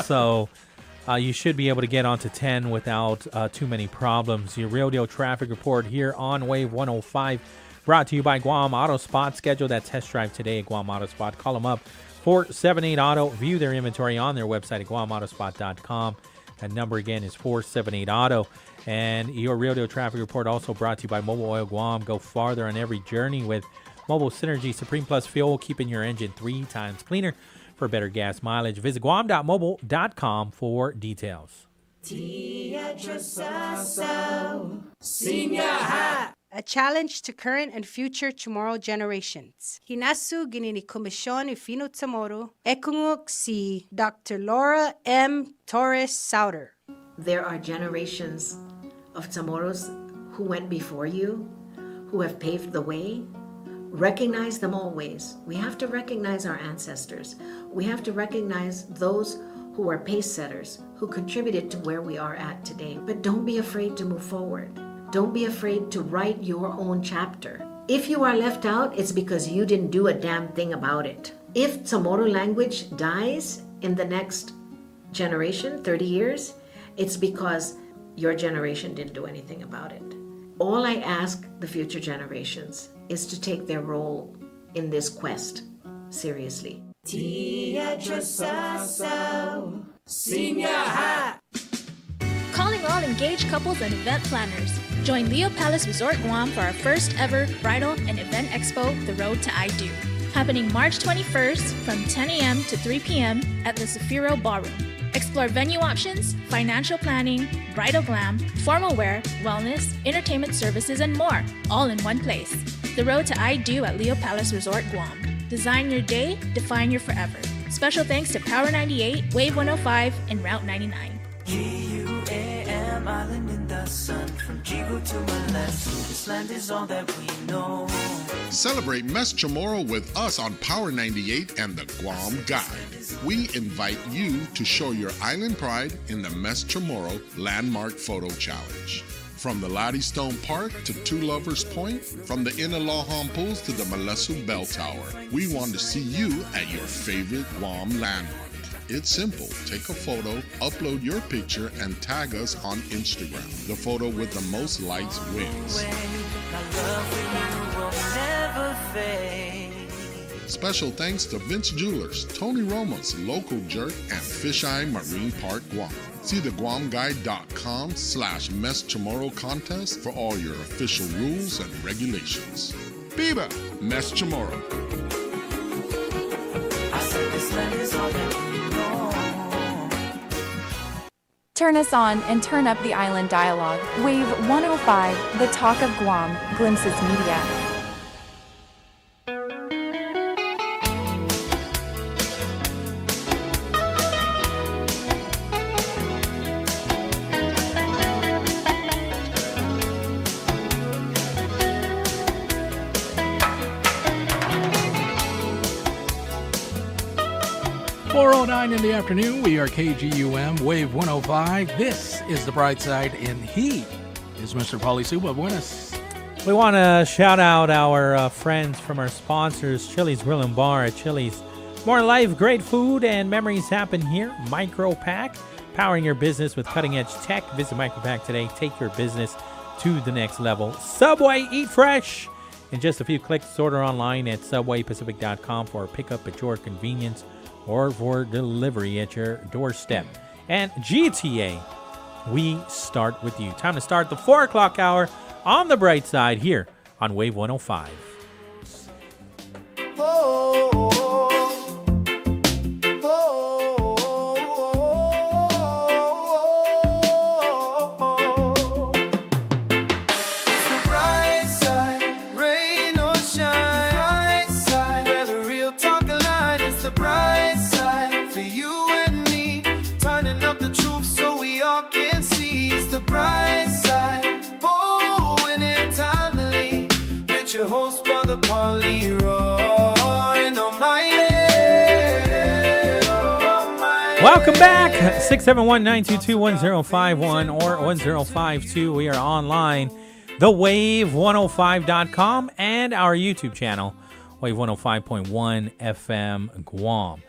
So you should be able to get onto 10 without too many problems. Your Real Deal Traffic Report here on Wave 105. Brought to you by Guam Auto Spot. Schedule that test drive today at Guam Auto Spot. Call them up, 478-AUTO. View their inventory on their website at guamautospot.com. That number again is 478-AUTO. And your Real Deal Traffic Report also brought to you by Mobile Oil Guam. Go farther on every journey with Mobile Synergy Supreme Plus Fuel, keeping your engine 3 times cleaner for better gas mileage. Visit guam.mobile.com for details. A challenge to current and future tomorrow generations. Hinasu ginini Komisyon Ifino Tamoro, Ekunguk si Dr. Laura M. Torres Sauter. There are generations of Tamoros who went before you, who have paved the way. Recognize them always. We have to recognize our ancestors. We have to recognize those who are pace setters, who contributed to where we are at today. But don't be afraid to move forward. Don't be afraid to write your own chapter. If you are left out, it's because you didn't do a damn thing about it. If Chamorro language dies in the next generation, 30 years, it's because your generation didn't do anything about it. All I ask the future generations is to take their role in this quest seriously. Calling all engaged couples and event planners. Join Leo Palace Resort Guam for our first ever bridal and event expo, The Road to I Do. Happening March 21st from 10 a.m. to 3 p.m. at the Zafiro Ballroom. Explore venue options, financial planning, bridal glam, formal wear, wellness, entertainment services, and more, all in one place. The Road to I Do at Leo Palace Resort Guam. Design your day, define your forever. Special thanks to Power 98, Wave 105, and Route 99. GUAM island in the sun, from Jibu to Malete. This land is all that we know. Celebrate Mes Chamorro with us on Power 98 and the Guam Guide. We invite you to show your island pride in the Mes Chamorro Landmark Photo Challenge. From the Lottie Stone Park to Two Lovers Point, from the Inalahan Pools to the Malesu Bell Tower, we want to see you at your favorite Guam landmark. It's simple. Take a photo, upload your picture, and tag us on Instagram. The photo with the most likes wins. special thanks to Vince Jewelers, Tony Roma's Local Jerk, and Fisheye Marine Park, Guam. See the GuamGuide.com/Mes Chamorro contest for all your official rules and regulations. Viva Mes Chamorro! Turn us on and turn up the island dialogue. Wave 105, The Talk of Guam, Glimpses Media. In the afternoon, we are KGUM, Wave 105. This is the Brightside, and he is Mr. Pauly Suba. Buenas. We want to shout out our friends from our sponsors, Chili's Grill and Bar at Chili's. More life, great food, and memories happen here. Micropack, powering your business with cutting-edge tech. Visit Micropack today. Take your business to the next level. Subway, eat fresh. In just a few clicks, order online at subwaypacific.com for pickup at your convenience or for delivery at your doorstep. And GTA, we start with you. Time to start the 4 o'clock hour on the bright side here on Wave 105. Welcome back. 671-922-1051 or 1052. We are online, thewave105.com and our YouTube channel, Wave 105.1 FM Guam.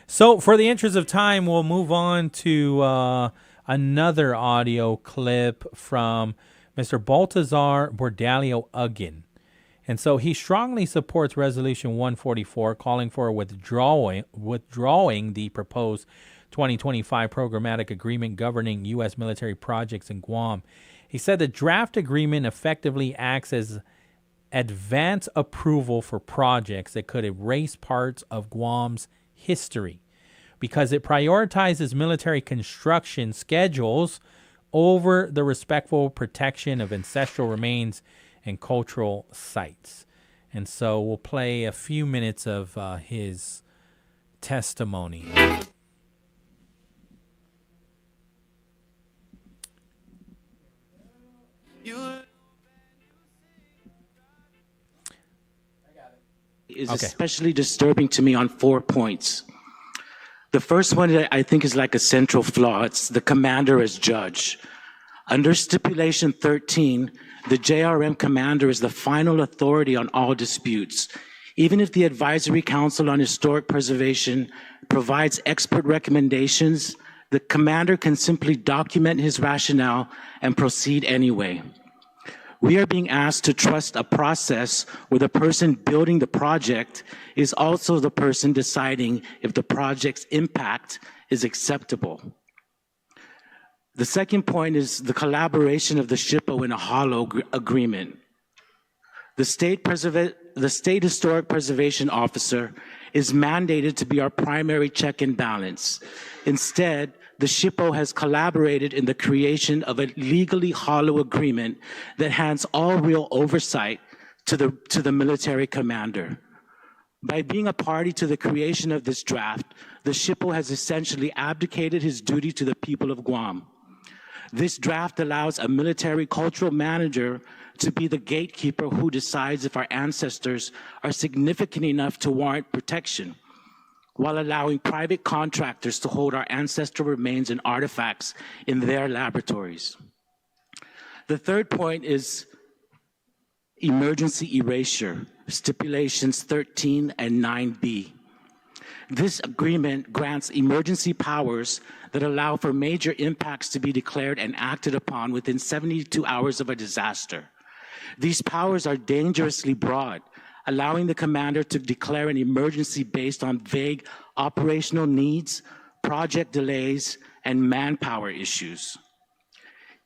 So for the interest of time, we'll move on to another audio clip from Mr. Baltazar Bordalio Ugin. And so he strongly supports Resolution 144, calling for withdrawing the proposed 2025 programmatic agreement governing U.S. military projects in Guam. He said the draft agreement effectively acts as advance approval for projects that could erase parts of Guam's history because it prioritizes military construction schedules over the respectful protection of ancestral remains and cultural sites. And so we'll play a few minutes of his testimony. Is especially disturbing to me on 4 points. The first one that I think is like a central flaw. It's the commander as judge. Under Stipulation 13, the JRM commander is the final authority on all disputes. Even if the Advisory Council on Historic Preservation provides expert recommendations, the commander can simply document his rationale and proceed anyway. We are being asked to trust a process where the person building the project is also the person deciding if the project's impact is acceptable. The second point is the collaboration of the SHPO in a hollow agreement. The State Historic Preservation Officer is mandated to be our primary check and balance. Instead, the SHPO has collaborated in the creation of a legally hollow agreement that hands all real oversight to the military commander. By being a party to the creation of this draft, the SHPO has essentially abdicated his duty to the people of Guam. This draft allows a military cultural manager to be the gatekeeper who decides if our ancestors are significant enough to warrant protection, while allowing private contractors to hold our ancestral remains and artifacts in their laboratories. The third point is emergency erasure, stipulations 13 and 9B. This agreement grants emergency powers that allow for major impacts to be declared and acted upon within 72 hours of a disaster. These powers are dangerously broad, allowing the commander to declare an emergency based on vague operational needs, project delays, and manpower issues.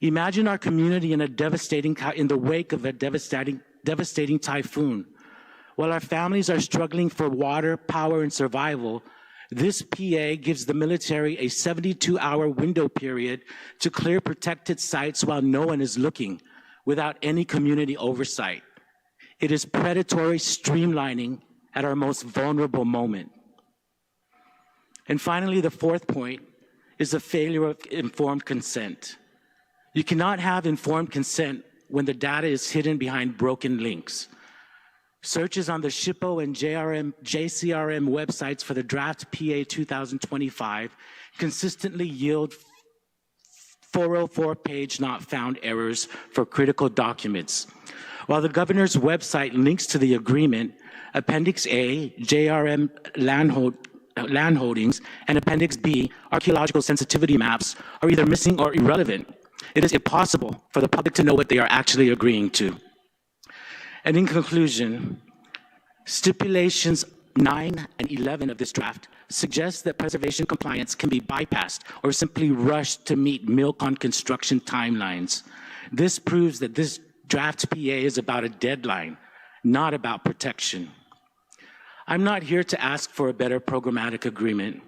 Imagine our community in the wake of a devastating typhoon. While our families are struggling for water, power, and survival, this PA gives the military a 72-hour window period to clear protected sites while no one is looking, without any community oversight. It is predatory streamlining at our most vulnerable moment. And finally, the fourth point is the failure of informed consent. You cannot have informed consent when the data is hidden behind broken links. Searches on the SHPO and JCRM websites for the draft PA 2025 consistently yield 404-page not found errors for critical documents. While the governor's website links to the agreement, Appendix A, JRM land holdings, and Appendix B, archaeological sensitivity maps, are either missing or irrelevant. It is impossible for the public to know what they are actually agreeing to. And in conclusion, stipulations 9 and 11 of this draft suggest that preservation compliance can be bypassed or simply rushed to meet MILCON construction timelines. This proves that this draft PA is about a deadline, not about protection. I'm not here to ask for a better programmatic agreement.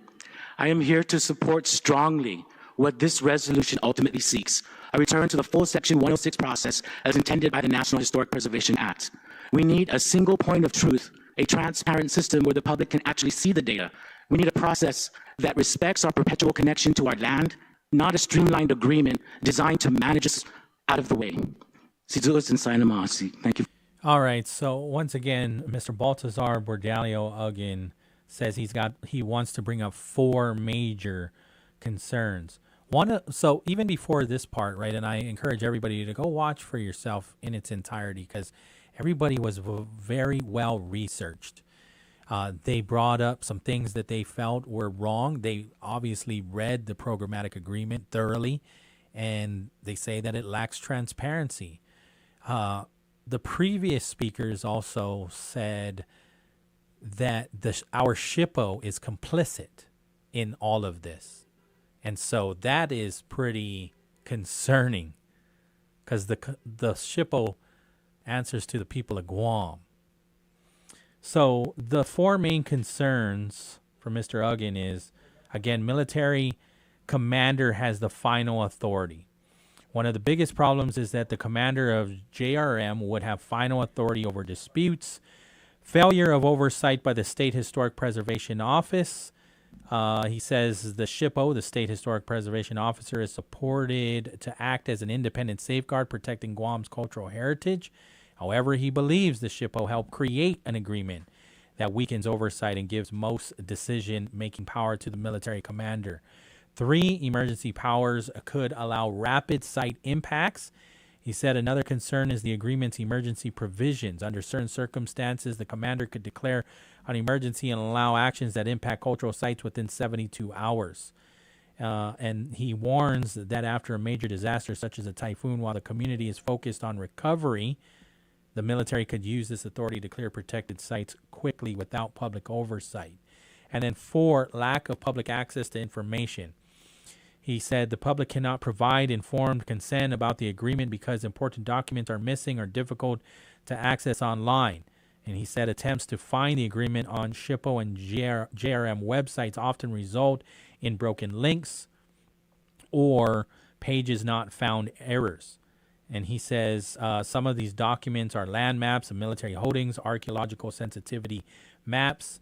I am here to support strongly what this resolution ultimately seeks, a return to the full Section 106 process as intended by the National Historic Preservation Act. We need a single point of truth, a transparent system where the public can actually see the data. We need a process that respects our perpetual connection to our land, not a streamlined agreement designed to manage us out of the way. Thank you. All right. So once again, Mr. Baltazar Bordalio Ugin says he wants to bring up 4 major concerns. So even before this part, right, and I encourage everybody to go watch for yourself in its entirety because everybody was very well researched. They brought up some things that they felt were wrong. They obviously read the programmatic agreement thoroughly, and they say that it lacks transparency. The previous speakers also said that our SHPO is complicit in all of this. And so that is pretty concerning because the SHPO answers to the people of Guam. So the 4 main concerns for Mr. Ugin is, again, military commander has the final authority. One of the biggest problems is that the commander of JRM would have final authority over disputes, failure of oversight by the State Historic Preservation Office. He says the SHPO, the State Historic Preservation Officer, is supported to act as an independent safeguard protecting Guam's cultural heritage. However, he believes the SHPO helped create an agreement that weakens oversight and gives most decision-making power to the military commander. 3, emergency powers could allow rapid site impacts. He said another concern is the agreement's emergency provisions. Under certain circumstances, the commander could declare an emergency and allow actions that impact cultural sites within 72 hours. And he warns that after a major disaster such as a typhoon, while the community is focused on recovery, the military could use this authority to clear protected sites quickly without public oversight. And then 4, lack of public access to information. He said the public cannot provide informed consent about the agreement because important documents are missing or difficult to access online. And he said attempts to find the agreement on SHPO and JRM websites often result in broken links or pages not found errors. And he says some of these documents are land maps of military holdings, archaeological sensitivity maps,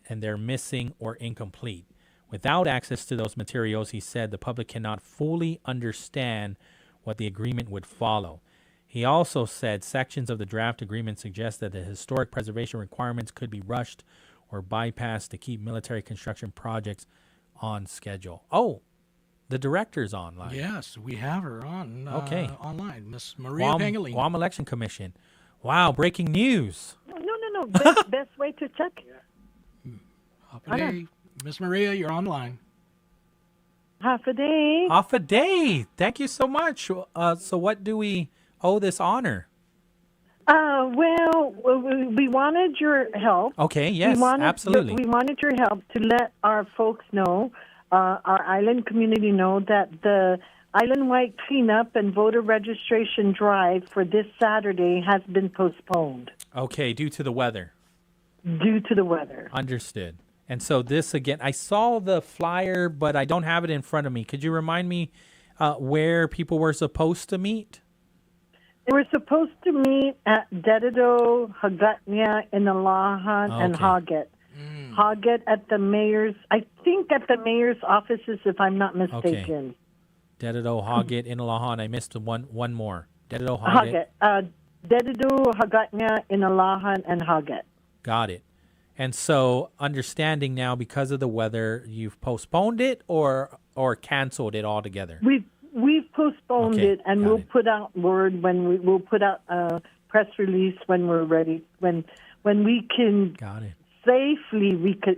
and they're missing or incomplete. Without access to those materials, he said the public cannot fully understand what the agreement would follow. He also said sections of the draft agreement suggest that the historic preservation requirements could be rushed or bypassed to keep military construction projects on schedule. Oh, the director's online. Yes, we have her on online, Miss Maria Guam, Pangolin. Guam Election Commission. Wow, breaking news. No. Best way to check. Miss Maria, you're online. Half a day. Half a day. Thank you so much. So what do we owe this honor? Well, we wanted your help. Okay, yes, absolutely. We wanted your help to let our folks know, our island community know, that the island-wide cleanup and voter registration drive for this Saturday has been postponed. Okay, due to the weather. Due to the weather. Understood. And so this, again, I saw the flyer, but I don't have it in front of me. Could you remind me where people were supposed to meet? They were supposed to meet at Dedido, Hagåtña, Inalahan, and Haget. Haget at the mayor's, I think at the mayor's offices, if I'm not mistaken. Dedido, Haget, Inalahan. I missed one more. Dedido, Haget. Dedido, Hagåtña, Inalahan, and Haget. Got it. And so, understanding now, because of the weather, you've postponed it or canceled it altogether? We've postponed it, and we'll put out word when we'll put out a press release when we're ready, when we can safely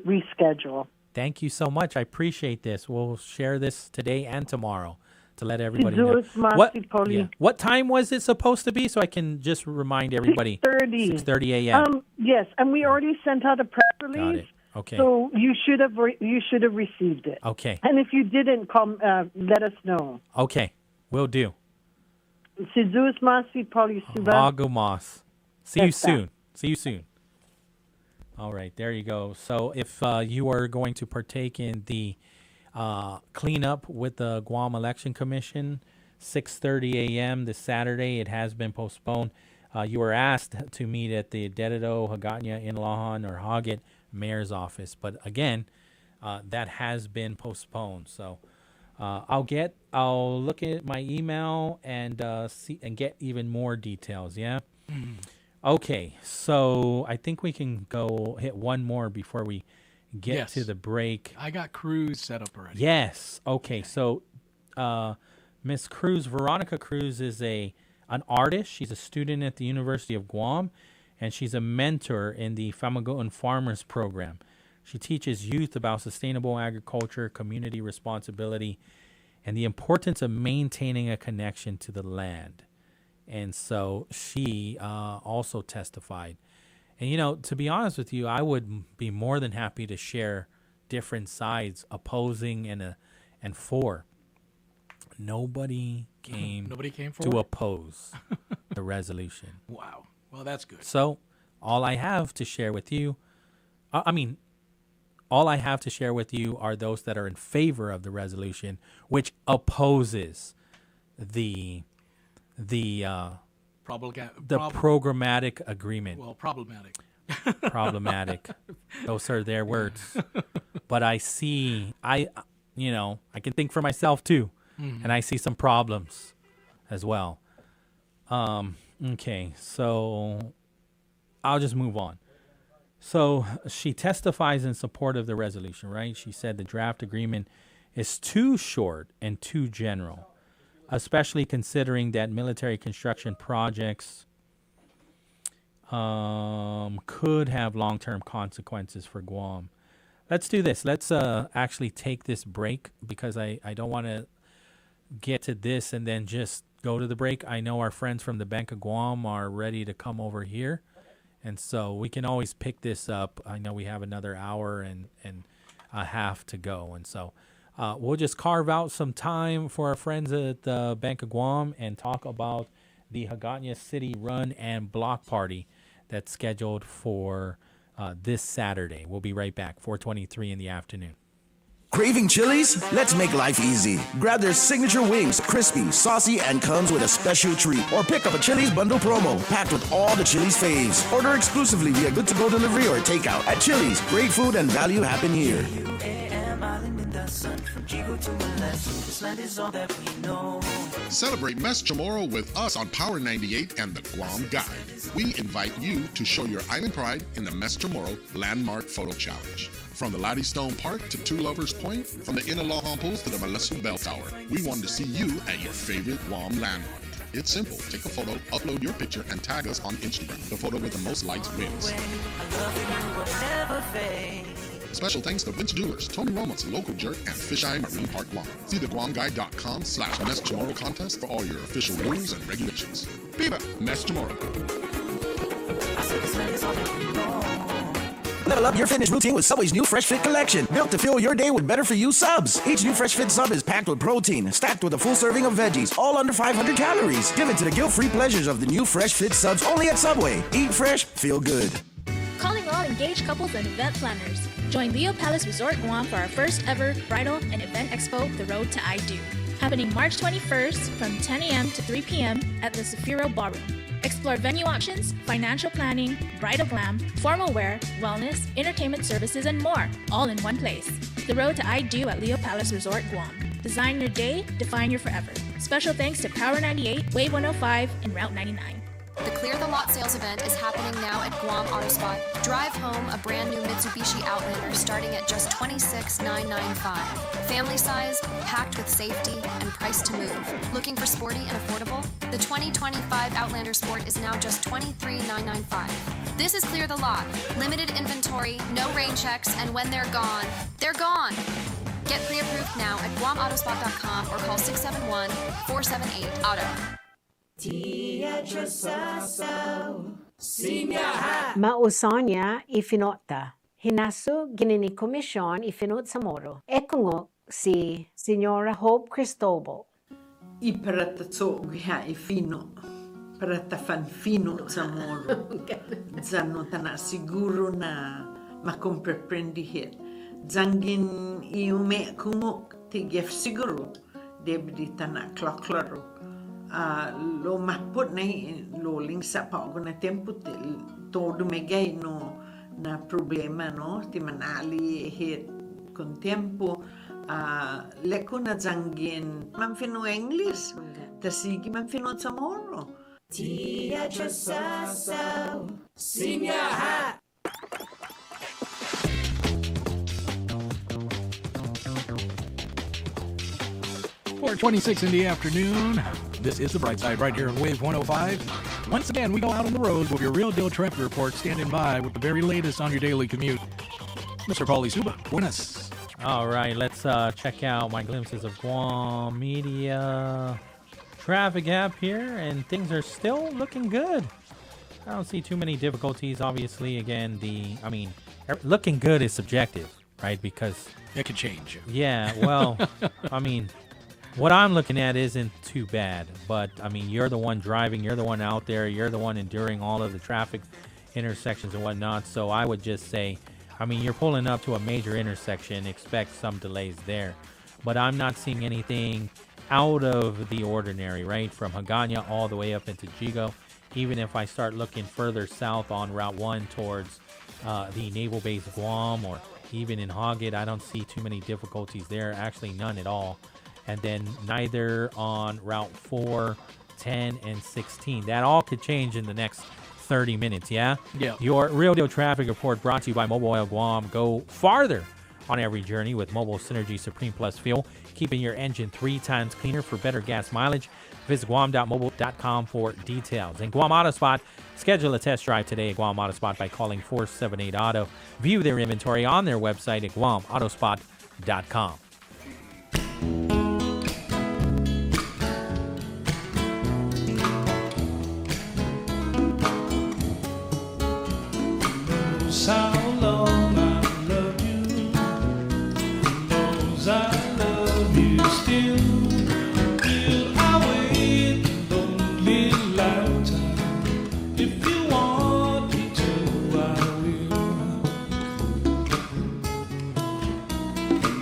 reschedule. Thank you so much. I appreciate this. We'll share this today and tomorrow to let everybody know. What time was it supposed to be, so I can just remind everybody? 6:30 a.m. Yes, and we already sent out a press release. Got it. Okay. So you should have received it. Okay. And if you didn't, let us know. Okay, will do. Si Zeus Masi, Pauly Suba. Magumas. See you soon. See you soon. All right, there you go. So if you are going to partake in the cleanup with the Guam Election Commission, 6:30 a.m. this Saturday, it has been postponed. You were asked to meet at the Dedido, Hagåtña, Inalahan, or Haget mayor's office, but again, that has been postponed. So I'll look at my email and see and get even more details. Yeah. Okay, so I think we can go hit one more before we get to the break. I got Cruz set up already. Yes. Okay. So Miss Cruz, Veronica Cruz, is an artist. She's a student at the University of Guam, and she's a mentor in the Famagoan Farmers Program. She teaches youth about sustainable agriculture, community responsibility, and the importance of maintaining a connection to the land. And so she also testified. And, you know, to be honest with you, I would be more than happy to share different sides, opposing and for. Nobody came to oppose the resolution. Wow. Well, that's good. So all I have to share with you, all I have to share with you are those that are in favor of the resolution, which opposes the programmatic agreement. Well, problematic. Problematic. Those are their words. But I can think for myself too. And I see some problems as well. Okay, so I'll just move on. So she testifies in support of the resolution, right? She said the draft agreement is too short and too general, especially considering that military construction projects could have long-term consequences for Guam. Let's do this. Let's actually take this break because I don't want to get to this and then just go to the break. I know our friends from the Bank of Guam are ready to come over here, and so we can always pick this up. I know we have another hour and a half to go, and so we'll just carve out some time for our friends at the Bank of Guam and talk about the Hagåtña City Run and Block Party that's scheduled for this Saturday. We'll be right back, 4:23 in the afternoon. Craving Chili's? Let's make life easy. Grab their signature wings, crispy, saucy, and comes with a special treat. Or pick up a Chili's bundle promo, packed with all the Chili's faves. Order exclusively via good-to-go delivery or takeout. At Chili's, great food and value happen here. Celebrate Mes Chamorro with us on Power 98 and the Guam Guide. We invite you to show your island pride in the Mes Chamorro Landmark Photo Challenge. From the Lottie Stone Park to Two Lovers Point, from the Inalahan Pools to the Malesu Bell Tower, we want to see you at your favorite Guam landmark. It's simple. Take a photo, upload your picture, and tag us on Instagram. The photo with the most likes wins. Special thanks to Vince Jewelers, Tony Roma's Local Jerk, and Fisheye Marine Park Guam. See theguamguide.com/Mes Chamorro contest for all your official rules and regulations. Viva Mes Chamorro! Level up your fitness routine with Subway's new Fresh Fit collection, built to fuel your day with better-for-you subs. Each new Fresh Fit sub is packed with protein, stacked with a full serving of veggies, all under 500 calories. Give it to the guilt-free pleasures of the new Fresh Fit subs only at Subway. Eat fresh, feel good. Calling all engaged couples and event planners. Join Leo Palace Resort Guam for our first ever bridal and event expo, The Road to I Do. Happening March 21st from 10 a.m. to 3 p.m. at the Zafiro Ballroom. Explore venue options, financial planning, bridal glam, formal wear, wellness, entertainment services, and more, all in one place. The Road to I Do at Leo Palace Resort Guam. Design your day, define your forever. Special thanks to Power 98, Wave 105, and Route 99. The Clear the Lot sales event is happening now at Guam Auto Spot. Drive home a brand new Mitsubishi Outlander starting at just $26,995. Family size, packed with safety, and priced to move. Looking for sporty and affordable? The 2025 Outlander Sport is now just $23,995. This is Clear the Lot. Limited inventory, no rain checks, and when they're gone, they're gone. Get pre-approved now at guamautospa.com or call 671-478-AUTO. Mausonia ifinota. Hinasu ginini komisyon ifinot sa moro. Ekungok si Senora Hope Cristobal. Iparatazogha ifino. Paratafanfino sa moro. Zano tana siguro na makompreprendi hit. Zangin iume kungok tigef siguro. Debdi tana kloklaro. Lo mahput na lo lingsa pa ako na tempo todo megay no na problema no ti manali hit con tempo leko na zangin man fino English tasigi man fino Zamoro tia chasasa senior hat 4:26 in the afternoon. This is the Brightside right here on Wave 105. Once again, we go out on the road with your real deal traffic report, standing by with the very latest on your daily commute. Mr. Pauly Suba, buenas. All right, let's check out my glimpses of Guam media traffic app here, and things are still looking good. I don't see too many difficulties. Obviously, again, looking good is subjective, right? Because it could change. Yeah, well, I mean, what I'm looking at isn't too bad, but I mean, you're the one driving, you're the one out there, you're the one enduring all of the traffic intersections and whatnot. So I would just say, I mean, you're pulling up to a major intersection, expect some delays there, but I'm not seeing anything out of the ordinary, right? From Hagana all the way up into Jigo. Even if I start looking further south on Route 1 towards the Naval Base Guam, or even in Hogget, I don't see too many difficulties there, actually none at all. And then neither on Route 4, 10, and 16. That all could change in the next 30 minutes, yeah? Yeah. Your Real Deal Traffic Report brought to you by Mobile Oil Guam. Go farther on every journey with Mobile Synergy Supreme Plus Fuel, keeping your engine 3 times cleaner for better gas mileage. Visit guam.mobile.com for details. And Guam Auto Spot, schedule a test drive today at Guam Auto Spot by calling 478-AUTO. View their inventory on their website at guamautospot.com. How long I love you, knows I love you still. Will I wait a lonely lifetime? If you want me to, I will.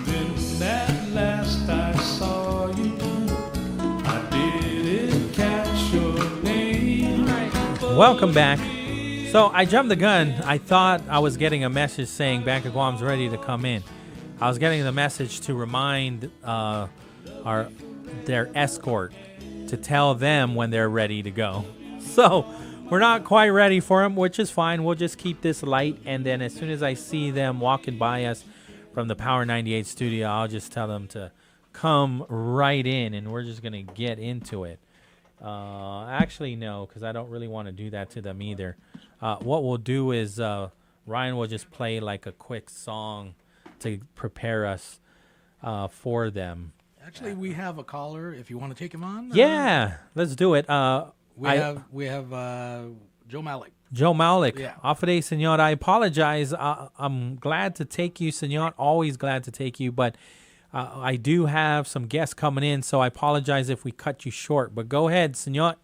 And then at last I saw you, I didn't catch your name. Welcome back. So I jumped the gun. I thought I was getting a message saying Bank of Guam's ready to come in. I was getting the message to remind their escort to tell them when they're ready to go. So we're not quite ready for them, which is fine. We'll just keep this light, and then as soon as I see them walking by us from the Power 98 studio, I'll just tell them to come right in, and we're just going to get into it. Actually, no, because I don't really want to do that to them either. What we'll do is Ryan will just play like a quick song to prepare us for them. Actually, we have a caller. If you want to take him on, yeah, let's do it. We have Joe Malik. Joe Maulik, Afade, senor. I apologize. I'm glad to take you, senor. Always glad to take you, but I do have some guests coming in, so I apologize if we cut you short. But go ahead, senor.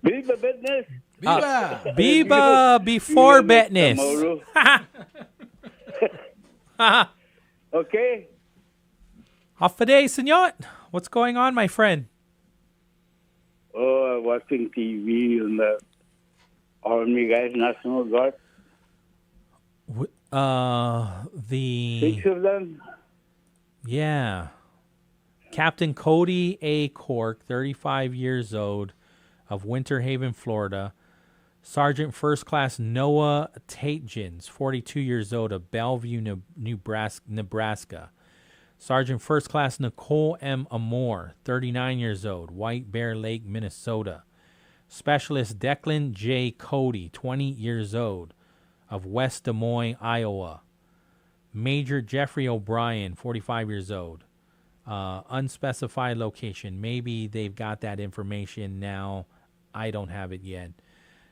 Viva Betness. Viva. Viva before Betness. Okay. Afade, senor. What's going on, my friend? Oh, watching TV on the Army guys, National Guard. The 6 of them. Yeah. Captain Cody A. Cork, 35 years old, of Winter Haven, Florida. Sergeant First Class Noah Tatejins, 42 years old, of Bellevue, Nebraska. Sergeant First Class Nicole M. Amore, 39 years old, White Bear Lake, Minnesota. Specialist Declan J. Cody, 20 years old, of West Des Moines, Iowa. Major Jeffrey O'Brien, 45 years old. Unspecified location. Maybe they've got that information now. I don't have it yet.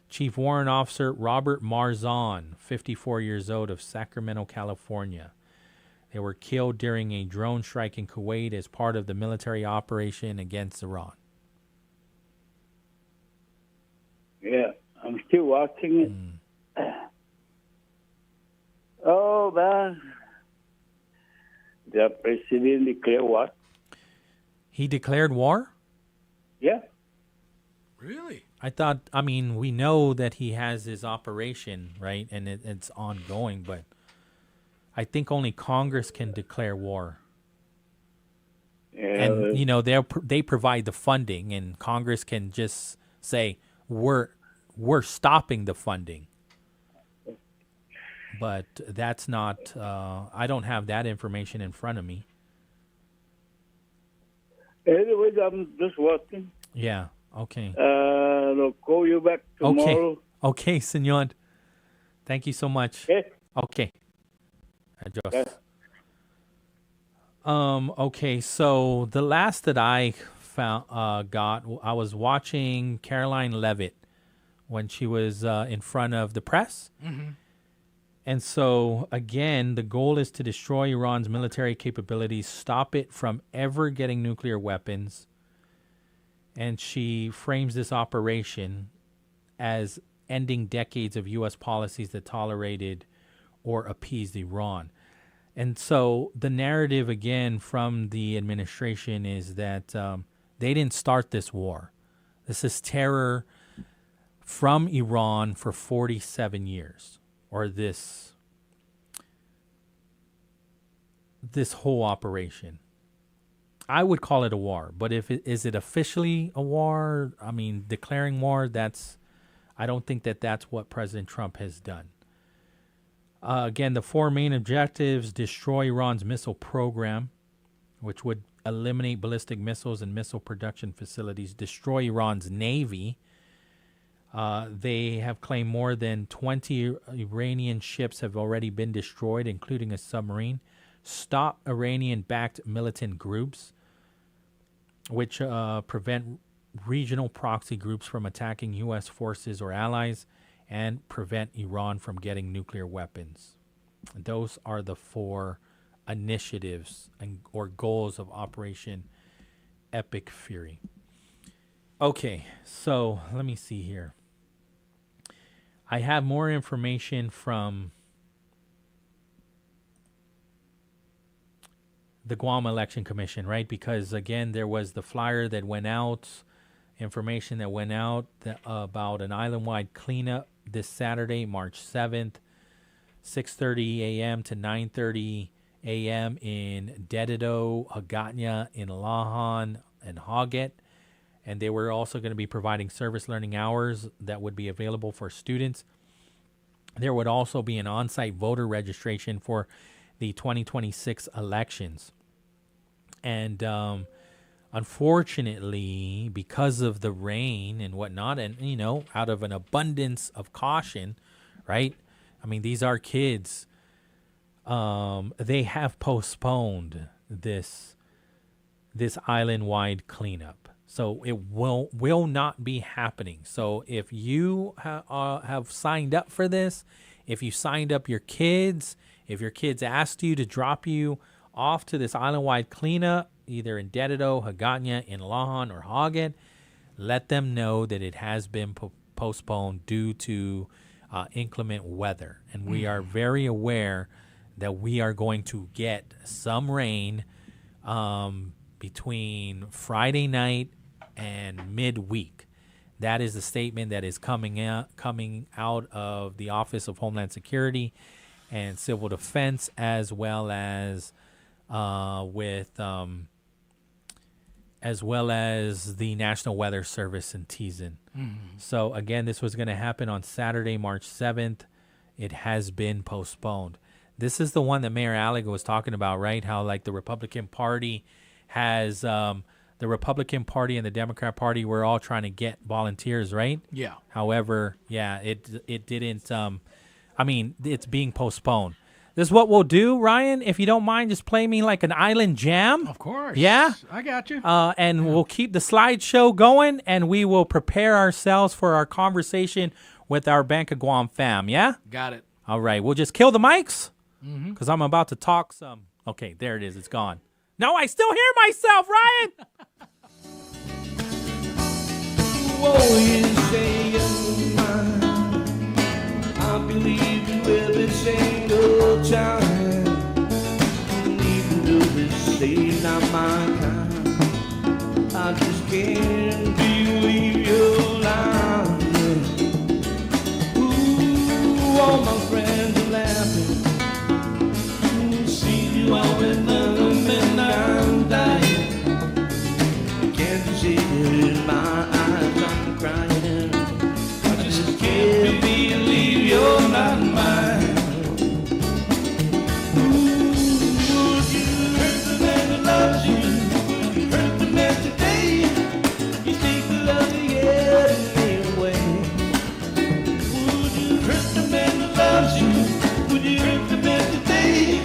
Chief Warrant Officer Robert Marzon, 54 years old, of Sacramento, California. They were killed during a drone strike in Kuwait as part of the military operation against Iran. Yeah, I'm still watching it. Oh, man. The president declared what? He declared war? Yeah. Really? I mean, we know that he has his operation, right? And it's ongoing, but I think only Congress can declare war. Yeah, and, they provide the funding, and Congress can just say, we're stopping the funding. But that's not, I don't have that information in front of me. Anyways, I'm just watching. Yeah, okay. I'll call you back tomorrow. Okay, senor. Thank you so much. Okay. Adios. Okay, so the last that I I was watching Caroline Leavitt when she was in front of the press. Mm-hmm. And so, again, the goal is to destroy Iran's military capabilities, stop it from ever getting nuclear weapons. And she frames this operation as ending decades of U.S. policies that tolerated or appeased Iran. And so the narrative, again, from the administration is that they didn't start this war. This is terror from Iran for 47 years. Or this whole operation. I would call it a war, but is it officially a war? I mean, declaring war, I don't think that's what President Trump has done. Again, the four main objectives: destroy Iran's missile program, which would eliminate ballistic missiles and missile production facilities, destroy Iran's navy. They have claimed more than 20 Iranian ships have already been destroyed, including a submarine. Stop Iranian-backed militant groups, which prevent regional proxy groups from attacking U.S. forces or allies, and prevent Iran from getting nuclear weapons. Those are the four initiatives or goals of Operation Epic Fury. Okay, so let me see here. I have more information from the Guam Election Commission, right? Because, again, there was the flyer that went out, information that went out about an island-wide cleanup this Saturday, March 7th, 6:30 a.m. to 9:30 a.m. in Dedido, Hagatna, in Lahan, and Hoggett. And they were also going to be providing service learning hours that would be available for students. There would also be an on-site voter registration for the 2026 elections. And unfortunately, because of the rain and whatnot, and, out of an abundance of caution, right? I mean, these are kids. They have postponed this island-wide cleanup. So it will not be happening. So if you have signed up for this, if you signed up your kids, if your kids asked you to drop you off to this island-wide cleanup, either in Dededo, Hagåtña, in Lahan, or Hagen, let them know that it has been postponed due to inclement weather. And we are very aware that we are going to get some rain between Friday night and midweek. That is the statement that is coming out of the Office of Homeland Security and Civil Defense, as well as the National Weather Service in Tizen. So again, this was going to happen on Saturday, March 7th. It has been postponed. This is the one that Mayor Alliga was talking about, right? How like the Republican Party has the Republican Party and the Democrat Party were all trying to get volunteers, right? Yeah. However, it didn't. It's being postponed. This is what we'll do, Ryan. If you don't mind, just play me like an island jam. Of course. Yeah? I got you. And we'll keep the slideshow going, and we will prepare ourselves for our conversation with our Bank of Guam fam, yeah? Got it. All right. We'll just kill the mics because I'm about to talk some. Okay, there it is. It's gone. No, I still hear myself, Ryan. Whoa, you say you're mine. I believe you every single time. Even though they say not my kind, I just can't believe you're lying. Ooh, all my friends are laughing. See you out in the midnight, I'm dying. Can't you see it in my eyes? I'm crying. I just can't believe you're not mine. Ooh, you hurt the man that loves you. You hurt the man today. You take the love you get away. Would you hurt the man that loves you? Would you hurt the man today?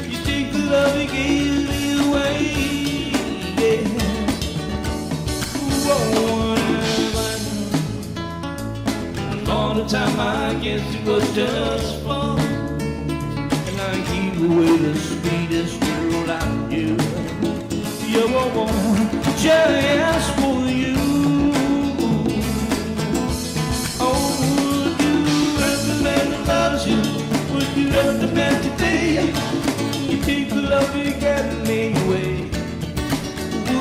You take the love you gave me away. Yeah. All the time I guess it was just fun, and I keep away the sweetest girl I knew. You're a woman just for you. Oh, would you hurt the man that loves you? Would you hurt the man today? You take the love you got me away. Would you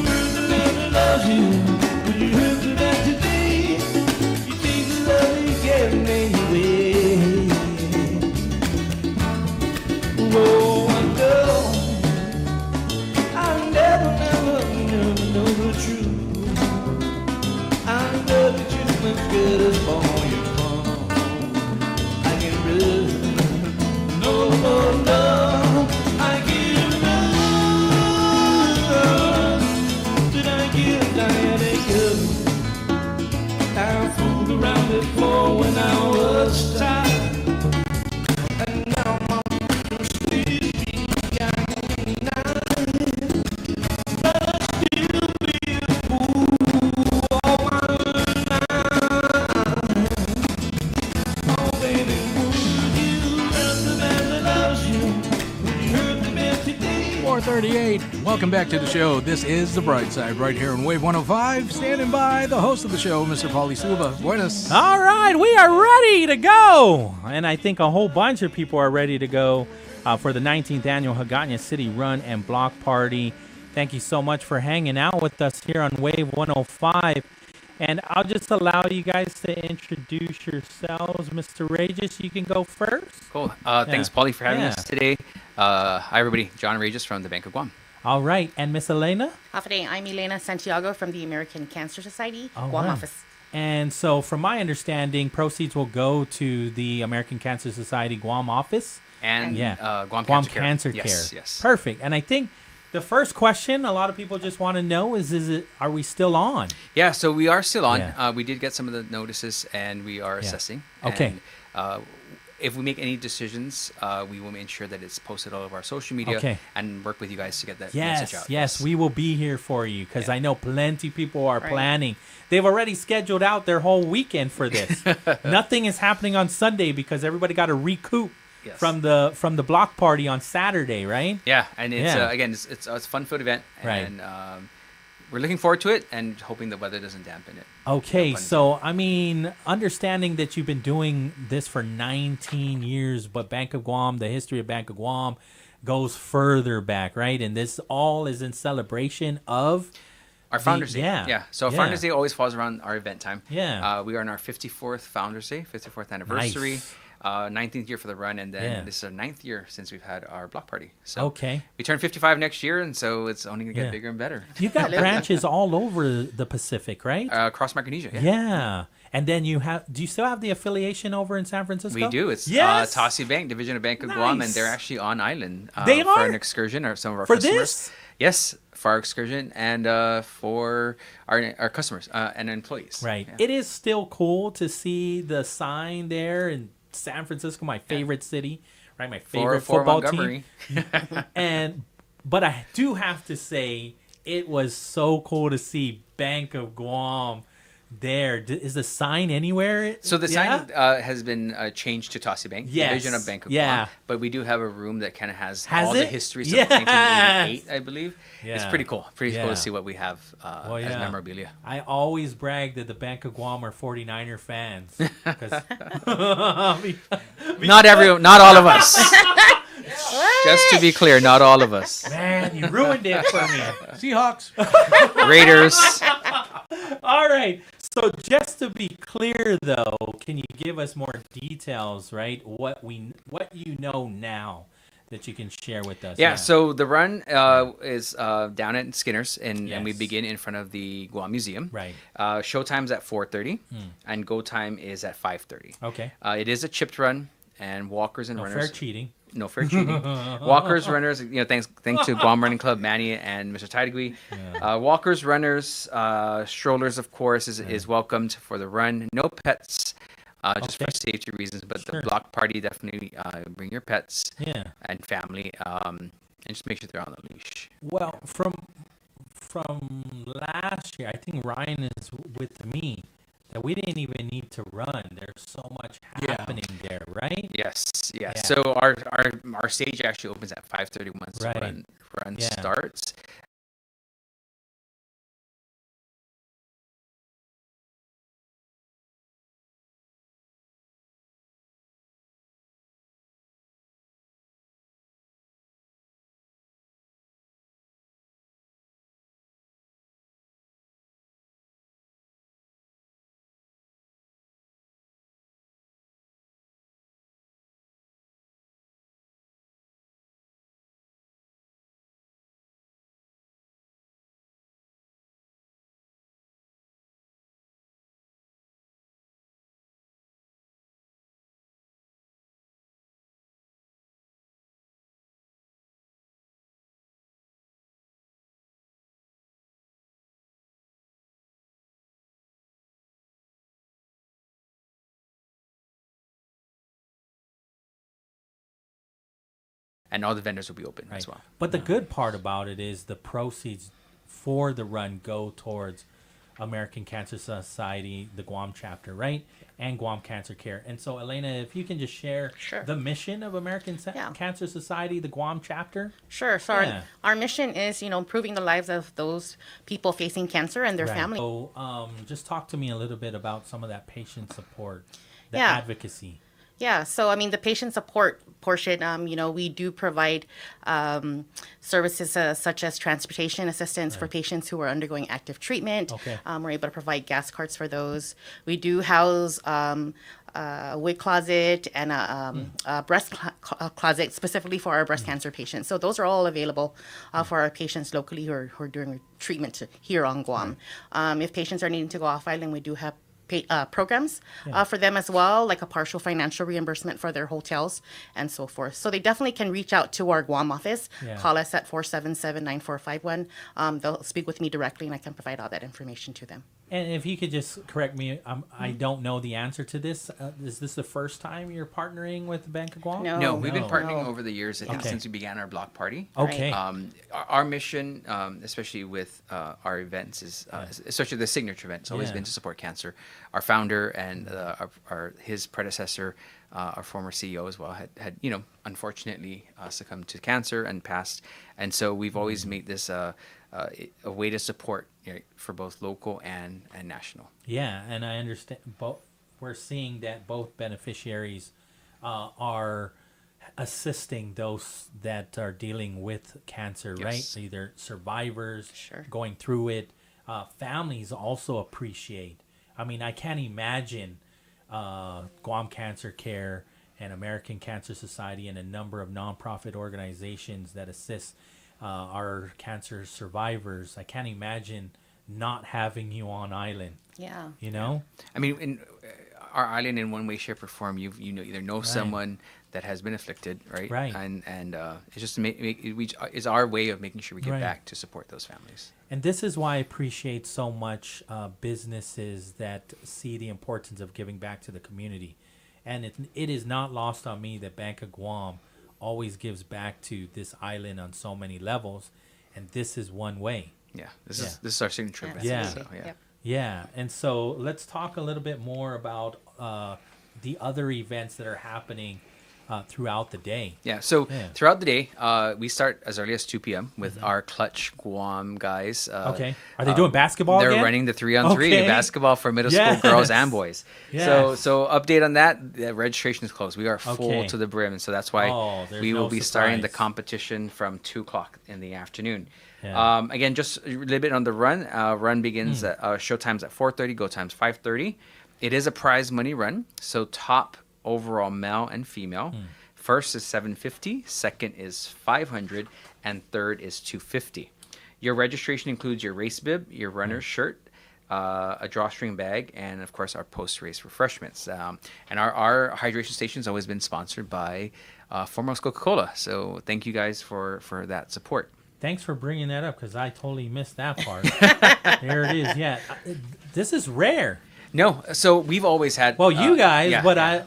hurt the man that loves you? Would you hurt the man today? Get me away. Oh, I know I never know the truth. I know that you're as good as all you want. I can run, no, I can run. Did I give Diana good? I fooled around before when I was tired, and now I'm sleepy at night. But I still be a fool all my life. Oh baby, would you hurt the man that loves you? Would you hurt the man today? 438. Welcome back to the show. This is The Brightside right here on Wave 105. Standing by the host of the show, Mr. Pauly Suba. Buenas. All right, we are ready to go. And I think a whole bunch of people are ready to go for the 19th annual Hagåtña City Run and Block Party. Thank you so much for hanging out with us here on Wave 105. And I'll just allow you guys to introduce yourselves. Mr. Regis, you can go first. Cool. Thanks, Pauly, for having us today. Hi, everybody. John Regis from the Bank of Guam. All right. And Miss Elena? Afternoon. I'm Elena Santiago from the American Cancer Society, All Guam right. office. And so from my understanding, proceeds will go to the American Cancer Society Guam office. And Guam Cancer Care. Yes. Perfect. And I think the first question a lot of people just want to know is are we still on? Yeah, so we are still on. Yeah. We did get some of the notices, and we are assessing. Okay. And, if we make any decisions, we will ensure that it's posted all over our social media and work with you guys to get that message out. Yes, we will be here for you because I know plenty of people are planning. They've already scheduled out their whole weekend for this. Nothing is happening on Sunday because everybody got to recoup from the block party on Saturday, right? Yeah, and it's again, it's a fun-filled event, and we're looking forward to it and hoping the weather doesn't dampen it. Okay, so I mean, understanding that you've been doing this for 19 years, but Bank of Guam, the history of Bank of Guam goes further back, right? And this all is in celebration of our Founders Day. Yeah. So Founders Day always falls around our event time. Yeah. We are on our 54th Founders Day, 54th anniversary. Nice. 19th year for the run, and then this is our 9th year since we've had our block party. So we turn 55 next year, and so it's only going to get bigger and better. You've got branches all over the Pacific, right? Across Micronesia, yeah. And then do you still have the affiliation over in San Francisco? We do. It's Tassi Bank, Division of Bank of Guam, and they're actually on island they for an excursion, or some of our customers. This? Yes, for our excursion and for our customers and employees. Right. It is still cool to see the sign there in San Francisco, my favorite city, right? My favorite football team. But I do have to say, it was so cool to see Bank of Guam there. Is the sign anywhere? So the sign has been changed to Tassi Bank, Division of Bank of Guam. But we do have a room that kind of has all the history since 1988, I believe. It's pretty cool. Pretty cool to see what we have as memorabilia. I always brag that the Bank of Guam are 49er fans. Not all of us. Just to be clear, not all of us. Man, you ruined it for me. Seahawks. Raiders. All right. So just to be clear, though, can you give us more details, right? What you know now that you can share with us? Yeah. So the run is down at Skinner's, and we begin in front of the Guam Museum. Right. Showtime's at 4:30, and go time is at 5:30. Okay. It is a chipped run, and walkers and runners. Fair cheating. No fair cheating. Walkers, runners, thanks to Guam Running Club, Manny and Mr. Taidagui. Walkers, runners, strollers, of course, is welcomed for the run. No pets, just for safety reasons, but the block party, definitely bring your pets and family, and just make sure they're on the leash. Well, from last year, I think Ryan is with me, that we didn't even need to run. There's so much happening there, right? Yes. So our stage actually opens at 5:30 once the run starts. And all the vendors will be open as well. But the good part about it is the proceeds for the run go towards American Cancer Society, the Guam chapter, right? And Guam Cancer Care. And so, Elena, if you can just share the mission of American Cancer Society, the Guam chapter. Sure. So our mission is, improving the lives of those people facing cancer and their family. So just talk to me a little bit about some of that patient support, the advocacy. Yeah, so the patient support portion, we do provide services such as transportation assistance for patients who are undergoing active treatment. We're able to provide gas carts for those. We do house a wig closet and a breast closet specifically for our breast cancer patients. So those are all available for our patients locally who are doing treatment here on Guam. If patients are needing to go off island, we do have programs for them as well, like a partial financial reimbursement for their hotels and so forth. So they definitely can reach out to our Guam office, call us at 477-9451. They'll speak with me directly and I can provide all that information to them. And if you could just correct me, I don't know the answer to this. Is this the first time you're partnering with Bank of Guam? No, we've been partnering over the years, I think, since we began our block party. Okay. Our mission, especially with our events, is especially the signature event, it's always been to support cancer. Our founder and his predecessor, our former CEO as well, had unfortunately succumbed to cancer and passed. And so we've always made this a way to support for both local and national. Yeah, and I understand. We're seeing that both beneficiaries are assisting those that are dealing with cancer, right? Either survivors going through it. Families also appreciate. I mean, I can't imagine Guam Cancer Care and American Cancer Society and a number of nonprofit organizations that assist our cancer survivors. I can't imagine not having you on island. Yeah. You know? I mean, in our island, in one way, shape, or form, you either know someone that has been afflicted, right? Right. And it's just it's our way of making sure we get back to support those families. And this is why I appreciate so much businesses that see the importance of giving back to the community. And it is not lost on me that Bank of Guam always gives back to this island on so many levels, and this is one way. Yeah, this is our signature event. Yeah, so, yeah. And so let's talk a little bit more about the other events that are happening throughout the day. Yeah, so throughout the day, we start as early as 2 p.m. with our Clutch Guam guys. Okay. Are they doing basketball They're again? running the 3-on-3 basketball for middle school girls and boys. Yes. So update on that, the registration is closed. We are full to the brim, and so that's why we will be starting the competition from 2 o'clock in the afternoon. Yeah. Again, just a little bit on the run. Run begins at show times at 4:30, go times 5:30. It is a prize money run, so top overall male and female. First is $750, second is $500, and third is $250. Your registration includes your race bib, your runner's shirt, a drawstring bag, and of course our post-race refreshments. And our hydration station has always been sponsored by Foremost Coca-Cola. So thank you guys for that support. Thanks for bringing that up because I totally missed that part. There it is. Yeah, this is rare. No, so we've always had. Well, you guys,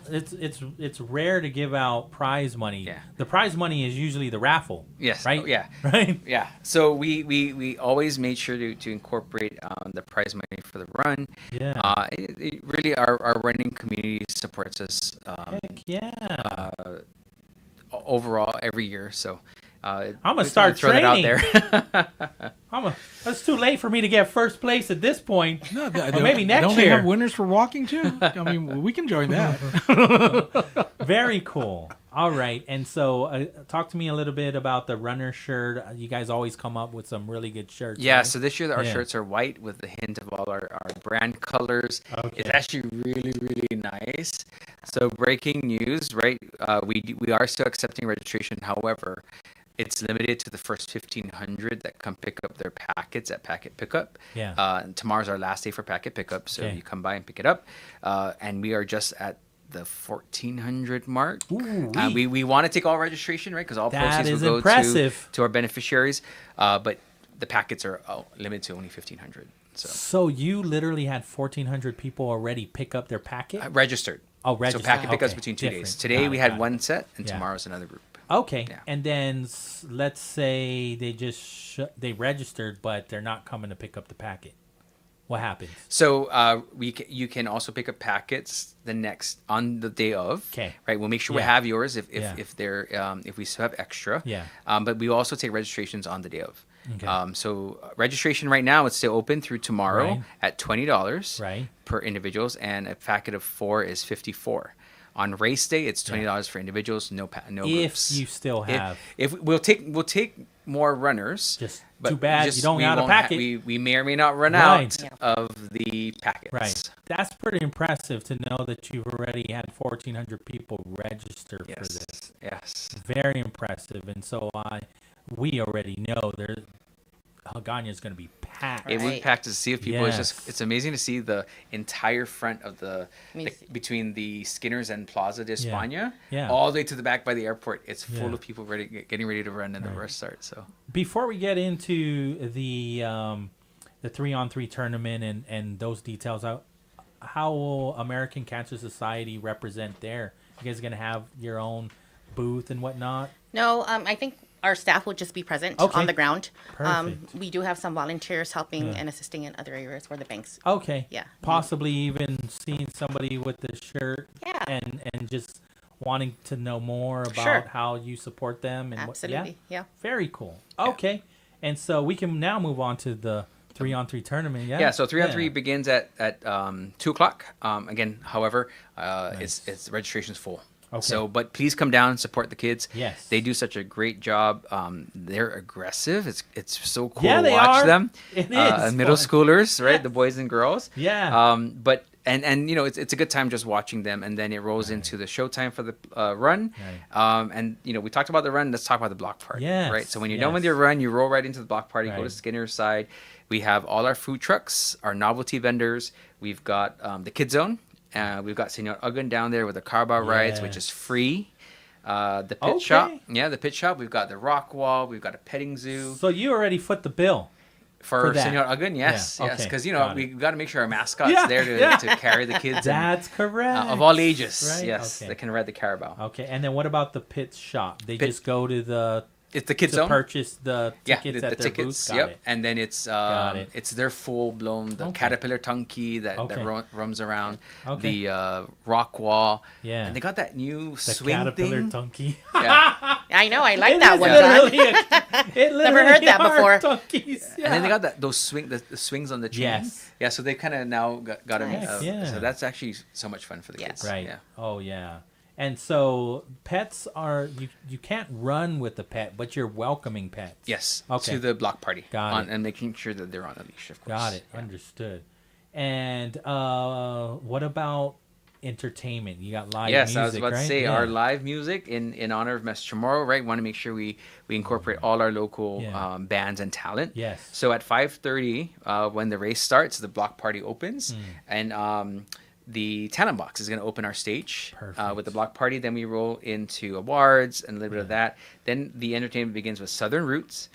it's rare to give out prize money. Yeah. The prize money is usually the raffle. Yes. Right. Oh, yeah. Right. Yeah. So we always made sure to incorporate the prize money for the run. Yeah. It really our running community supports us. Heck yeah. Overall, every year. So. I'm gonna start throw training. That out there. It's too late for me to get first place at this point. No, or maybe next don't year. They have winners for walking too? I mean, we can join that. Very cool. All right, and so talk to me a little bit about the runner shirt. You guys always come up with some really good shirts. Yeah, right? so this year our shirts are white with a hint of all our brand colors. Okay. It's actually really, really nice. So breaking news, right? We are still accepting registration. However, it's limited to the first 1,500 that come pick up their packets at Packet Pickup. Yeah. And tomorrow's our last day for Packet Pickup, so Okay. you come by and pick it up. And we are just at the 1,400 mark. We want to take all registration, right? Because all proceeds will go to our beneficiaries. But the packets are limited to only 1,500. So you literally had 1,400 people already pick up their packet? Registered. Oh, registered. So packet pickups Okay. between 2 Different. days. Today we Got had it. one set, and Yeah. tomorrow's another group. Okay, Yeah. and then let's say they just they registered, but they're not coming to pick up the packet. What happens? So you can also pick up packets on the day of. Okay. Right. We'll make sure we have yours if we still have extra. Yeah. But we also take registrations on the day of. Okay. So registration right now it's still open through tomorrow Right. at $20 Right. per individuals, and a packet of 4 is $54. On race day, it's $20 for individuals, no groups. If you still have, if we'll take more runners. Just but too bad you don't got a won't packet. We may or may not run Right. out of the packets. Right. That's pretty impressive to know that you've already had 1,400 people register for this. Yes. Very impressive, and so we already know Haggadah is going to be packed. It will be packed to see if people. Yes. It's amazing to see the entire front of between the Skinners and Plaza de España, all the way to the back by the airport. It's full of people getting ready to run and the rush start. So before we get into the the 3-on-3 tournament and those details, how will American Cancer Society represent there? You guys are going to have your own booth and whatnot? No, I think our staff will just be present on the ground. Perfect. We do have some volunteers helping and assisting in other areas for the banks. Okay. Yeah. Possibly even seeing somebody with the shirt and just wanting to know more about how you support them. And Absolutely. Yeah. Very cool. Okay. And so we can now move on to the 3-on-3 tournament. Yeah. So 3-on-3 begins at 2:00. Again, however, it's registration's full. Okay. So, but please come down and support the kids. Yes. They do such a great job. They're aggressive. It's so cool to watch them. It is middle fun. schoolers, right? The boys and girls. Yeah. But you know, it's a good time just watching them, and then it rolls into the showtime for the run. Right. And you know, we talked about the run. Let's talk about the block party. Yes. Right. So when you're done with your run, you roll right into the block party. Go to Skinner's side. We have all our food trucks, our novelty vendors. We've got the Kid Zone. We've got Senor Uggan down there with the car bar rides, which is free. The pit shop. Yeah, the pit shop. We've got the rock wall. We've got a petting zoo. So you already foot the bill. For Senor Uggan, yes. Because, you know, we've got to make sure our mascot's there to carry the kids. That's correct. Of all ages, right? yes, that can ride the carabao. Okay, and then what about the pit shop? They just go to the... It's the Kid Zone. Purchase the tickets at their tickets, booth? Got it. And then it's their full-blown, Caterpillar tongue key that roams around, the rock wall. Yeah. And they got that new the swing Caterpillar thing. tongue key. I know, I like that one. Never heard that before. And then they got those swings on the chain. Yes. Yeah, so they kind of now got them. Nice. So that's actually so much fun for the kids. Right. Yeah. Oh, yeah. And so pets are, you can't run with the pet, but you're welcoming pets. Yes. Okay. To the block party. Got it. And making sure that they're on a leash, of course. Got it. Yeah. Understood. And what about entertainment? You got live music, Yes, I was about to say our live music in honor of Mess Chamorro, right? Want to make sure we incorporate all our local bands and talent. Yes. So at 5:30, when the race starts, the block party opens, and the talent box is going to open our stage with the block party. Then we roll into awards and a little bit of that. Then the entertainment begins with Southern Roots,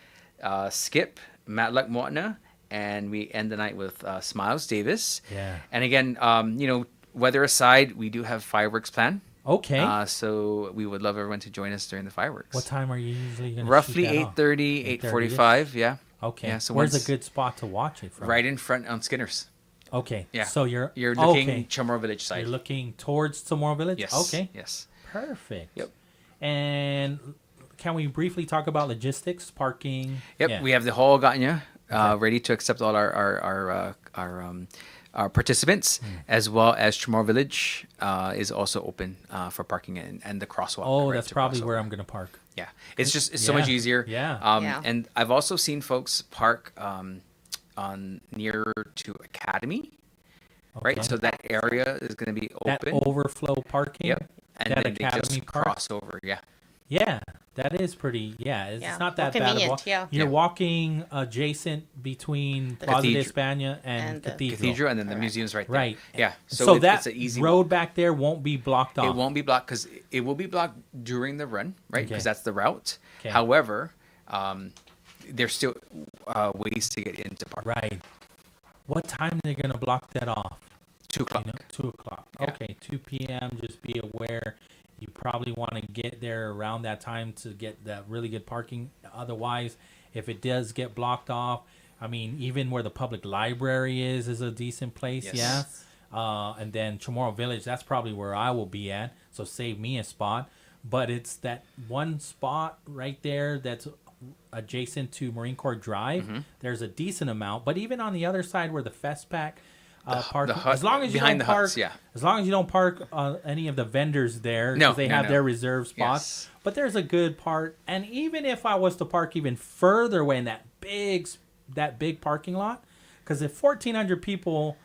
Skip, Matluck Moatna, and we end the night with Smiles Davis. Yeah. And again, you know, weather aside, we do have fireworks planned. Okay. So we would love everyone to join us during the fireworks. What time are you usually going to Roughly 8:30, 8:45. Yeah. Okay. Yeah, so where's a good spot to watch it from? Right in front on Skinner's. Okay. Yeah. So you're looking Chamorro Village side. You're looking towards Chamorro Village? Yes. Okay. Yes. Perfect. Yep. And can we briefly talk about logistics, parking? Yep. Yeah. We have the hall Gatnya ready to accept all our participants, as well as Chamorro Village is also open for parking and the crosswalk. Oh, that's probably where I'm going to park. Yeah. It's so much easier. Yeah. And I've also seen folks park on near to Academy, right? So that area is going to be open. That overflow parking. Yep. And that then Academy they just Park. cross over. Yeah. Yeah, that is pretty. Yeah, it's not that bad. Convenient, You're walking adjacent between Plaza de España and Cathedral, and then the museum's right there. Right. Yeah. So that it's an easy road back there won't be blocked off. It won't be blocked because it will be blocked during the run, right? Because that's the route. Okay. However, there's still ways to get into park. Right. What time are they going to block that off? 2:00. 2:00. Yeah. Okay, 2 p.m. Just be aware. You probably want to get there around that time to get that really good parking. Otherwise, if it does get blocked off, I mean, even where the public library is a decent place. Yes. Yeah. And then Chamorro Village, that's probably where I will be at. So save me a spot. But it's that one spot right there that's adjacent to Marine Corps Drive. Mm-hmm. There's a decent amount. But even on the other side where the Festpac park, the hut, as long as you behind don't the park, huts, yeah. as long as you don't park any of the vendors there, because they have their reserved spots. Yes. But there's a good part, and even if I was to park even further away in that big parking lot, because if 1,400 people,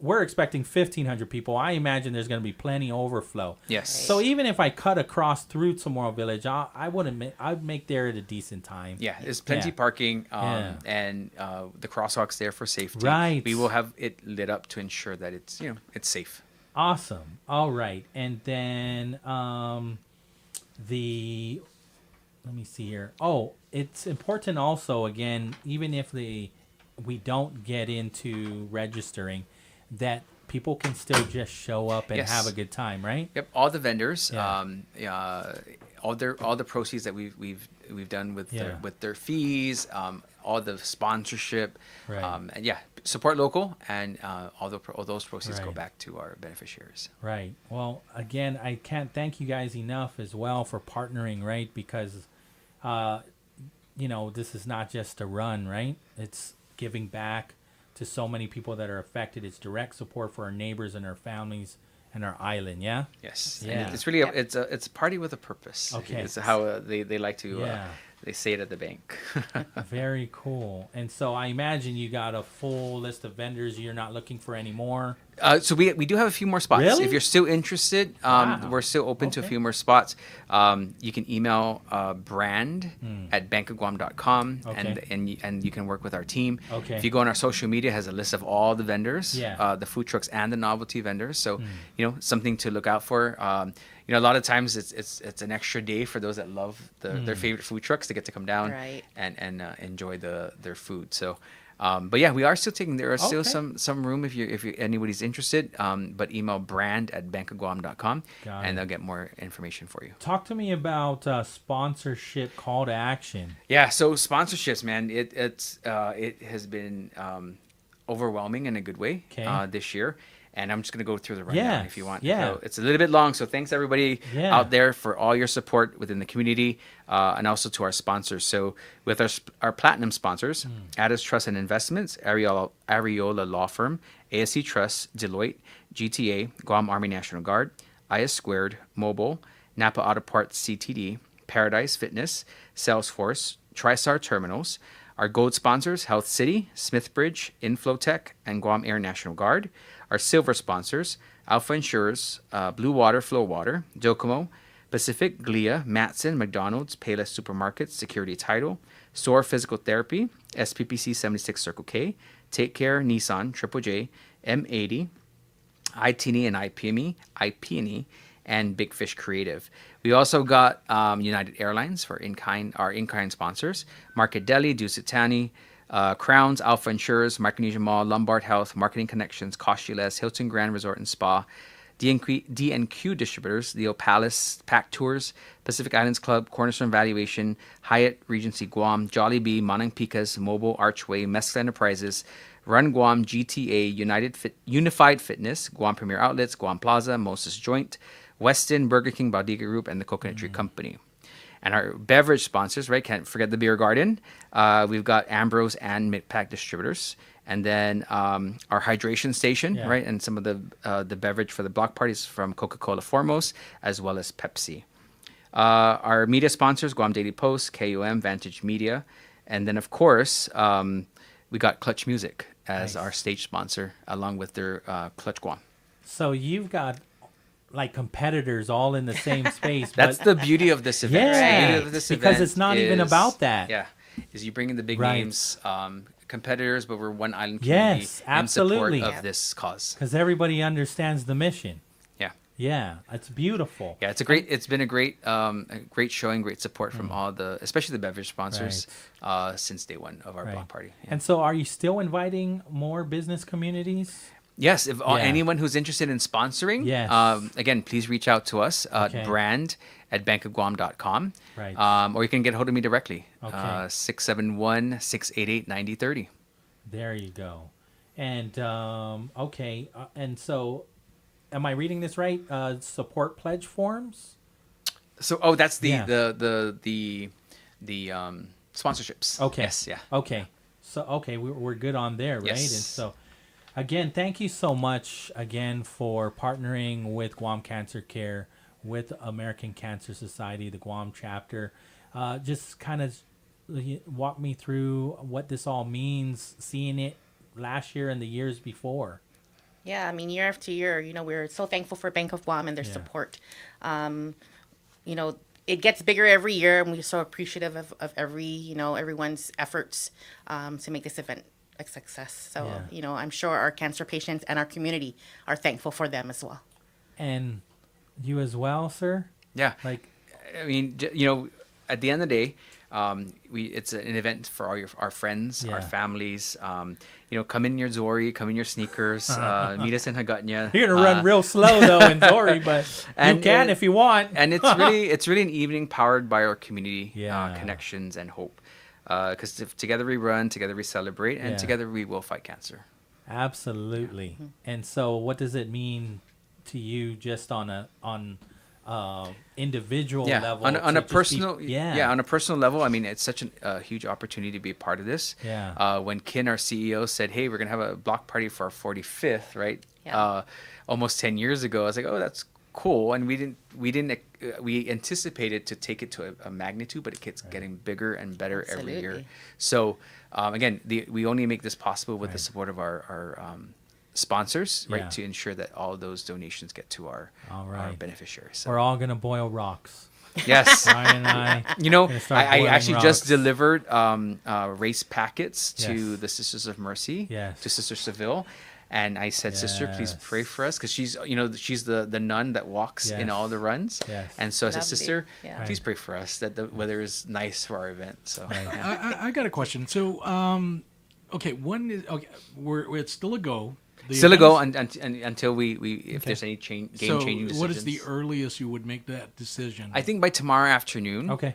we're expecting 1,500 people, I imagine there's going to be plenty overflow. Yes. So even if I cut across through Chamorro Village, I'd make there at a decent time. Yeah, there's plenty parking, and the crosswalks there for safety. Right. We will have it lit up to ensure that it's it's safe. Awesome. All right, and then let me see here. Oh, it's important also, again, even if we don't get into registering, that people can still just show up and Yes. have a good time, right? Yep, all the vendors, Yeah. all the proceeds that we've done with Yeah. their fees, all the sponsorship, Right. and support local, and all those proceeds go Right. back to our beneficiaries. Right. Well, again, I can't thank you guys enough as well for partnering, right? Because, this is not just a run, right? It's giving back to so many people that are affected. It's direct support for our neighbors and our families and our island. Yeah. Yes. Yeah. And it's really it's a party with a purpose. Okay. It's how they like to. Yeah. They say it at the bank. Very cool. And so I imagine you got a full list of vendors. You're not looking for any more. So we do have a few more spots. Really? If you're still interested, Wow. we're still open to a Okay. few more spots. You can email brand at bankofguam.com Okay. and you can work with our team. Okay. If you go on our social media, it has a list of all the vendors, Yeah. the food trucks and the novelty vendors. So something to look out for. A lot of times it's an extra day for those that love their favorite food trucks to get to come down Right. and enjoy their food. So. But yeah, we are still taking. There are still Okay. some room if anybody's interested. But email brand at bankofguam.com Got and it. they'll get more information for you. Talk to me about sponsorship call to action. Yeah, so sponsorships, man, it has been overwhelming in a good way this year. And I'm just going to go through the rundown Yes, if you want. yeah. So it's a little bit long, so thanks everybody Yeah. out there for all your support within the community, and also to our sponsors. So with our platinum sponsors, Addis Trust and Investments, Areola Law Firm, ASC Trust, Deloitte, GTA, Guam Army National Guard, IS Squared, Mobile, Napa Auto Parts CTD, Paradise Fitness, Salesforce, TriStar Terminals. Our gold sponsors, Health City, Smithbridge, Inflotech, and Guam Air National Guard. Our silver sponsors, Alpha Insurers, Blue Water, Flow Water, Docomo, Pacific, Glia, Matson, McDonald's, Payless Supermarkets, Security Title, SOAR Physical Therapy, SPPC 76 Circle K, Take Care, Nissan, Triple J, M80, ITNE and IPNE, and Big Fish Creative. We also got United Airlines for our in-kind sponsors, Market Deli, Dusitani, Crowns, Alpha Insurers, Micronesia Mall, Lombard Health, Marketing Connections, Cost-U-Less, Hilton Grand Resort and Spa, DNQ Distributors, Leo Palace, Pack Tours, Pacific Islands Club, Cornerstone Valuation, Hyatt Regency Guam, Jollibee, Manang Picas, Mobile Archway, Mescal Enterprises, Run Guam, GTA, Unified Fitness, Guam Premier Outlets, Guam Plaza, Moses Joint, Westin, Burger King, Baldiga Group, and the Coconut Tree Company. And our beverage sponsors, right? Can't forget the Beer Garden. We've got Ambrose and Midpack Distributors. And then our hydration station, right? And some of the beverage for the block parties from Coca-Cola Foremost, as well as Pepsi. Our media sponsors, Guam Daily Post, KUM, Vantage Media. And then, of course, we got Clutch Music as our stage sponsor, along with their Clutch Guam. So you've got like competitors all in the same space. That's the beauty of this event. Yeah, the beauty of this because event it's not even about that. Yeah, is you bring in the big Right. names, competitors, but we're one island community Yes, absolutely. in support of this cause. Because everybody understands the mission. Yeah. Yeah, it's beautiful. Yeah, it's been a great showing, great support from all especially the beverage sponsors, since day one of our block party. Yeah. And so are you still inviting more business communities? Yes, if anyone who's interested in sponsoring, again, please reach out to us at brand at bankofguam.com. Right. Or you can get a hold of me directly, Okay. 671-688-9030. There you go. And, and so am I reading this right? Support pledge forms? So, that's the sponsorships. Okay. Yes, yeah. Okay. So, we're good on there, right? Yes. And so, again, thank you so much again for partnering with Guam Cancer Care, with American Cancer Society, the Guam chapter. Just kind of walk me through what this all means, seeing it last year and the years before. Yeah, I mean, year after year, we're so thankful for Bank of Guam and their support. It gets bigger every year, and we're so appreciative of everyone's efforts to make this event a success. So, I'm sure our cancer patients and our community are thankful for them as well. And you as well, sir? Yeah. Like, I mean, at the end of the day, It's an event for all our friends, our families. Come in your Zori, come in your sneakers, meet us in Hagåtña. You're gonna run real slow though in Zori, but you can if you want. And it's really an evening powered by our community connections and hope. Because together we run, together we celebrate, and together we will fight cancer. Absolutely. And so, what does it mean to you, just on individual level? On a personal, on a personal level. I mean, it's such a huge opportunity to be a part of this. When Kin, our CEO, said, "Hey, we're gonna have a block party for our 45th," right? Almost 10 years ago, I was like, "Oh, that's cool." And we anticipated to take it to a magnitude, but it keeps getting bigger and better every year. So again, we only make this possible with the support of our sponsors, right, to ensure that all of those donations get to our beneficiaries. So. We're all gonna boil rocks. Yes. Ryan and I. I actually just delivered race packets to the Sisters of Mercy, to Sister Seville. And I said, "Sister, please pray for us," because she's the nun that walks in all the runs. And so I said, "Sister, please pray for us that the weather is nice for our event." So I got a question. So it's still a go. Still a go until we if there's any game changing decisions. What is the earliest you would make that decision? I think by tomorrow afternoon. Okay.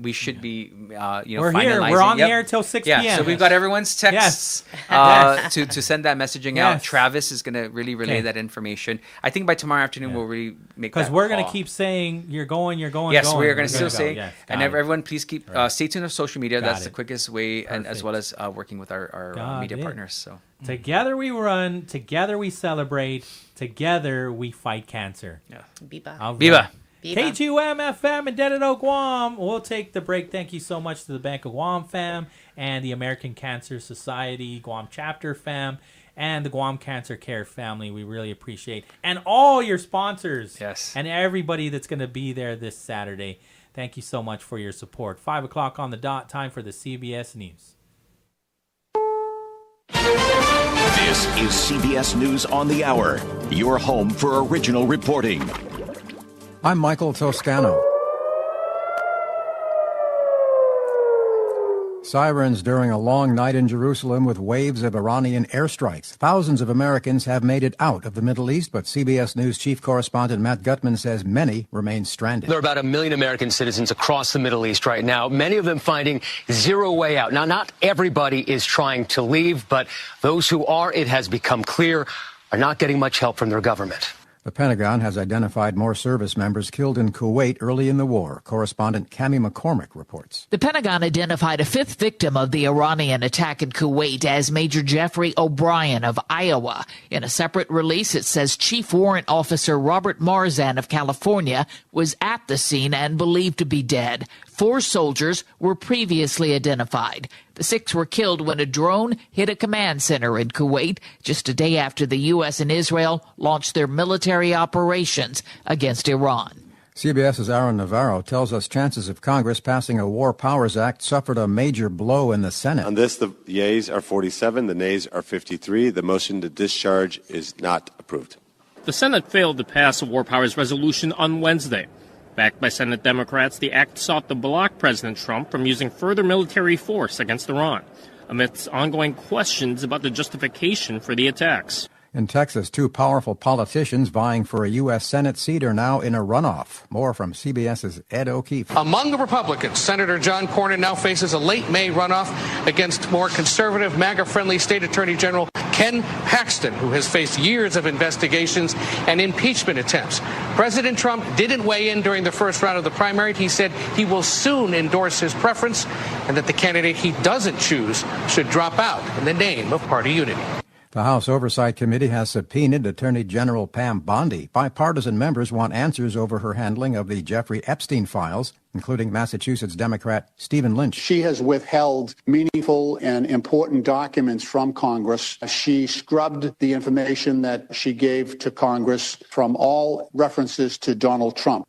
We should be we're finalizing. Here. We're on the air till 6 p.m. Yeah, so we've got everyone's texts to send that messaging out. Travis is going to really relay that information. I think by tomorrow afternoon we'll really make that. Because we're going to keep saying you're going. Yes, we are going to still say. And everyone, please keep stay tuned on social media. That's the quickest way, and as well as working with our media partners. So. Together we run, together we celebrate, together we fight cancer. Yeah. Viva. Viva. KGUM FM in Dededo, Guam. We'll take the break. Thank you so much to the Bank of Guam fam and the American Cancer Society Guam chapter fam and the Guam Cancer Care family. We really appreciate. And all your sponsors. Yes. And everybody that's going to be there this Saturday. Thank you so much for your support. 5 o'clock on the dot, time for the CBS News. This is CBS News on the Hour, your home for original reporting. I'm Michael Toscano. Sirens during a long night in Jerusalem with waves of Iranian airstrikes. Thousands of Americans have made it out of the Middle East, but CBS News chief correspondent Matt Gutman says many remain stranded. There are about 1 million American citizens across the Middle East right now, many of them finding zero way out. Now, not everybody is trying to leave, but those who are, it has become clear, are not getting much help from their government. The Pentagon has identified more service members killed in Kuwait early in the war. Correspondent Cammie McCormick reports. The Pentagon identified a 5th victim of the Iranian attack in Kuwait as Major Jeffrey O'Brien of Iowa. In a separate release, it says Chief Warrant Officer Robert Marzan of California was at the scene and believed to be dead. 4 soldiers were previously identified. The 6 were killed when a drone hit a command center in Kuwait just a day after the U.S. and Israel launched their military operations against Iran. CBS's Aaron Navarro tells us chances of Congress passing a War Powers Act suffered a major blow in the Senate. On this, the yeas are 47, the nays are 53. The motion to discharge is not approved. The Senate failed to pass a War Powers resolution on Wednesday. Backed by Senate Democrats, the act sought to block President Trump from using further military force against Iran, amidst ongoing questions about the justification for the attacks. In Texas, 2 powerful politicians vying for a U.S. Senate seat are now in a runoff. More from CBS's Ed O'Keefe. Among the Republicans, Senator John Cornyn now faces a late May runoff against more conservative, MAGA-friendly State Attorney General Ken Paxton, who has faced years of investigations and impeachment attempts. President Trump didn't weigh in during the first round of the primary. He said he will soon endorse his preference and that the candidate he doesn't choose should drop out in the name of party unity. The House Oversight Committee has subpoenaed Attorney General Pam Bondi. Bipartisan members want answers over her handling of the Jeffrey Epstein files, including Massachusetts Democrat Stephen Lynch. She has withheld meaningful and important documents from Congress. She scrubbed the information that she gave to Congress from all references to Donald Trump.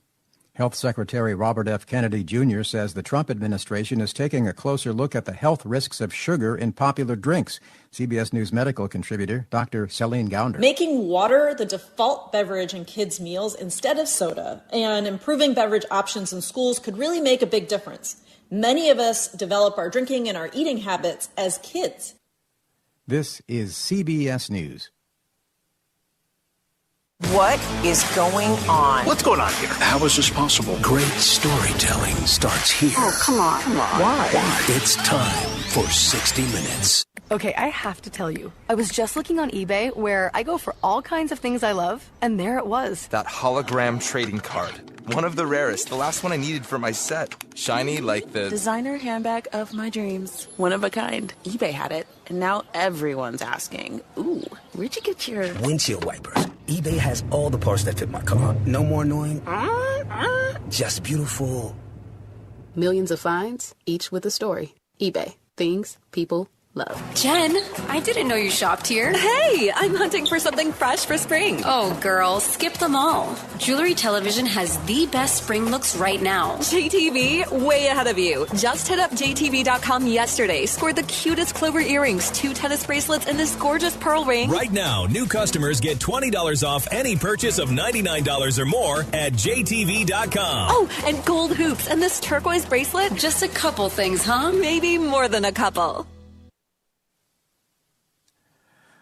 Health Secretary Robert F. Kennedy Jr. says the Trump administration is taking a closer look at the health risks of sugar in popular drinks. CBS News medical contributor Dr. Celine Gounder. Making water the default beverage in kids' meals instead of soda and improving beverage options in schools could really make a big difference. Many of us develop our drinking and our eating habits as kids. This is CBS News. What is going on? What's going on here? How is this possible? Great storytelling starts here. Oh, come on. Why? It's time for 60 Minutes. Okay, I have to tell you, I was just looking on eBay where I go for all kinds of things I love, and there it was. That hologram trading card. One of the rarest, the last one I needed for my set. Shiny like the designer handbag of my dreams. One of a kind. eBay had it, and now everyone's asking, ooh, where'd you get your windshield wipers? eBay has all the parts that fit my car. No more annoying. Just beautiful. Millions of finds, each with a story. eBay. Things people love. Jen, I didn't know you shopped here. Hey, I'm hunting for something fresh for spring. Oh, girl, skip them all. Jewelry Television has the best spring looks right now. JTV, way ahead of you. Just hit up JTV.com yesterday. Scored the cutest clover earrings, 2 tennis bracelets, and this gorgeous pearl ring. Right now, new customers get $20 off any purchase of $99 or more at JTV.com. Oh, and gold hoops and this turquoise bracelet. Just a couple things, huh? Maybe more than a couple.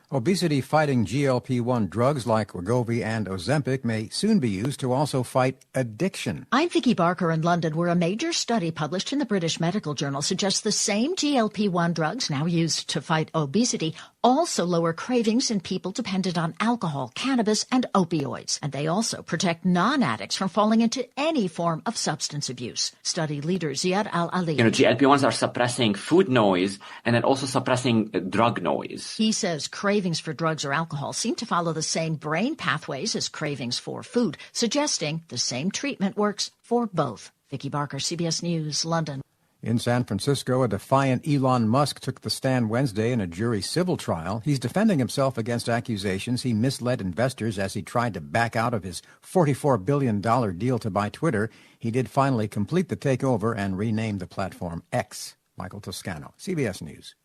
Obesity-fighting GLP-1 drugs like Wegovy and Ozempic may soon be used to also fight addiction. I'm Vicky Barker in London, where a major study published in the British Medical Journal suggests the same GLP-1 drugs now used to fight obesity also lower cravings in people dependent on alcohol, cannabis, and opioids. And they also protect non-addicts from falling into any form of substance abuse. Study leader Ziad Al-Ali. GLP-1s are suppressing food noise and then also suppressing drug noise. He says cravings for drugs or alcohol seem to follow the same brain pathways as cravings for food, suggesting the same treatment works for both. Vicky Barker, CBS News, London. In San Francisco, a defiant Elon Musk took the stand Wednesday in a jury civil trial. He's defending himself against accusations he misled investors as he tried to back out of his $44 billion deal to buy Twitter. He did finally complete the takeover and rename the platform X. Michael Toscano, CBS News.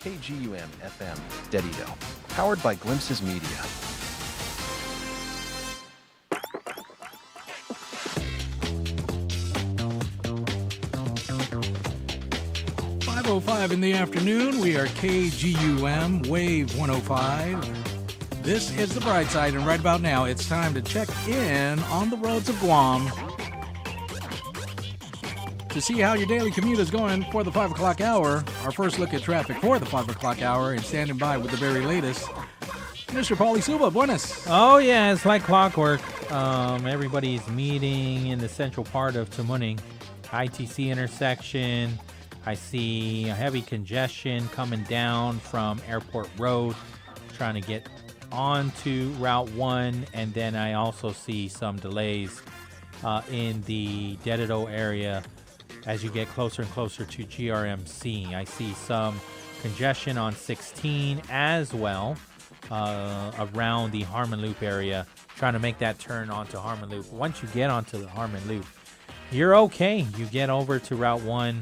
KGUM-FM, Dedido, powered by Glimpses Media. In the afternoon, we are KGUM Wave 105. This is the Brightside, and right about now, it's time to check in on the roads of Guam to see how your daily commute is going for the 5 o'clock hour. Our first look at traffic for the 5 o'clock hour, and standing by with the very latest, Mr. Pauly Suba. Buenas. Oh, yeah, it's like clockwork. Everybody's meeting in the central part of Tamuning, ITC intersection. I see a heavy congestion coming down from Airport Road, trying to get onto Route 1, and then I also see some delays in the Dedido area as you get closer and closer to GRMC. I see some congestion on 16 as well around the Harmon Loop area, trying to make that turn onto Harmon Loop. Once you get onto the Harmon Loop, you're okay. You get over to Route 1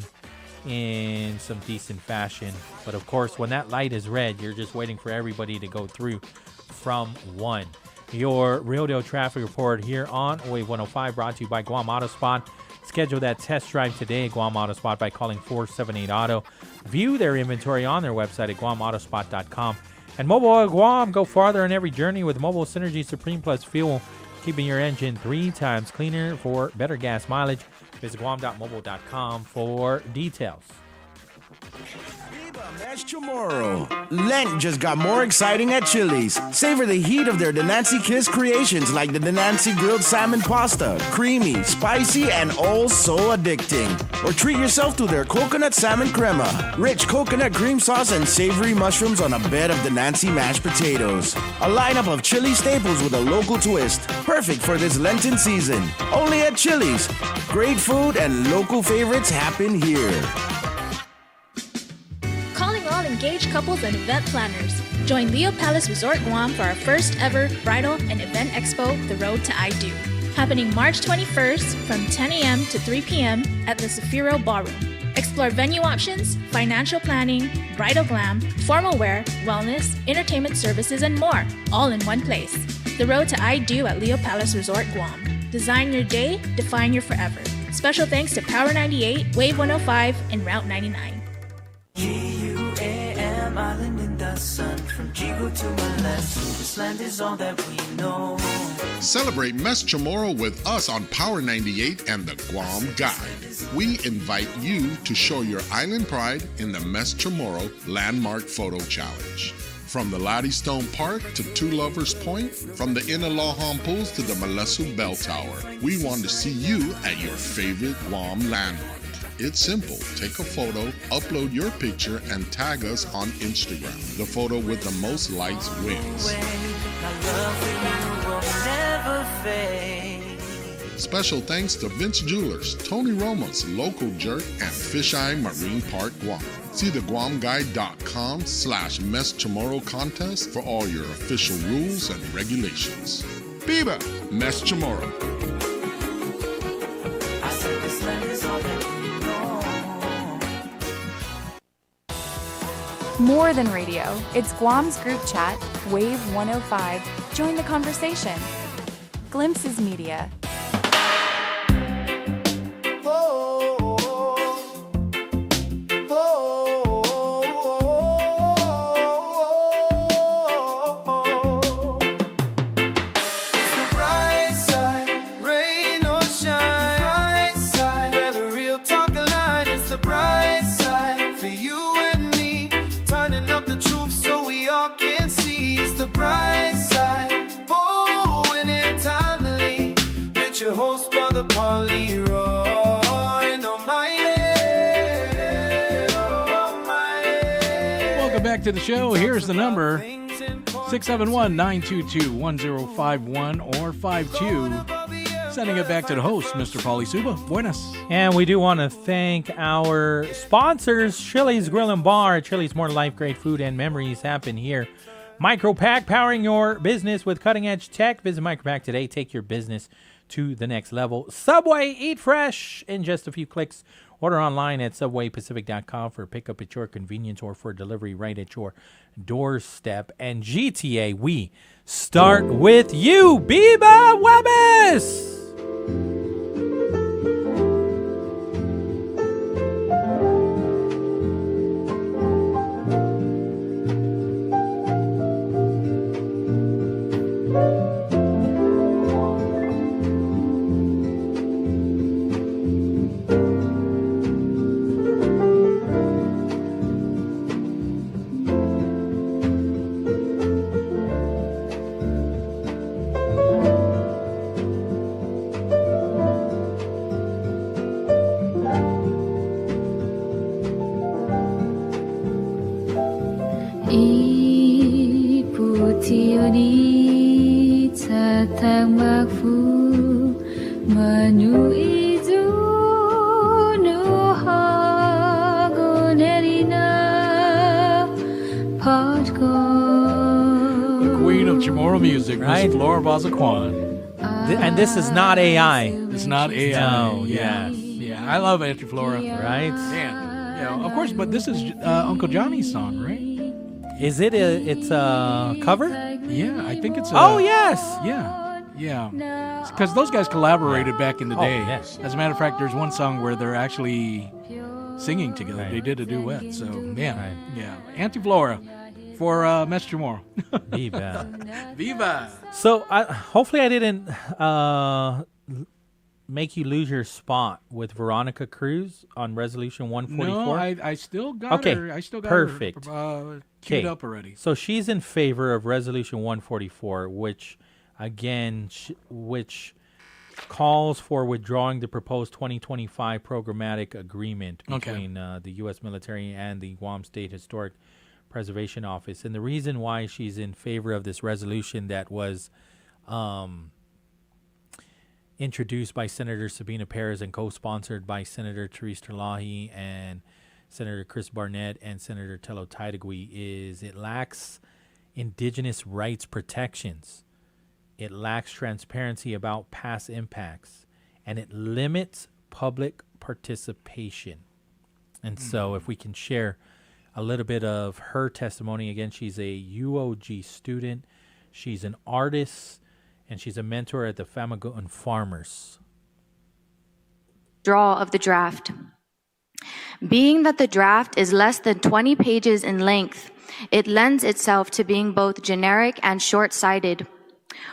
in some decent fashion. But of course, when that light is red, you're just waiting for everybody to go through from 1. Your Real Deal Traffic Report here on Wave 105, brought to you by Guam Auto Spot. Schedule that test drive today at Guam Auto Spot by calling 478-AUTO. View their inventory on their website at guamautospot.com. And Mobile Oil Guam, go farther on every journey with Mobile Synergy Supreme Plus Fuel, keeping your engine 3 times cleaner for better gas mileage. Visit guam.mobile.com for details. Tomorrow. Lent just got more exciting at Chili's. Savor the heat of their Denancy Kiss creations like the Denancy Grilled Salmon Pasta. Creamy, spicy, and oh so addicting. Or treat yourself to their Coconut Salmon Crema. Rich coconut cream sauce and savory mushrooms on a bed of Denancy mashed potatoes. A lineup of Chili staples with a local twist. Perfect for this Lenten season. Only at Chili's. Great food and local favorites happen here. Calling all engaged couples and event planners. Join Leo Palace Resort Guam for our first ever bridal and event expo, The Road to I Do. happening March 21st from 10 a.m. to 3 p.m. at the Zafiro Ballroom. Explore venue options, financial planning, bridal glam, formal wear, wellness, entertainment services, and more, all in one place. The road to I Do at Leo Palace Resort, Guam. Design your day, define your forever. Special thanks to Power 98, Wave 105, and Route 99. G-U-A-M, island in the sun. From Jigo to Molessi, this land is all that we know. Celebrate Mes Chamorro with us on Power 98 and the Guam Guide. We invite you to show your island pride in the Mes Chamorro Landmark Photo Challenge. From the Laddie Stone Park to Two Lovers Point, from the Inalaham Pools to the Malesu Bell Tower, we want to see you at your favorite Guam landmark. It's simple. Take a photo, upload your picture, and tag us on Instagram. The photo with the most likes wins. Special thanks to Vince Jewelers, Tony Roma's Local Jerk, and Fisheye Marine Park Guam. See the GuamGuide.com/Mes Chamorro contest for all your official rules and regulations. Viva Mes Chamorro! More than radio, it's Guam's group chat, Wave 105. Join the conversation. Glimpses Media. Welcome back to the show. Here's the number, 671-922-1051 or 52. Sending it back to the host, Mr. Pauly Suba. Buenas. And we do want to thank our sponsors, Chili's Grill and Bar. Chili's, more life, great food and memories happen here. Micropack, powering your business with cutting-edge tech. Visit Micropack today. Take your business to the next level. Subway, eat fresh in just a few clicks. Order online at subwaypacific.com for pickup at your convenience or for delivery right at your doorstep. And GTA, we start with you, Biba Webis! And this is not AI. It's not AI. No, yeah. I love Auntie Flora. Right? Man, of course, but this is Uncle Johnny's song, right? Is it it's a cover? Yeah, I think it's Oh, yes. Yeah. Because those guys collaborated back in the day. Yes. As a matter of fact, there's one song where they're actually singing together. Right. They did a duet. So, man, yeah. Auntie Flora. For Mes Chamorro. Viva. Viva. So hopefully I didn't make you lose your spot with Veronica Cruz on Resolution 144. No, I still got her. I still got perfect. her queued up already. So she's in favor of Resolution 144, which, again, which calls for withdrawing the proposed 2025 programmatic agreement between the U.S. military and the Guam State Historic Preservation Office. And the reason why she's in favor of this resolution that was introduced by Senator Sabina Perez and co-sponsored by Senator Therese Terlahi and Senator Chris Barnett and Senator Tello Taitagui is it lacks indigenous rights protections it lacks transparency about past impacts, and it limits public participation. And so if we can share a little bit of her testimony. Again, she's a UOG student. She's an artist, and she's a mentor at the Famagoon Farmers. Draw of the draft. Being that the draft is less than 20 pages in length, it lends itself to being both generic and short-sighted.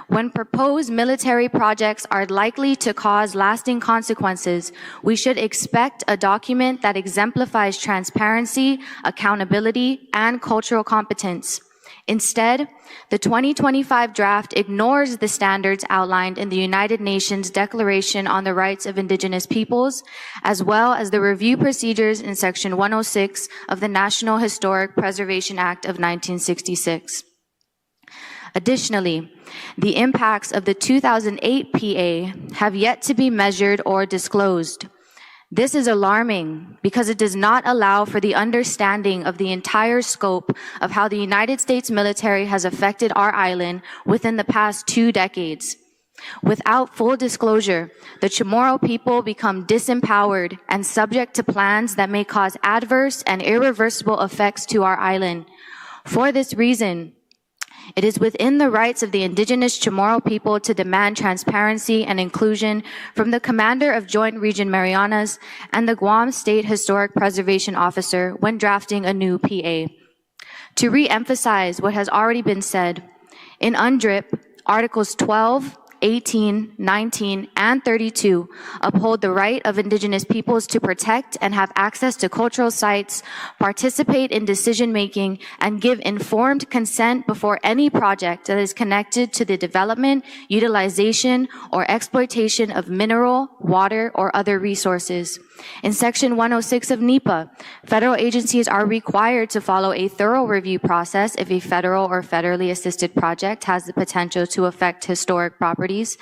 When proposed military projects are likely to cause lasting consequences, we should expect a document that exemplifies transparency, accountability, and cultural competence. Instead, the 2025 draft ignores the standards outlined in the United Nations Declaration on the Rights of Indigenous Peoples, as well as the review procedures in Section 106 of the National Historic Preservation Act of 1966. Additionally, the impacts of the 2008 PA have yet to be measured or disclosed. This is alarming because it does not allow for the understanding of the entire scope of how the United States military has affected our island within the past 2 decades. Without full disclosure, the Chamorro people become disempowered and subject to plans that may cause adverse and irreversible effects to our island. For this reason, it is within the rights of the indigenous Chamorro people to demand transparency and inclusion from the Commander of Joint Region Marianas and the Guam State Historic Preservation Officer when drafting a new PA. To re-emphasize what has already been said, in UNDRIP, Articles 12, 18, 19, and 32 uphold the right of indigenous peoples to protect and have access to cultural sites, participate in decision-making, and give informed consent before any project that is connected to the development, utilization, or exploitation of mineral, water, or other resources. In Section 106 of NEPA, federal agencies are required to follow a thorough review process if a federal or federally assisted project has the potential to affect historic properties.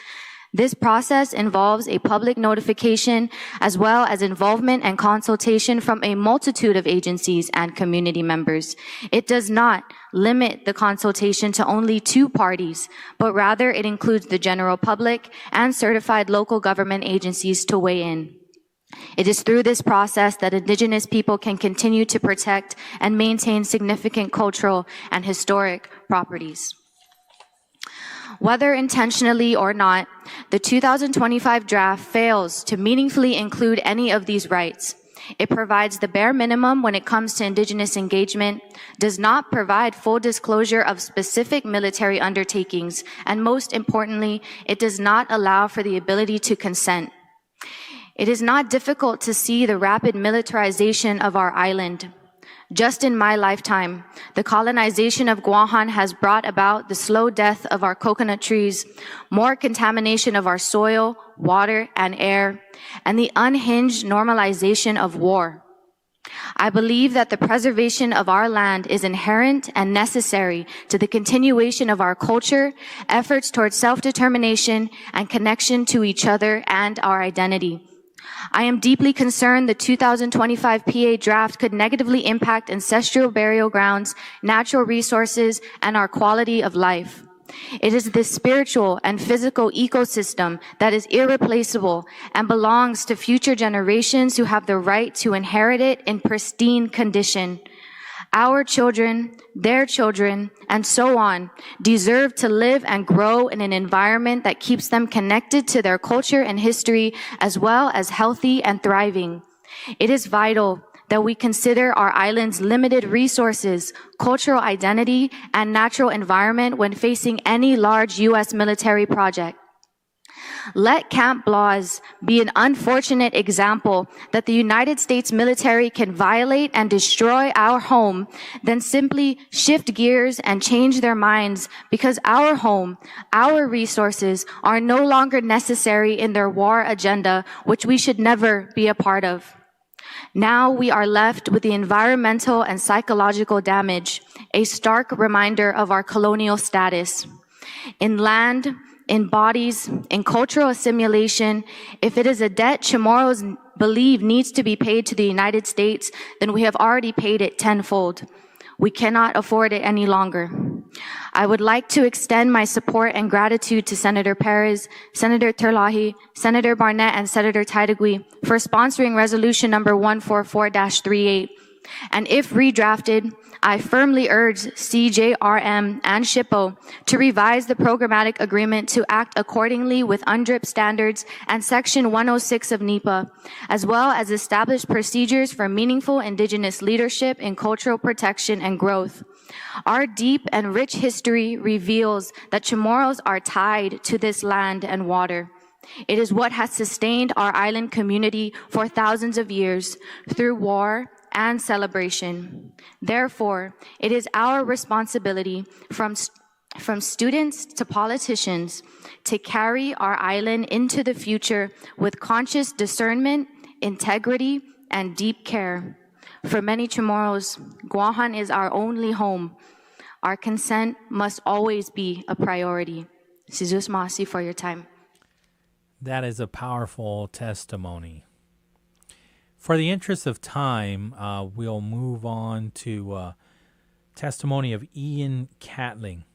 This process involves a public notification as well as involvement and consultation from a multitude of agencies and community members. It does not limit the consultation to only 2 parties, but rather it includes the general public and certified local government agencies to weigh in. It is through this process that indigenous people can continue to protect and maintain significant cultural and historic properties. Whether intentionally or not, the 2025 draft fails to meaningfully include any of these rights. It provides the bare minimum when it comes to indigenous engagement, does not provide full disclosure of specific military undertakings, and most importantly, it does not allow for the ability to consent. It is not difficult to see the rapid militarization of our island. Just in my lifetime, the colonization of Guahan has brought about the slow death of our coconut trees, more contamination of our soil, water, and air, and the unhinged normalization of war. I believe that the preservation of our land is inherent and necessary to the continuation of our culture, efforts towards self-determination, and connection to each other and our identity. I am deeply concerned the 2025 PA draft could negatively impact ancestral burial grounds, natural resources, and our quality of life. It is this spiritual and physical ecosystem that is irreplaceable and belongs to future generations who have the right to inherit it in pristine condition. Our children, their children, and so on deserve to live and grow in an environment that keeps them connected to their culture and history as well as healthy and thriving. It is vital that we consider our island's limited resources, cultural identity, and natural environment when facing any large U.S. military project. Let Camp Blaws be an unfortunate example that the United States military can violate and destroy our home, then simply shift gears and change their minds because our home, our resources are no longer necessary in their war agenda, which we should never be a part of. Now we are left with the environmental and psychological damage, a stark reminder of our colonial status. In land, in bodies, in cultural assimilation, if it is a debt Chamorros believe needs to be paid to the United States, then we have already paid it tenfold. We cannot afford it any longer. I would like to extend my support and gratitude to Senator Perez, Senator Terlahi, Senator Barnett, and Senator Taitigui for sponsoring resolution number 144-38. And if redrafted, I firmly urge CJRM and SHPO to revise the programmatic agreement to act accordingly with UNDRIP standards and Section 106 of NEPA, as well as establish procedures for meaningful Indigenous leadership in cultural protection and growth. Our deep and rich history reveals that Chamorros are tied to this land and water. It is what has sustained our island community for thousands of years through war and celebration. Therefore, it is our responsibility from students to politicians to carry our island into the future with conscious discernment, integrity, and deep care. For many Chamorros, Guahan is our only home. Our consent must always be a priority. Sizus Masi for your time. That is a powerful testimony. For the interest of time, we'll move on to testimony of Ian Catling.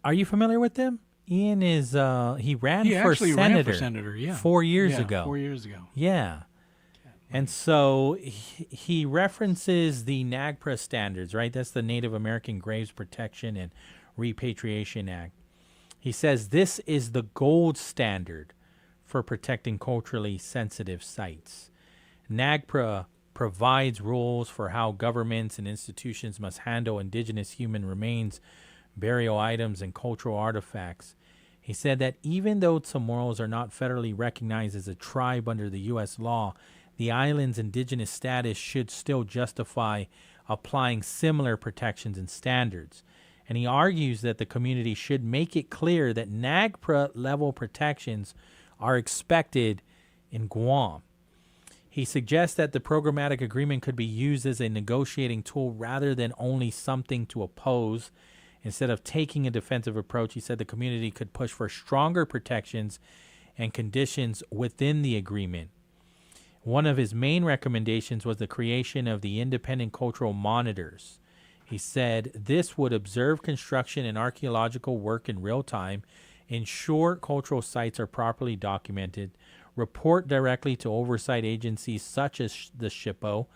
Are you familiar with him? Ian is, he ran for senator, yeah. 4 years ago. 4 years ago. Yeah. And so he references the NAGPRA standards, right? That's the Native American Graves Protection and Repatriation Act. He says this is the gold standard for protecting culturally sensitive sites. NAGPRA provides rules for how governments and institutions must handle indigenous human remains, burial items, and cultural artifacts. He said that even though Chamorros are not federally recognized as a tribe under the U.S. law, the island's indigenous status should still justify applying similar protections and standards. And he argues that the community should make it clear that NAGPRA level protections are expected in Guam. He suggests that the programmatic agreement could be used as a negotiating tool rather than only something to oppose. Instead of taking a defensive approach, he said the community could push for stronger protections and conditions within the agreement. One of his main recommendations was the creation of the independent cultural monitors. He said this would observe construction and archaeological work in real time, ensure cultural sites are properly documented, report directly to oversight agencies such as the SHPO,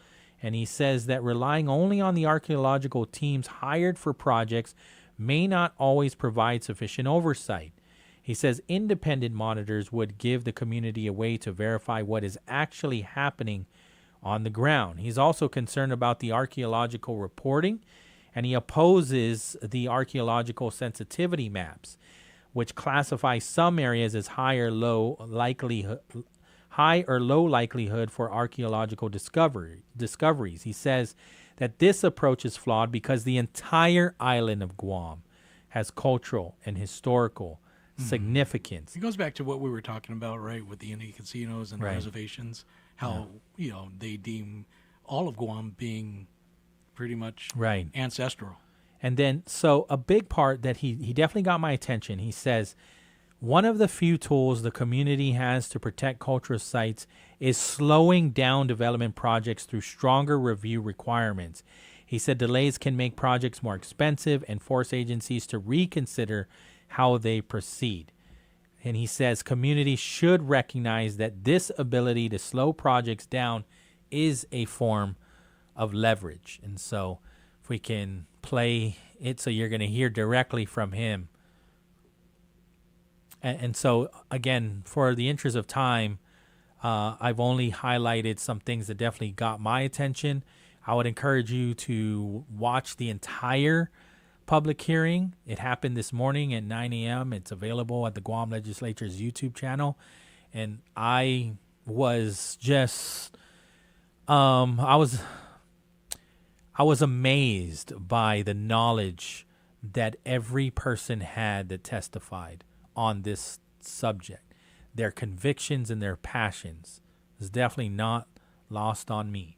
and he says that relying only on the archaeological teams hired for projects may not always provide sufficient oversight. He says independent monitors would give the community a way to verify what is actually happening on the ground. He's also concerned about the archaeological reporting, and he opposes the archaeological sensitivity maps, which classify some areas as high or low likelihood for archaeological discoveries. He says that this approach is flawed because the entire island of Guam has cultural and historical significance. It goes back to what we were talking about, right, with the Indian casinos and reservations, how they deem all of Guam being pretty much ancestral. And then, so a big part that he definitely got my attention. He says, one of the few tools the community has to protect cultural sites is slowing down development projects through stronger review requirements. He said delays can make projects more expensive and force agencies to reconsider how they proceed. And he says communities should recognize that this ability to slow projects down is a form of leverage. And so if we can play it so you're going to hear directly from him. And so, again, for the interest of time, I've only highlighted some things that definitely got my attention. I would encourage you to watch the entire public hearing. It happened this morning at 9 a.m. It's available at the Guam Legislature's YouTube channel. And I was just, I was amazed by the knowledge that every person had that testified on this subject. Their convictions and their passions is definitely not lost on me.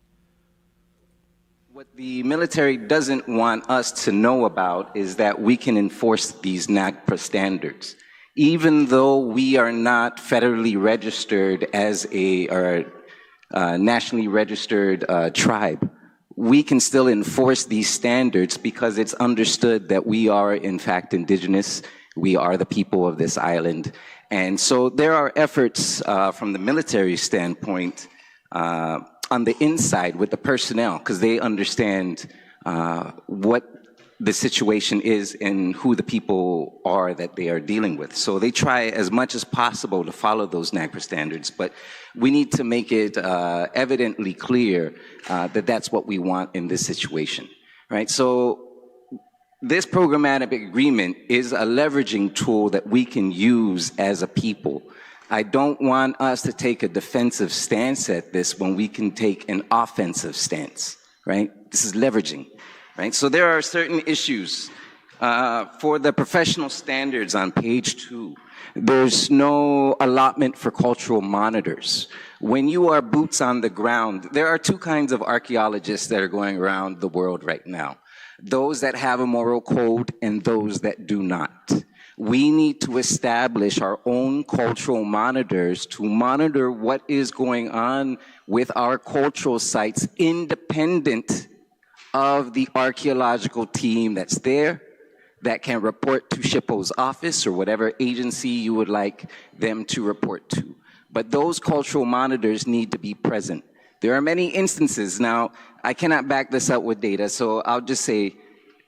What the military doesn't want us to know about is that we can enforce these NAGPRA standards. Even though we are not federally registered as a nationally registered tribe, we can still enforce these standards because it's understood that we are, in fact, indigenous. We are the people of this island. And so there are efforts from the military standpoint on the inside with the personnel, because they understand what the situation is and who the people are that they are dealing with. So they try as much as possible to follow those NAGPRA standards, but we need to make it evidently clear that that's what we want in this situation, right? So this programmatic agreement is a leveraging tool that we can use as a people. I don't want us to take a defensive stance at this when we can take an offensive stance, right? This is leveraging. Right? So there are certain issues. For the professional standards on page 2, there's no allotment for cultural monitors. When you are boots on the ground, there are 2 kinds of archaeologists that are going around the world right now. Those that have a moral code and those that do not. We need to establish our own cultural monitors to monitor what is going on with our cultural sites independent of the archaeological team that's there that can report to SHPO's office or whatever agency you would like them to report to. But those cultural monitors need to be present. There are many instances. Now, I cannot back this up with data, so I'll just say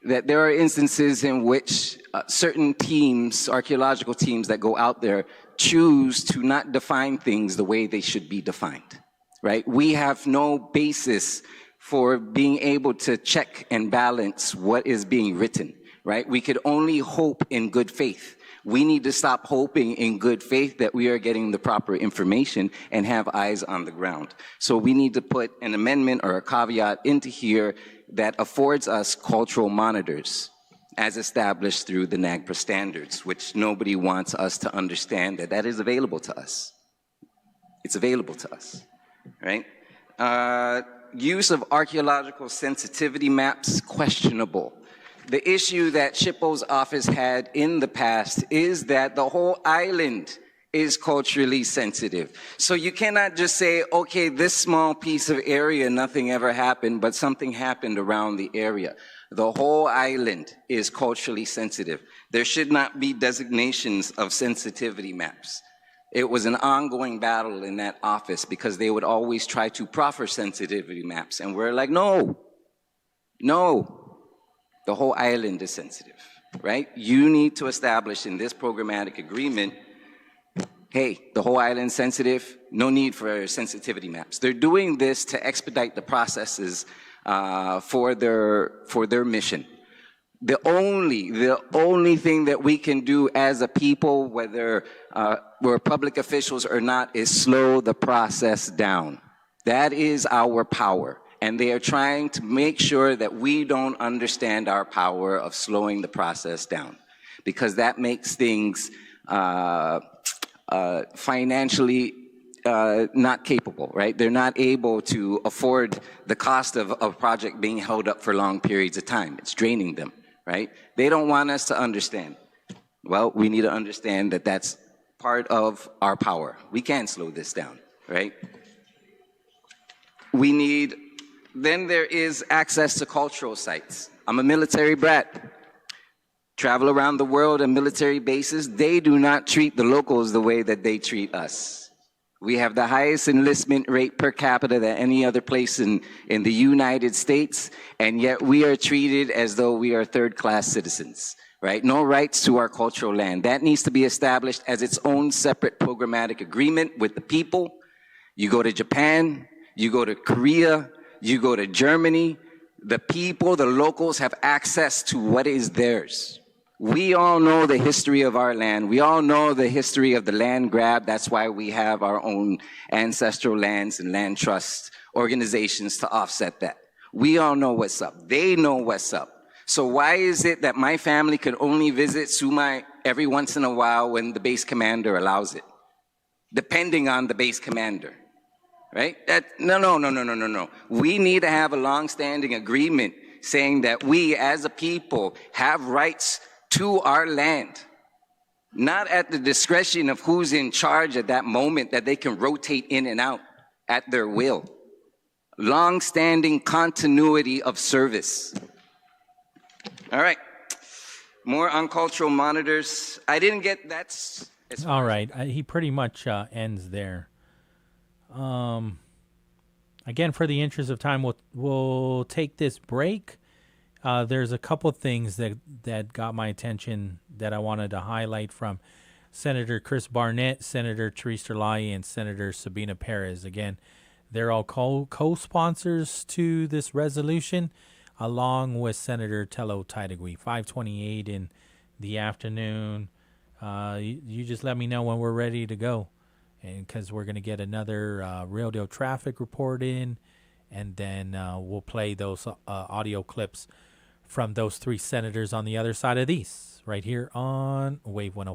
that there are instances in which certain teams, archaeological teams that go out there, choose to not define things the way they should be defined, right? We have no basis for being able to check and balance what is being written, right? We could only hope in good faith. We need to stop hoping in good faith that we are getting the proper information and have eyes on the ground. So we need to put an amendment or a caveat into here that affords us cultural monitors as established through the NAGPRA standards, which nobody wants us to understand that that is available to us. It's available to us, right? Use of archaeological sensitivity maps, questionable. The issue that SHPO's office had in the past is that the whole island is culturally sensitive. So you cannot just say, okay, this small piece of area, nothing ever happened, but something happened around the area. The whole island is culturally sensitive. There should not be designations of sensitivity maps. It was an ongoing battle in that office because they would always try to proffer sensitivity maps. And we're like, no, the whole island is sensitive, right? You need to establish in this programmatic agreement, hey, the whole island's sensitive, no need for sensitivity maps. They're doing this to expedite the processes for their mission. The only thing that we can do as a people, whether we're public officials or not, is slow the process down. That is our power. And they are trying to make sure that we don't understand our power of slowing the process down, because that makes things financially not capable, right? They're not able to afford the cost of a project being held up for long periods of time. It's draining them, right? They don't want us to understand. Well, we need to understand that that's part of our power. We can slow this down, right? Then there is access to cultural sites. I'm a military brat. Travel around the world at military bases. They do not treat the locals the way that they treat us. We have the highest enlistment rate per capita than any other place in the United States, and yet we are treated as though we are third-class citizens, right? No rights to our cultural land. That needs to be established as its own separate programmatic agreement with the people. You go to Japan, you go to Korea, you go to Germany, the people, the locals have access to what is theirs. We all know the history of our land. We all know the history of the land grab. That's why we have our own ancestral lands and land trust organizations to offset that. We all know what's up. They know what's up. So why is it that my family can only visit Sumai every once in a while when the base commander allows it? Depending on the base commander. Right? No. We need to have a long-standing agreement saying that we as a people have rights to our land, not at the discretion of who's in charge at that moment that they can rotate in and out at their will. long-standing continuity of service. All right. More on cultural monitors. I didn't get that. All right. He pretty much ends there. Again, for the interest of time, we'll take this break. There's a couple things that got my attention that I wanted to highlight from Senator Chris Barnett, Senator Teresa Lai, and Senator Sabina Perez. Again, they're all co-sponsors to this resolution, along with Senator Tello Taitagui. 5:28 in the afternoon. You just let me know when we're ready to go, and because we're going to get another real deal traffic report in, and then we'll play those audio clips from those three senators on the other side of these right here on Wave 105.